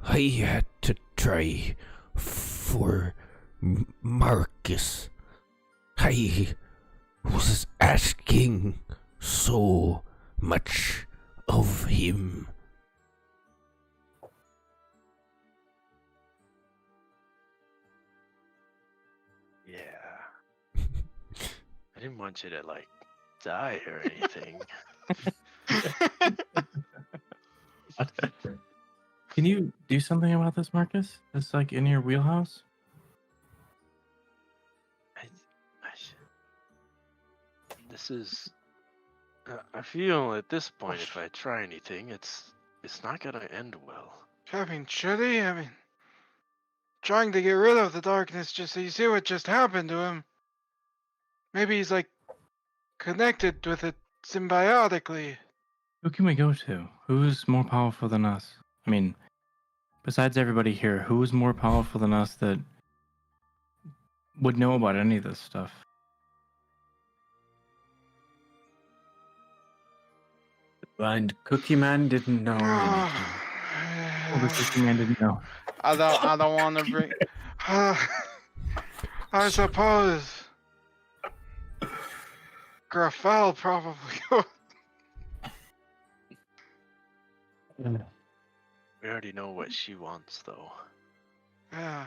I had to try for Marcus. I was asking so much of him. Yeah. I didn't want you to like die or anything. Can you do something about this, Marcus? It's like in your wheelhouse. This is. I feel at this point, if I try anything, it's not gonna end well. I mean, should he? I mean, trying to get rid of the darkness just so you see what just happened to him. Maybe he's like connected with it symbiotically. Who can we go to? Who's more powerful than us? I mean, besides everybody here, who is more powerful than us that would know about any of this stuff? Blind Cookie Man didn't know anything. Oh, the Cookie Man didn't know. I don't want to bring. I suppose. Graffel probably. We already know what she wants, though. Yeah.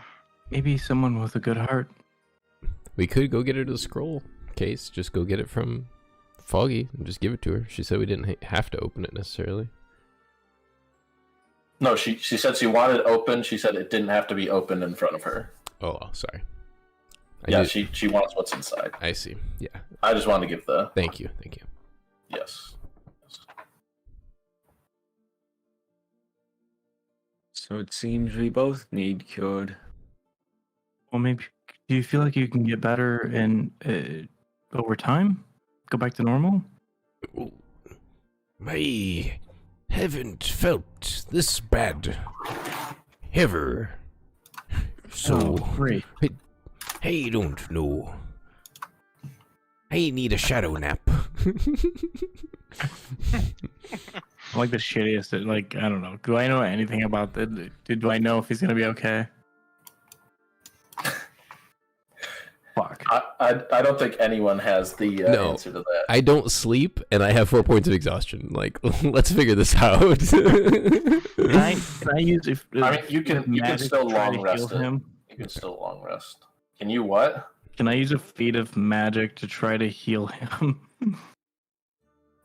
Maybe someone with a good heart. We could go get her the scroll case. Just go get it from Foggy and just give it to her. She said we didn't have to open it necessarily. No, she said she wanted it open. She said it didn't have to be opened in front of her. Oh, sorry. She wants what's inside. I see. Yeah. I just wanted to give the... Thank you. Yes. So it seems we both need cured. Well, maybe. Do you feel like you can get better in over time? Go back to normal? I haven't felt this bad ever. So great. I don't know. I need a shadow nap. Like the shittiest. Like, I don't know. Do I know anything about that? Do I know if he's gonna be okay? Fuck. I don't think anyone has the No. answer to that. I don't sleep, and I have 4 points of exhaustion. Like, let's figure this out. Can I use if? I mean, you can magic still to try to long rest heal it. him? You can still long rest. Can you what? Can I use a feat of magic to try to heal him?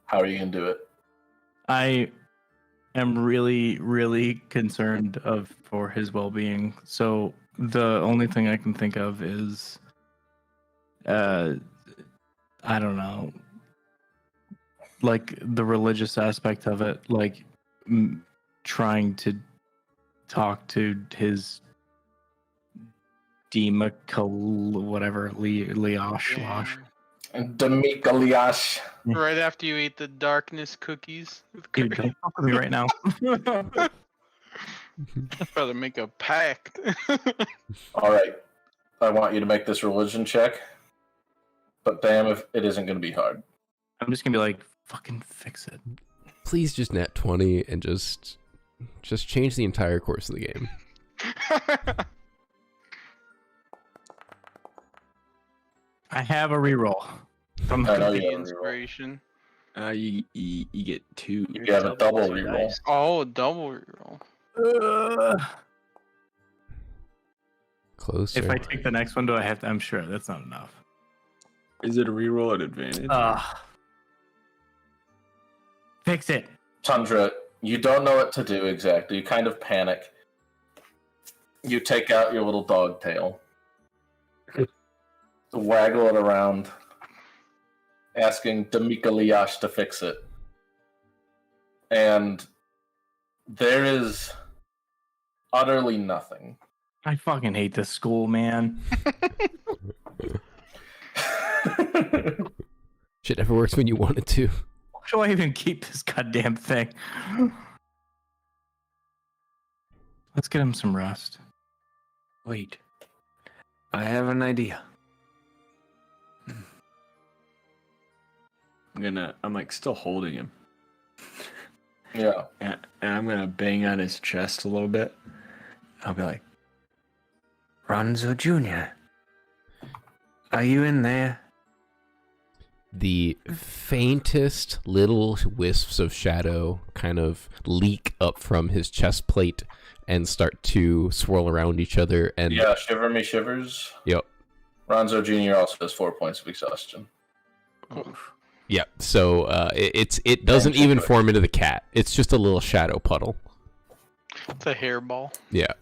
How are you gonna do it? I am really, really concerned for his well-being. So the only thing I can think of is, I don't know, like the religious aspect of it, like trying to talk to his whatever, Leosh. And Demikaliash. Right after you eat the darkness cookies. Dude, don't fuck with me right now. Better make a pact. All right. I want you to make this religion check. But damn if it isn't going to be hard. I'm just gonna be like, fucking fix it. Please just nat 20 and just change the entire course of the game. I have a reroll. From I know The you have a reroll. inspiration. You get 2. You have a double reroll. Oh, double reroll. Closer. If I take the next one, do I have to? I'm sure that's not enough. Is it a reroll at advantage? Fix it. Tundra, you don't know what to do exactly. You kind of panic. You take out your little dog tail. Waggle it around, asking Demikaliash to fix it. And there is utterly nothing. I fucking hate this school, man. Shit never works when you want it to. Why do I even keep this goddamn thing? Let's get him some rest. Wait. I have an idea. I'm like still holding him. Yeah. And I'm gonna bang on his chest a little bit. I'll be like, Ronzo Jr., are you in there? The faintest little wisps of shadow kind of leak up from his chest plate and start to swirl around each other. And Yeah, shiver me shivers. Yep. Ronzo Jr. also has 4 points of exhaustion. Yeah. So it doesn't even form into the cat. It's just a little shadow puddle. It's a hairball. Yeah.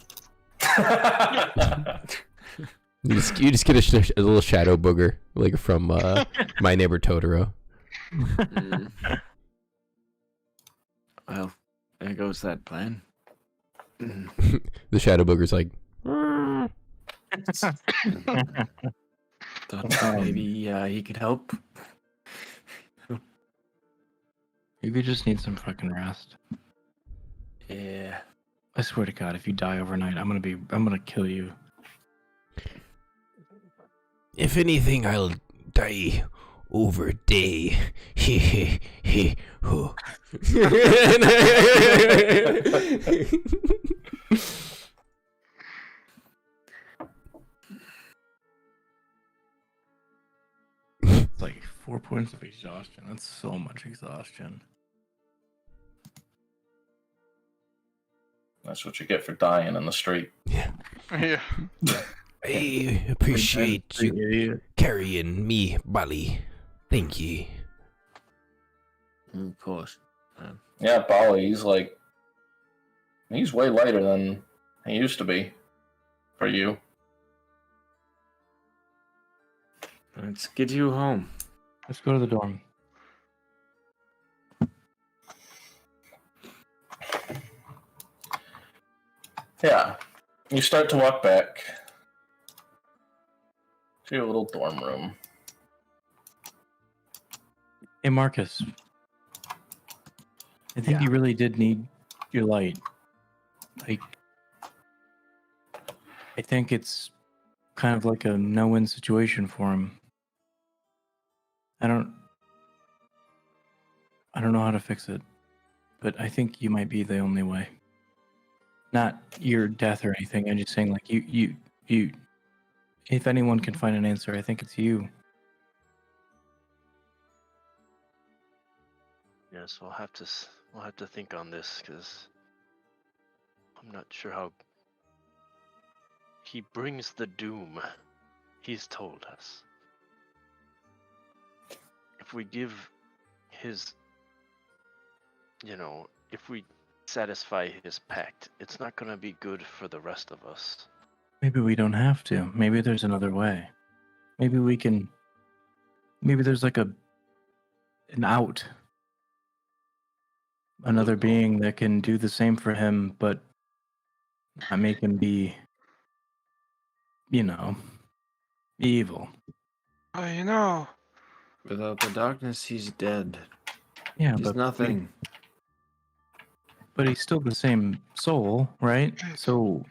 You just get a little shadow booger, like from My Neighbor Totoro. Well, there goes that plan. The shadow booger's like, Thought maybe he could help. You could just need some fucking rest. Yeah. I swear to God, if you die overnight, I'm gonna kill you. if anything, I'll die over day. Ho. It's like 4 points of exhaustion. That's so much exhaustion. That's what you get for dying in the street. Yeah. I appreciate you carrying me, Bali. Thank you. Of course. Yeah, Bali, he's way lighter than he used to be for you. Let's get you home. Let's go to the dorm. Yeah. You start to walk back to your little dorm room. Hey, Marcus. I think you really did need your light. Like, I think it's kind of like a no-win situation for him. I don't know how to fix it, but I think you might be the only way. Not your death or anything. I'm just saying, like, you. If anyone can find an answer, I think it's you. Yes, we'll have to think on this because I'm not sure how he brings the doom. He's told us. If we give his, if we satisfy his pact, it's not going to be good for the rest of us. Maybe we don't have to. Maybe there's another way. Maybe we can. Maybe there's like an out. Another being that can do the same for him, but not make him be, evil. Oh, Without the darkness, he's dead. Yeah, He's but nothing. But he's still the same soul, right? So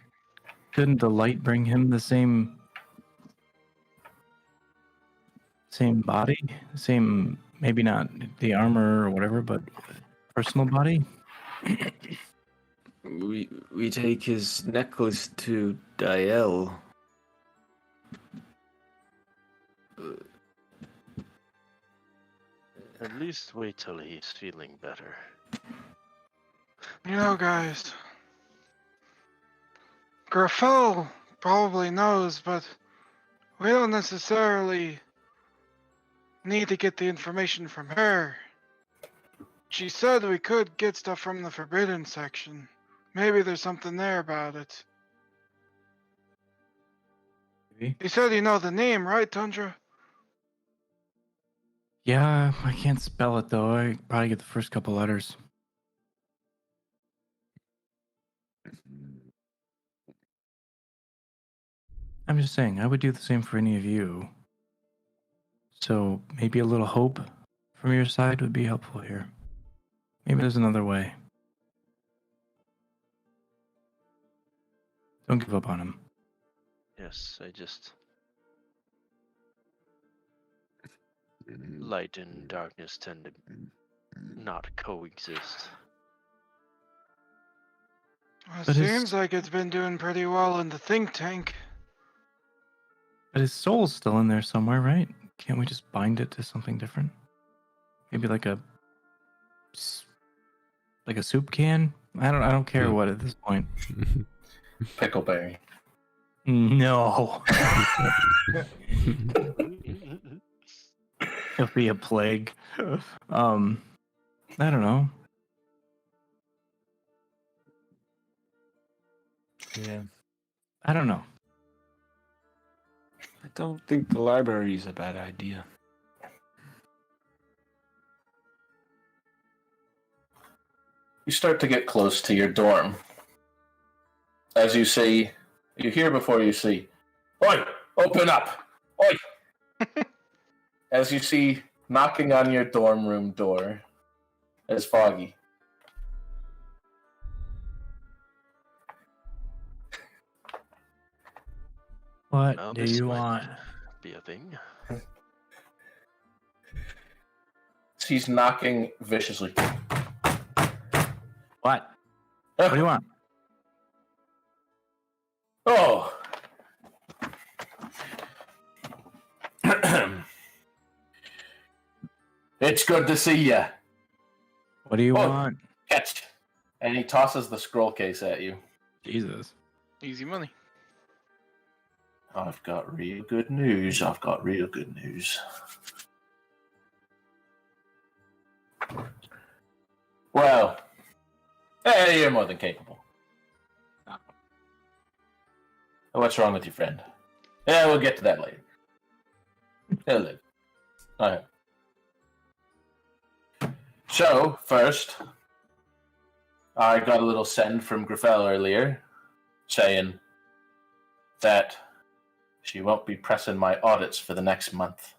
couldn't the light bring him the same body? Same, maybe not the armor or whatever, but personal body? We take his necklace to Diel. At least wait till he's feeling better. Guys. Grafel probably knows, but we don't necessarily need to get the information from her. She said we could get stuff from the forbidden section. Maybe there's something there about it. Maybe. You said you know the name, right, Tundra? Yeah, I can't spell it though. I probably get the first couple letters. I'm just saying, I would do the same for any of you. So maybe a little hope from your side would be helpful here. Maybe there's another way. Don't give up on him. Yes, light and darkness tend to not coexist. Well, it But his- seems like it's been doing pretty well in the think tank. But his soul's still in there somewhere, right? Can't we just bind it to something different? Maybe like a soup can? I don't care what at this point. Pickleberry. No. It'll be a plague. I don't know. Yeah. I don't know. I don't think the library is a bad idea. You start to get close to your dorm. As you see, you hear before you see, "Oi, open up! Oi!" As you see, knocking on your dorm room door is Foggy. What Well, do this you might want? be a thing. He's knocking viciously. What? What do you want? Oh. It's good to see you. What do you Oh. want? Catch. And he tosses the scroll case at you. Jesus. Easy money. I've got real good news. I've got real good news. Well, you're more than capable. What's wrong with your friend? Yeah, we'll get to that later. He'll live. All right. So, first, I got a little send from Griffel earlier saying that she won't be pressing my audits for the next month.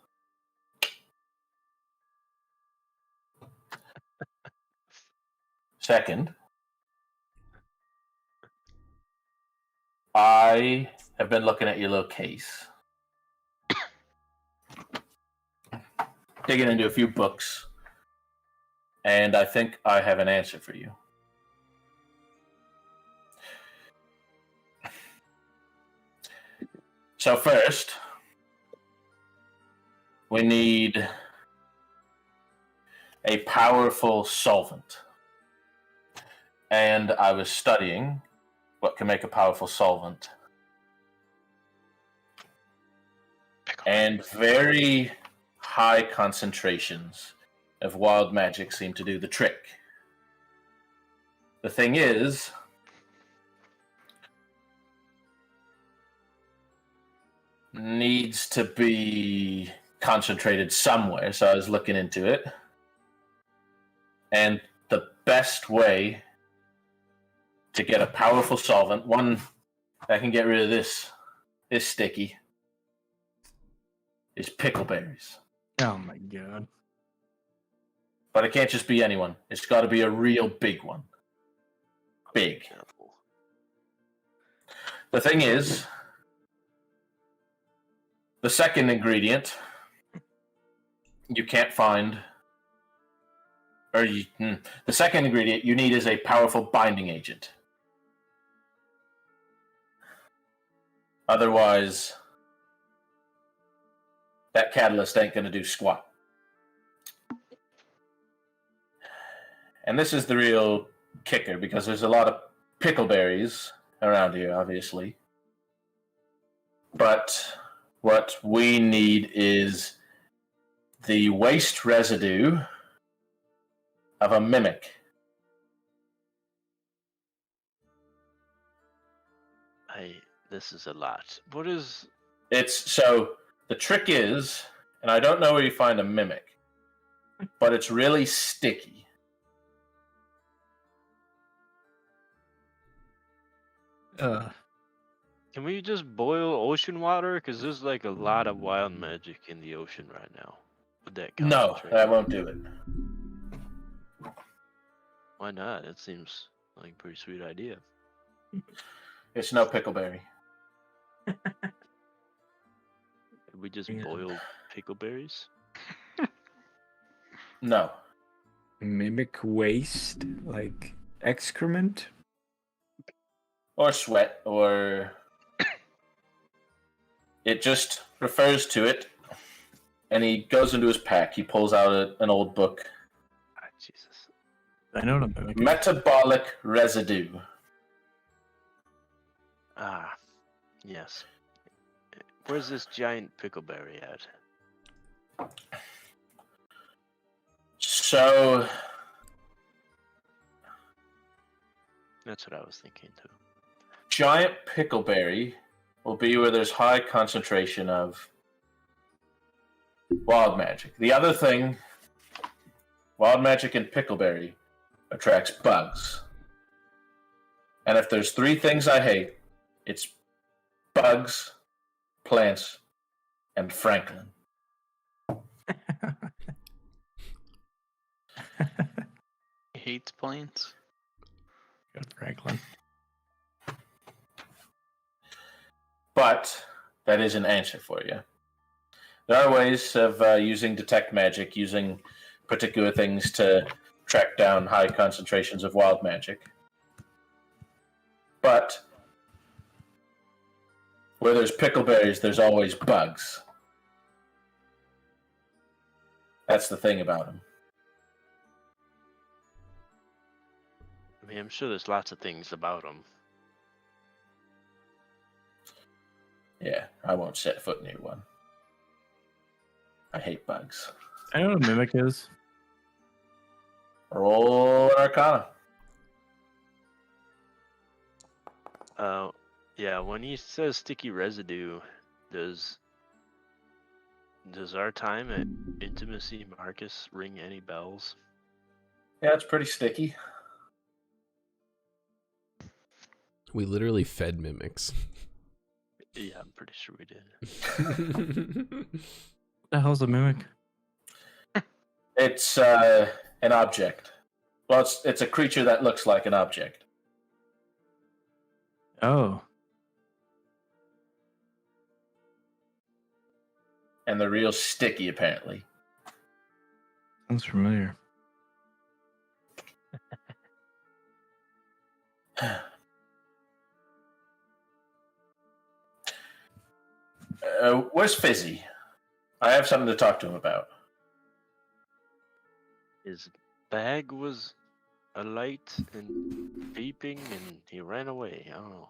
Second, I have been looking at your little case, digging into a few books, and I think I have an answer for you. So first, we need a powerful solvent. And I was studying what can make a powerful solvent. And very high concentrations of wild magic seem to do the trick. The thing is, needs to be concentrated somewhere, so I was looking into it. And the best way to get a powerful solvent, one that can get rid of this sticky, is pickleberries. Oh my god. But it can't just be anyone. It's got to be a real big one. Big. The thing is, the second ingredient you can't find, the second ingredient you need is a powerful binding agent. Otherwise, that catalyst ain't going to do squat. And this is the real kicker, because there's a lot of pickleberries around here, obviously. But what we need is the waste residue of a mimic. This is a lot. What is... So the trick is, and I don't know where you find a mimic, but it's really sticky. Can we just boil ocean water? Because there's like a lot of wild magic in the ocean right now. With that No, concentrate. that won't do it. Why not? It seems like a pretty sweet idea. It's no pickleberry. Could we just boil pickleberries? No. Mimic waste, like excrement? Or sweat, or... It just refers to it, and he goes into his pack. He pulls out an old book. Ah, Jesus. I know what a mimic is. Metabolic residue. Ah. Yes. Where's this giant pickleberry at? So, That's what I was thinking too. giant pickleberry will be where there's high concentration of wild magic. The other thing, wild magic and pickleberry attracts bugs. And if there's three things I hate, it's bugs, plants, and Franklin. He hates planes. Good Franklin. But that is an answer for you. There are ways of using detect magic, using particular things to track down high concentrations of wild magic. But where there's pickleberries, there's always bugs. That's the thing about them. I mean, I'm sure there's lots of things about them. Yeah, I won't set foot near one. I hate bugs. I know what a mimic is. Roll an Arcana. Yeah, when he says sticky residue, does our time at Intimacy Marcus ring any bells? Yeah, it's pretty sticky. We literally fed mimics. Yeah, I'm pretty sure we did. What the hell's a mimic? It's an object. Well, it's a creature that looks like an object. Oh. And they're real sticky, apparently. Sounds familiar. Where's Fizzy? I have something to talk to him about. His bag was alight and beeping, and he ran away. I don't know.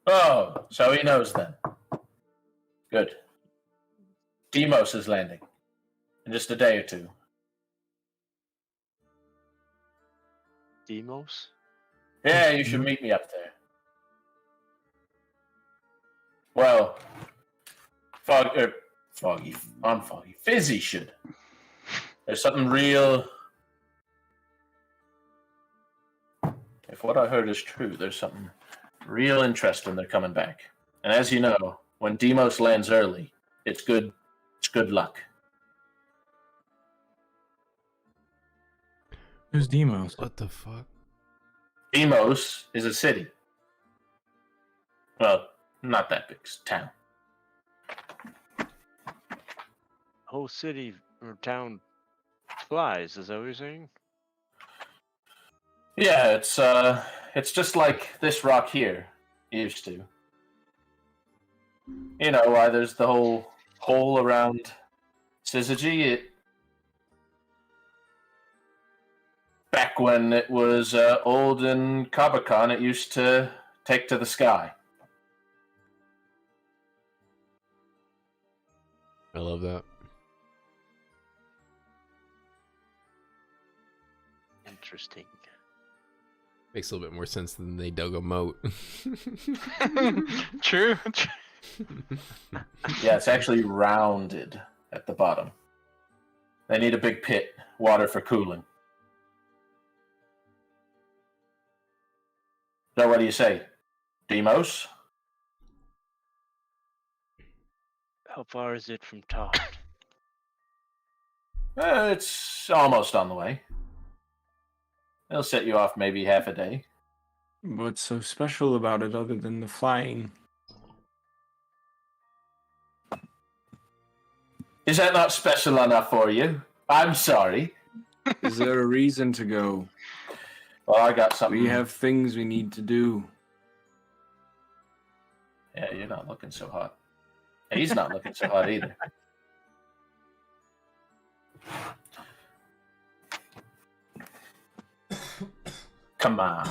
Oh, so he knows then. Good. Demos is landing in just a day or two. Demos? Yeah, you should meet me up there. Well, Foggy. Fizzy should. There's something real. If what I heard is true, there's something real interesting. They're coming back. And as you know, when Demos lands early, it's good. It's good luck. Who's Demos? What the fuck? Demos is a city. Well, not that big. It's a town. Whole city or town flies, is that what you're saying? Yeah, it's just like this rock here used to. You know why there's the whole hole around Syzygy? Back when it was old in Kabakon, it used to take to the sky. I love that. Interesting. Makes a little bit more sense than they dug a moat. True. Yeah, it's actually rounded at the bottom. They need a big pit, water for cooling. So what do you say? Demos? How far is it from top? It's almost on the way. It'll set you off maybe half a day. What's so special about it other than the flying? Is that not special enough for you? I'm sorry. Is there a reason to go? Well, I got something. We have things we need to do. Yeah, you're not looking so hot. He's not looking so hot either. Come on.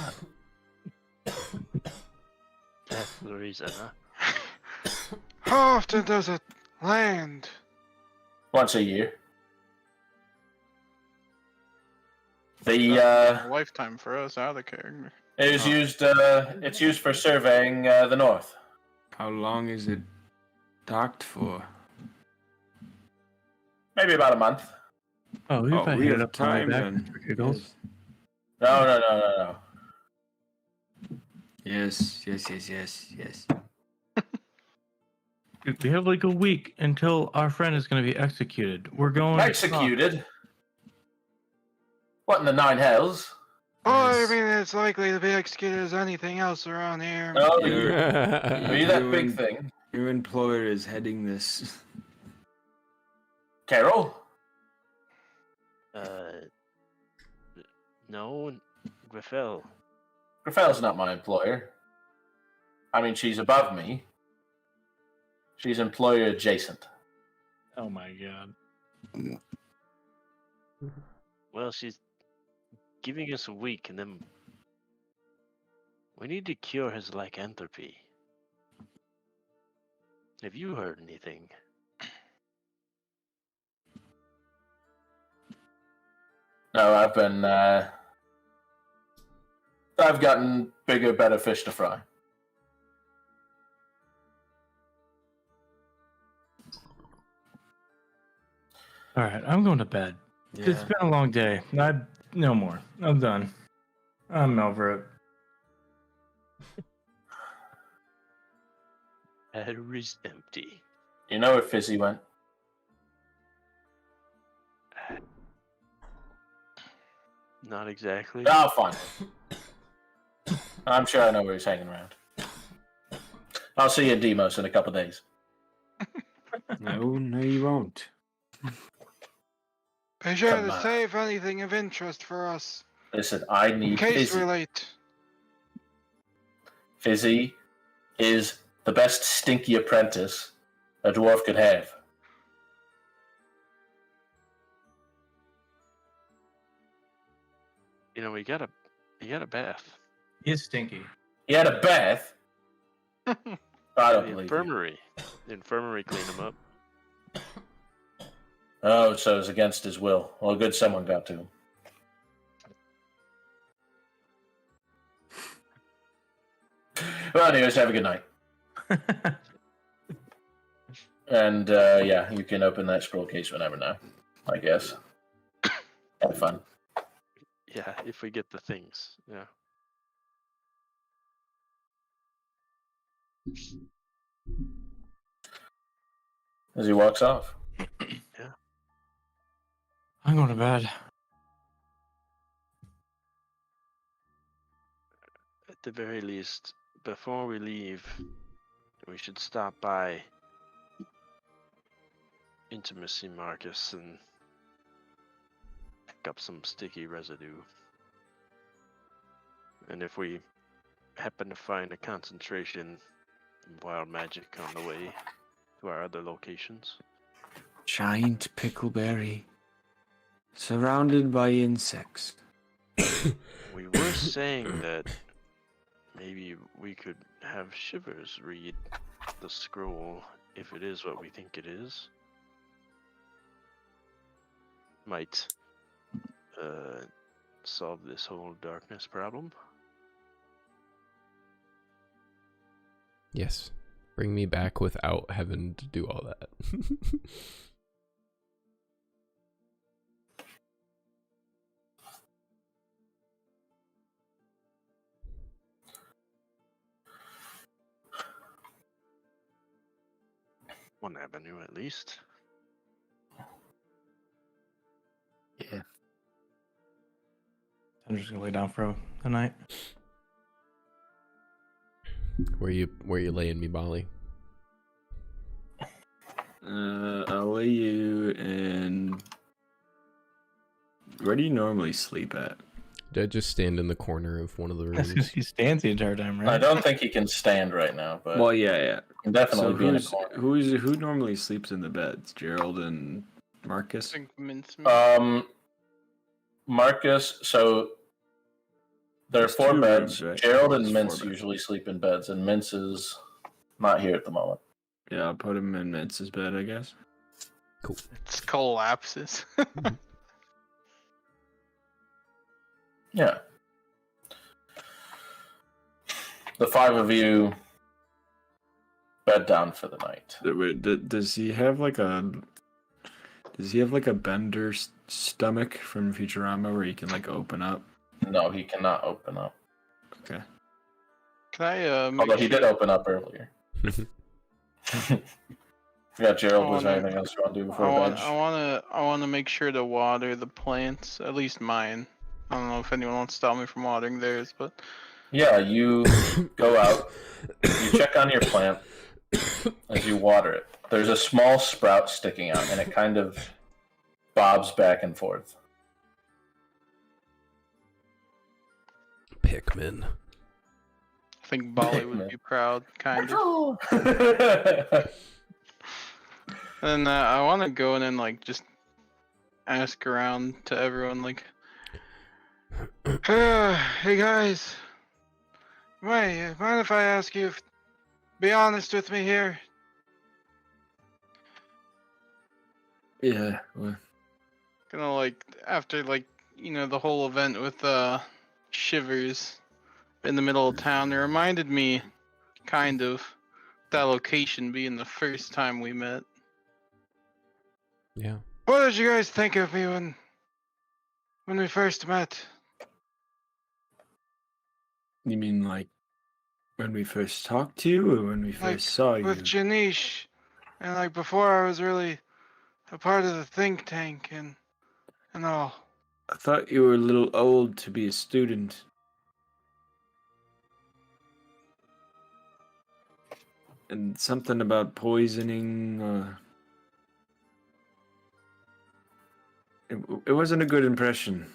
That's the reason, huh? How often does it land? Once a year. That's The a lifetime for us out of character. it is used. It's used for surveying the north. How long is it docked for? Maybe about a month. Oh, if I we hit have up on my time back then. for giggles. No. Yes. Dude, we have like a week until our friend is going to be executed. We're going Executed. What in the nine hells? Oh, I Yes. mean, it's likely to be executed as anything else around here. Oh, You're- are you that you big and- thing? Your employer is heading this. Carol? No, Griffel. Graffel's not my employer. I mean, she's above me. She's employer adjacent. Oh my god. Well, she's giving us a week, and then we need to cure his lycanthropy. Have you heard anything? No, I've been. I've gotten bigger, better fish to fry. All right, I'm going to bed. It's been a long day. No more. I'm done. I'm over it. Battery's empty. You know where Fizzy went? Not exactly. I'll find him. I'm sure I know where he's hanging around. I'll see you in Demos in a couple days. No, you won't. Be sure Come to on. save anything of interest for us, Listen, I in need case Fizzy. we're late. Fizzy is the best stinky apprentice a dwarf could have. You know, we got a bath. He's stinky. He had a bath. I don't The believe you. infirmary. The infirmary cleaned him up. Oh, so it was against his will. Well, good someone got to him. Well, anyways, have a good night. And, yeah, you can open that scroll case whenever now, I guess. Have fun. Yeah, if we get the things. Yeah. As he walks off. I'm going to bed. At the very least, before we leave, we should stop by Intimacy Marcus and pick up some sticky residue. And if we happen to find a concentration of wild magic on the way to our other locations, Giant pickleberry. Surrounded by insects. we were saying that maybe we could have Shivers read the scroll if it is what we think it is. Might solve this whole darkness problem. Yes. Bring me back without having to do all that. One avenue at least. Yeah. I'm just gonna lay down for the night. Where you laying me, Molly? I'll lay you in. Where do you normally sleep at? Did I just stand in the corner of one of the That's because rooms? he stands the entire time, right? I don't think he can stand right now, but Well, yeah. he can definitely So be in a corner. who normally sleeps in the beds? Gerald and I Marcus? think mincemeat. Marcus, so There are There's 4 2 beds. rooms, right? Gerald and There's 4 Mince beds. usually sleep in beds, and Mince is not here at the moment. Yeah, I'll put him in Mince's bed, I guess. Cool. It collapses. Yeah. The 5 of you bed down for the night. Does he have like a bender stomach from Futurama where he can like open up? No, he cannot open up. Okay. Can I make Although he sure? did open up earlier. Yeah, Gerald, was there wanna- anything else you want to do before I bed? want to make sure to water the plants, at least mine. I don't know if anyone wants to stop me from watering theirs, but Yeah, you go out, you check on your plant as you water it. There's a small sprout sticking out, and it kind of bobs back and forth. Pikmin. I think Bali would be proud, kind of. And I want to go in and like just ask around to everyone, like, hey guys, mind if I ask you? Be honest with me here. Yeah. Well, Gonna like after like the whole event with Shivers in the middle of town, it reminded me kind of that location being the first time we met. Yeah. What did you guys think of me when we first met? you mean like when we first talked to you, or when we first Like, saw you? With Janish, and like before I was really a part of the think tank and all. I thought you were a little old to be a student. And something about poisoning. It wasn't a good impression.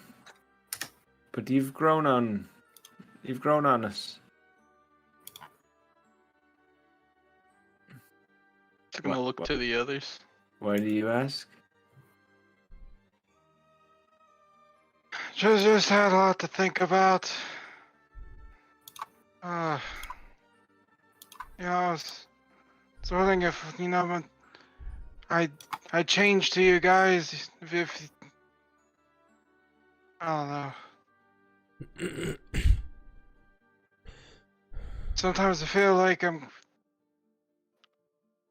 But you've grown on us. Just gonna look to the others. Why do you ask? Just had a lot to think about. I was wondering if when I changed to you guys, if I don't know. Sometimes I feel like I'm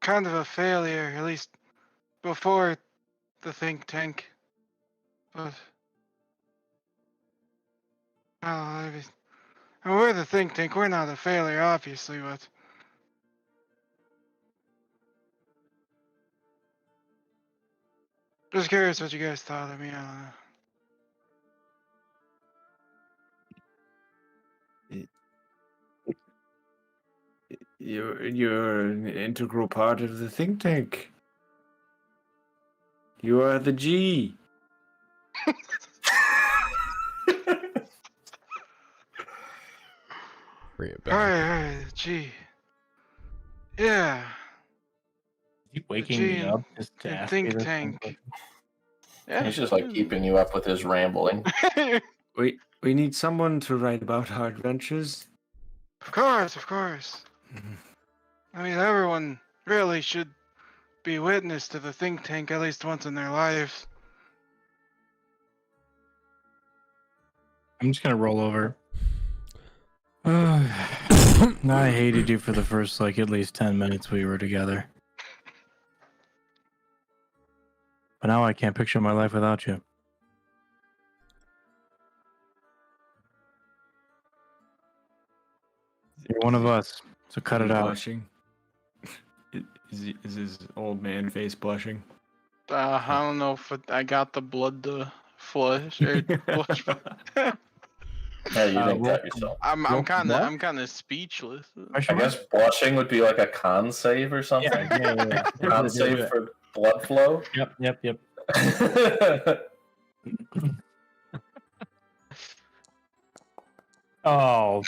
kind of a failure, at least before the think tank. But I don't know, I mean, we're the think tank. We're not a failure, obviously, but just curious what you guys thought of me. I don't know. You're an integral part of the think tank. You are the G. Bring it back. Alright, gee. Yeah. Is he waking me Gene, up just to and ask think me this tank. question? Yeah. He's just like keeping you up with his rambling. We need someone to write about our adventures. Of course. I mean, everyone really should be witness to the think tank at least once in their lives. I'm just gonna roll over. I hated you for the first like at least 10 minutes we were together. But now I can't picture my life without you. You're one of us, so cut it out. Blushing. Is his old man face blushing? I don't know if I got the blood to flush or flush. Yeah, you didn't roll- cut yourself. I'm Roll kind what? of speechless. I guess blushing would be like a con save or something. Yeah. Con save for blood flow. Yep. Oh,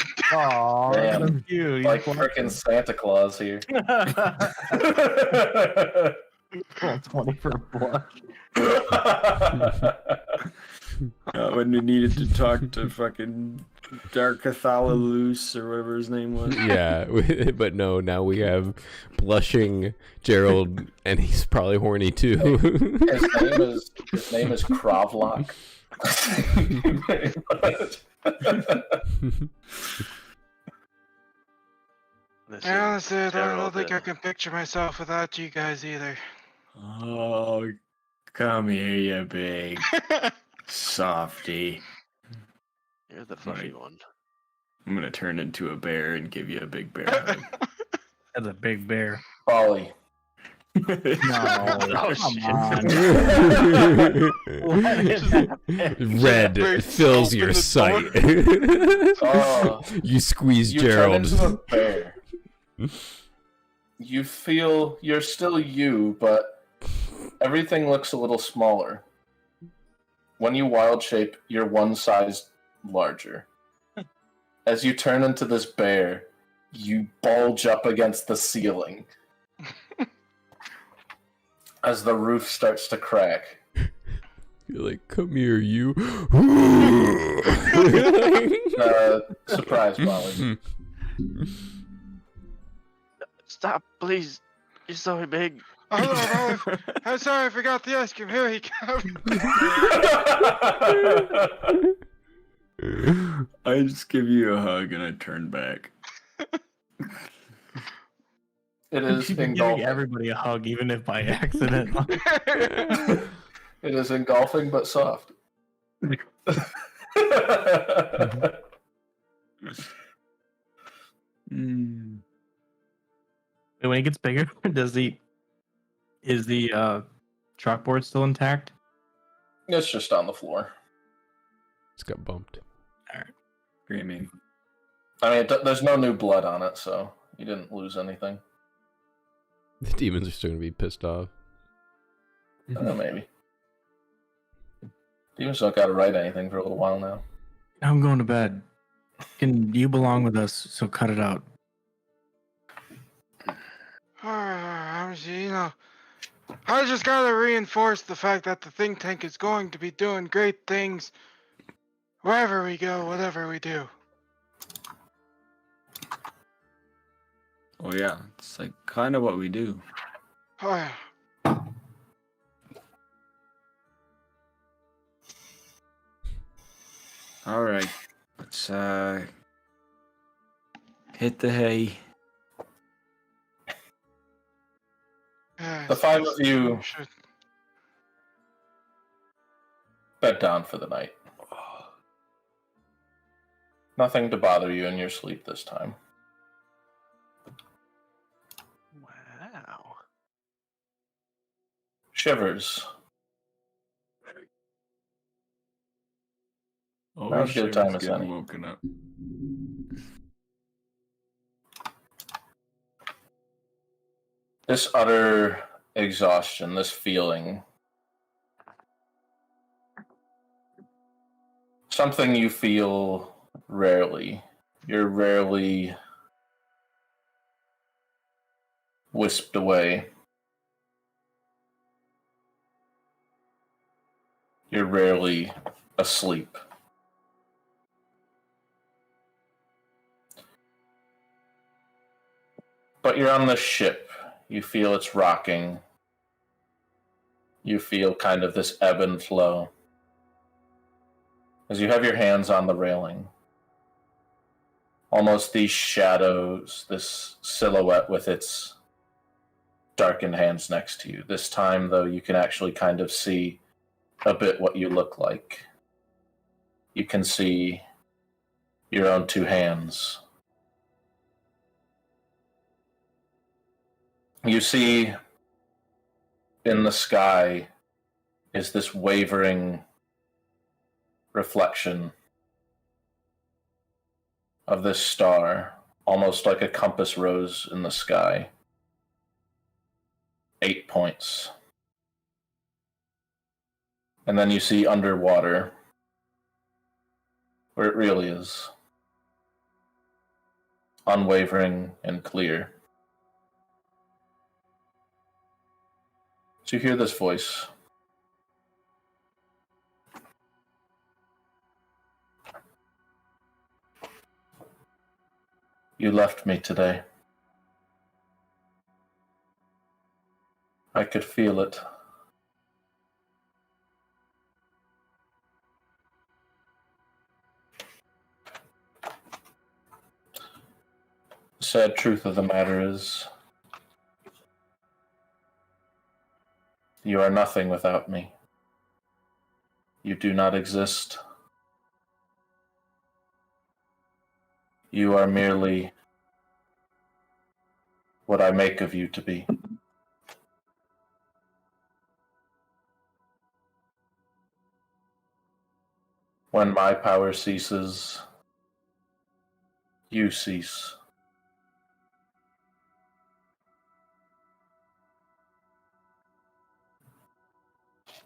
Man, that's cute. like freaking Santa Claus here. 20 for a blush. When we needed to talk to fucking Dark Cathalalus or whatever his name was. Yeah, but no, now we have blushing Gerald, and he's probably horny too. His name is Kravlock. This I is honestly, I don't Gerald think I and- can picture myself without you guys either. Oh, come here, you big softy. You're the fluffy Right. one. I'm gonna turn into a bear and give you a big bear hug. That's a big bear. Polly. No, Oh, come shit. on. Red Very fills soft your in the sight. Oh. You squeeze You Gerald. turn into a bear. You feel you're still you, but everything looks a little smaller. When you wild shape, you're one size larger. As you turn into this bear, you bulge up against the ceiling. As the roof starts to crack. You're like, come here, you. Surprise, Molly. Stop, please. You're so big. Oh, no, I'm sorry, I forgot the ice cream. Here he comes. I just give you a hug and I turn back. It is You've been giving engulfing. everybody a hug, even if by accident. It is engulfing but soft. Mm. When he gets bigger, is the chalkboard still intact? It's just on the floor. It's got bumped. Screaming. I mean, there's no new blood on it, so you didn't lose anything. The demons are still gonna be pissed off. Maybe. Demons don't gotta write anything for a little while now. I'm going to bed. Can you belong with us? So cut it out. You know, I just gotta reinforce the fact that the think tank is going to be doing great things wherever we go, whatever we do. Oh yeah, it's like kind of what we do. Oh yeah. All right, let's hit the hay. Yes, The five of you we should. bed down for the night. Nothing to bother you in your sleep this time. Wow. Shivers. Always good Shivers time as getting any. woken up. This utter exhaustion, this feeling. Something you feel rarely. You're rarely wisped away. You're rarely asleep. But you're on the ship. You feel it's rocking. You feel kind of this ebb and flow. As you have your hands on the railing. Almost these shadows, this silhouette with its darkened hands next to you. This time, though, you can actually kind of see a bit what you look like. You can see your own two hands. You see in the sky is this wavering reflection of this star, almost like a compass rose in the sky. 8 points. And then you see underwater, where it really is, unwavering and clear. So you hear this voice. You left me today. I could feel it. The sad truth of the matter is, you are nothing without me. You do not exist. You are merely what I make of you to be. When my power ceases, you cease.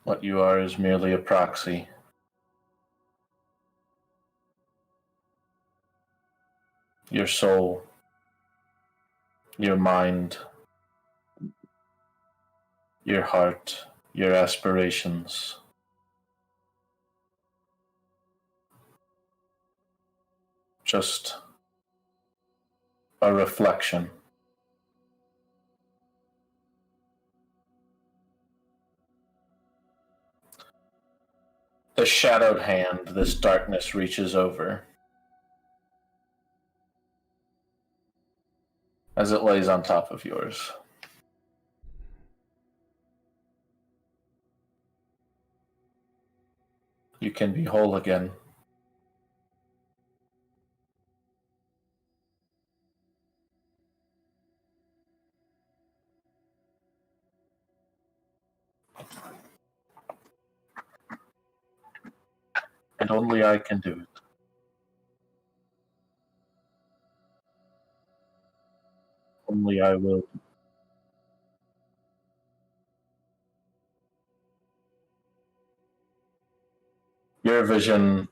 What you are is merely a proxy. Your soul, your mind, your heart, your aspirations. Just a reflection. The shadowed hand this darkness reaches over as it lays on top of yours. You can be whole again. And only I can do it. Only I will. Your vision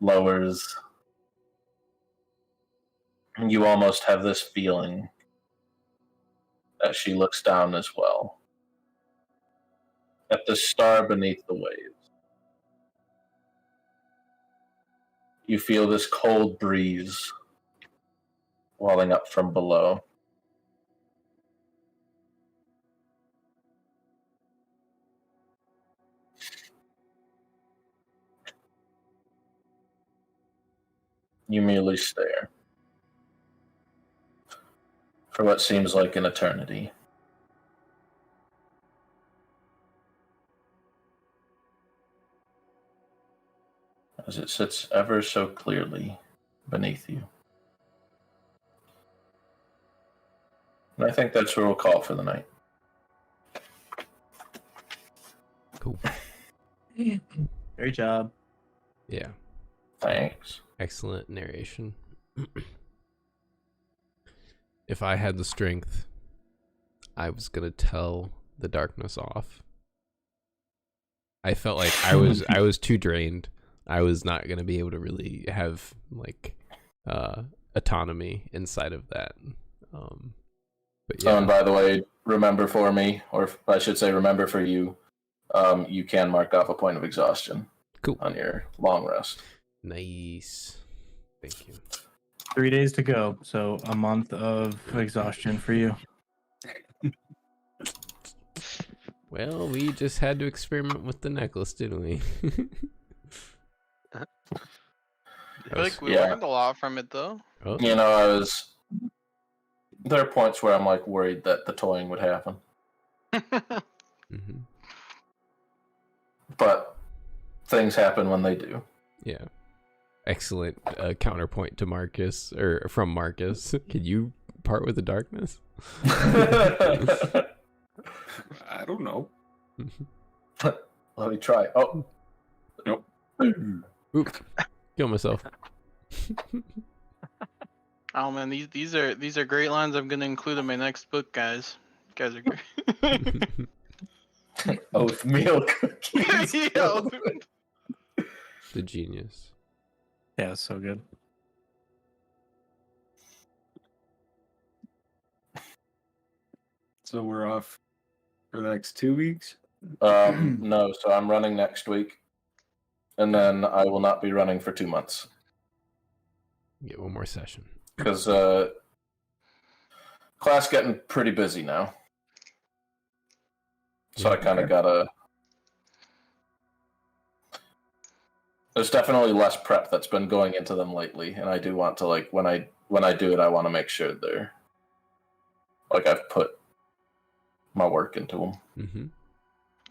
lowers. And you almost have this feeling that she looks down as well. At the star beneath the waves. You feel this cold breeze welling up from below. You merely stare for what seems like an eternity. As it sits ever so clearly beneath you. And I think that's where we'll call it for the night. Cool. Great job. Yeah. Thanks. Excellent narration. If I had the strength, I was gonna tell the darkness off. I felt like I was too drained. I was not gonna be able to really have like autonomy inside of that. But yeah. Oh, and by the way, remember for me, or I should say remember for you, you can mark off a point of exhaustion. Cool. On your long rest. Nice. Thank you. 3 days to go, so a month of exhaustion for you. Well, we just had to experiment with the necklace, didn't we? I feel like we Yeah. learned a lot from it, though. Oh, You know, there are points where I'm like worried that the toying would happen. mhm. But things happen when they do. Yeah. Excellent counterpoint to Marcus, or from Marcus. Can you part with the darkness? I don't know. Let me try. Oh. Nope. Oop. Kill myself. Oh man, these are great lines. I'm gonna include in my next book, guys. You guys are great. Oatmeal cookies. Yeah. The genius. Yeah, it's so good. So we're off for the next 2 weeks. No, so I'm running next week. And then I will not be running for 2 months. Get one more session. because class getting pretty busy now. So I kind of gotta. There's definitely less prep that's been going into them lately, and I do want to like when I do it, I want to make sure they're like I've put my work into them. Mm-hmm.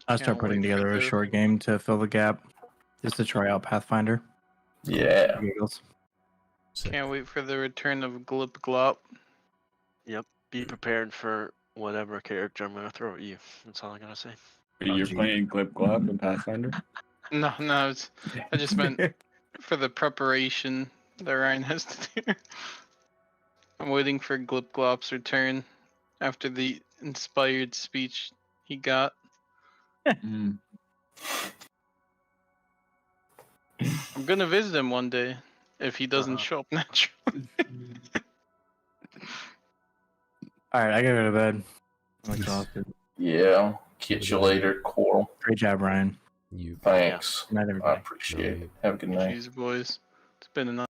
I'll start Can't putting wait for together a the- short game to fill the gap, just to try out Pathfinder. Yeah. Giggles. Sick. Can't wait for the return of Glip Glop. Be prepared for whatever character I'm gonna throw at you. That's all I gotta say. You're gee. playing Glip Glop and Pathfinder? No, I just meant for the preparation that Ryan has to do. I'm waiting for Glip Glop's return after the inspired speech he got. Mm. I'm gonna visit him one day if he doesn't show up naturally. All right, I gotta go to bed. I'm exhausted. Yeah. Catch you later, Coral. Great job, Ryan. You Thanks. Good night, I everybody. appreciate it. Night. Have a good night. Jeez, boys. It's been a night.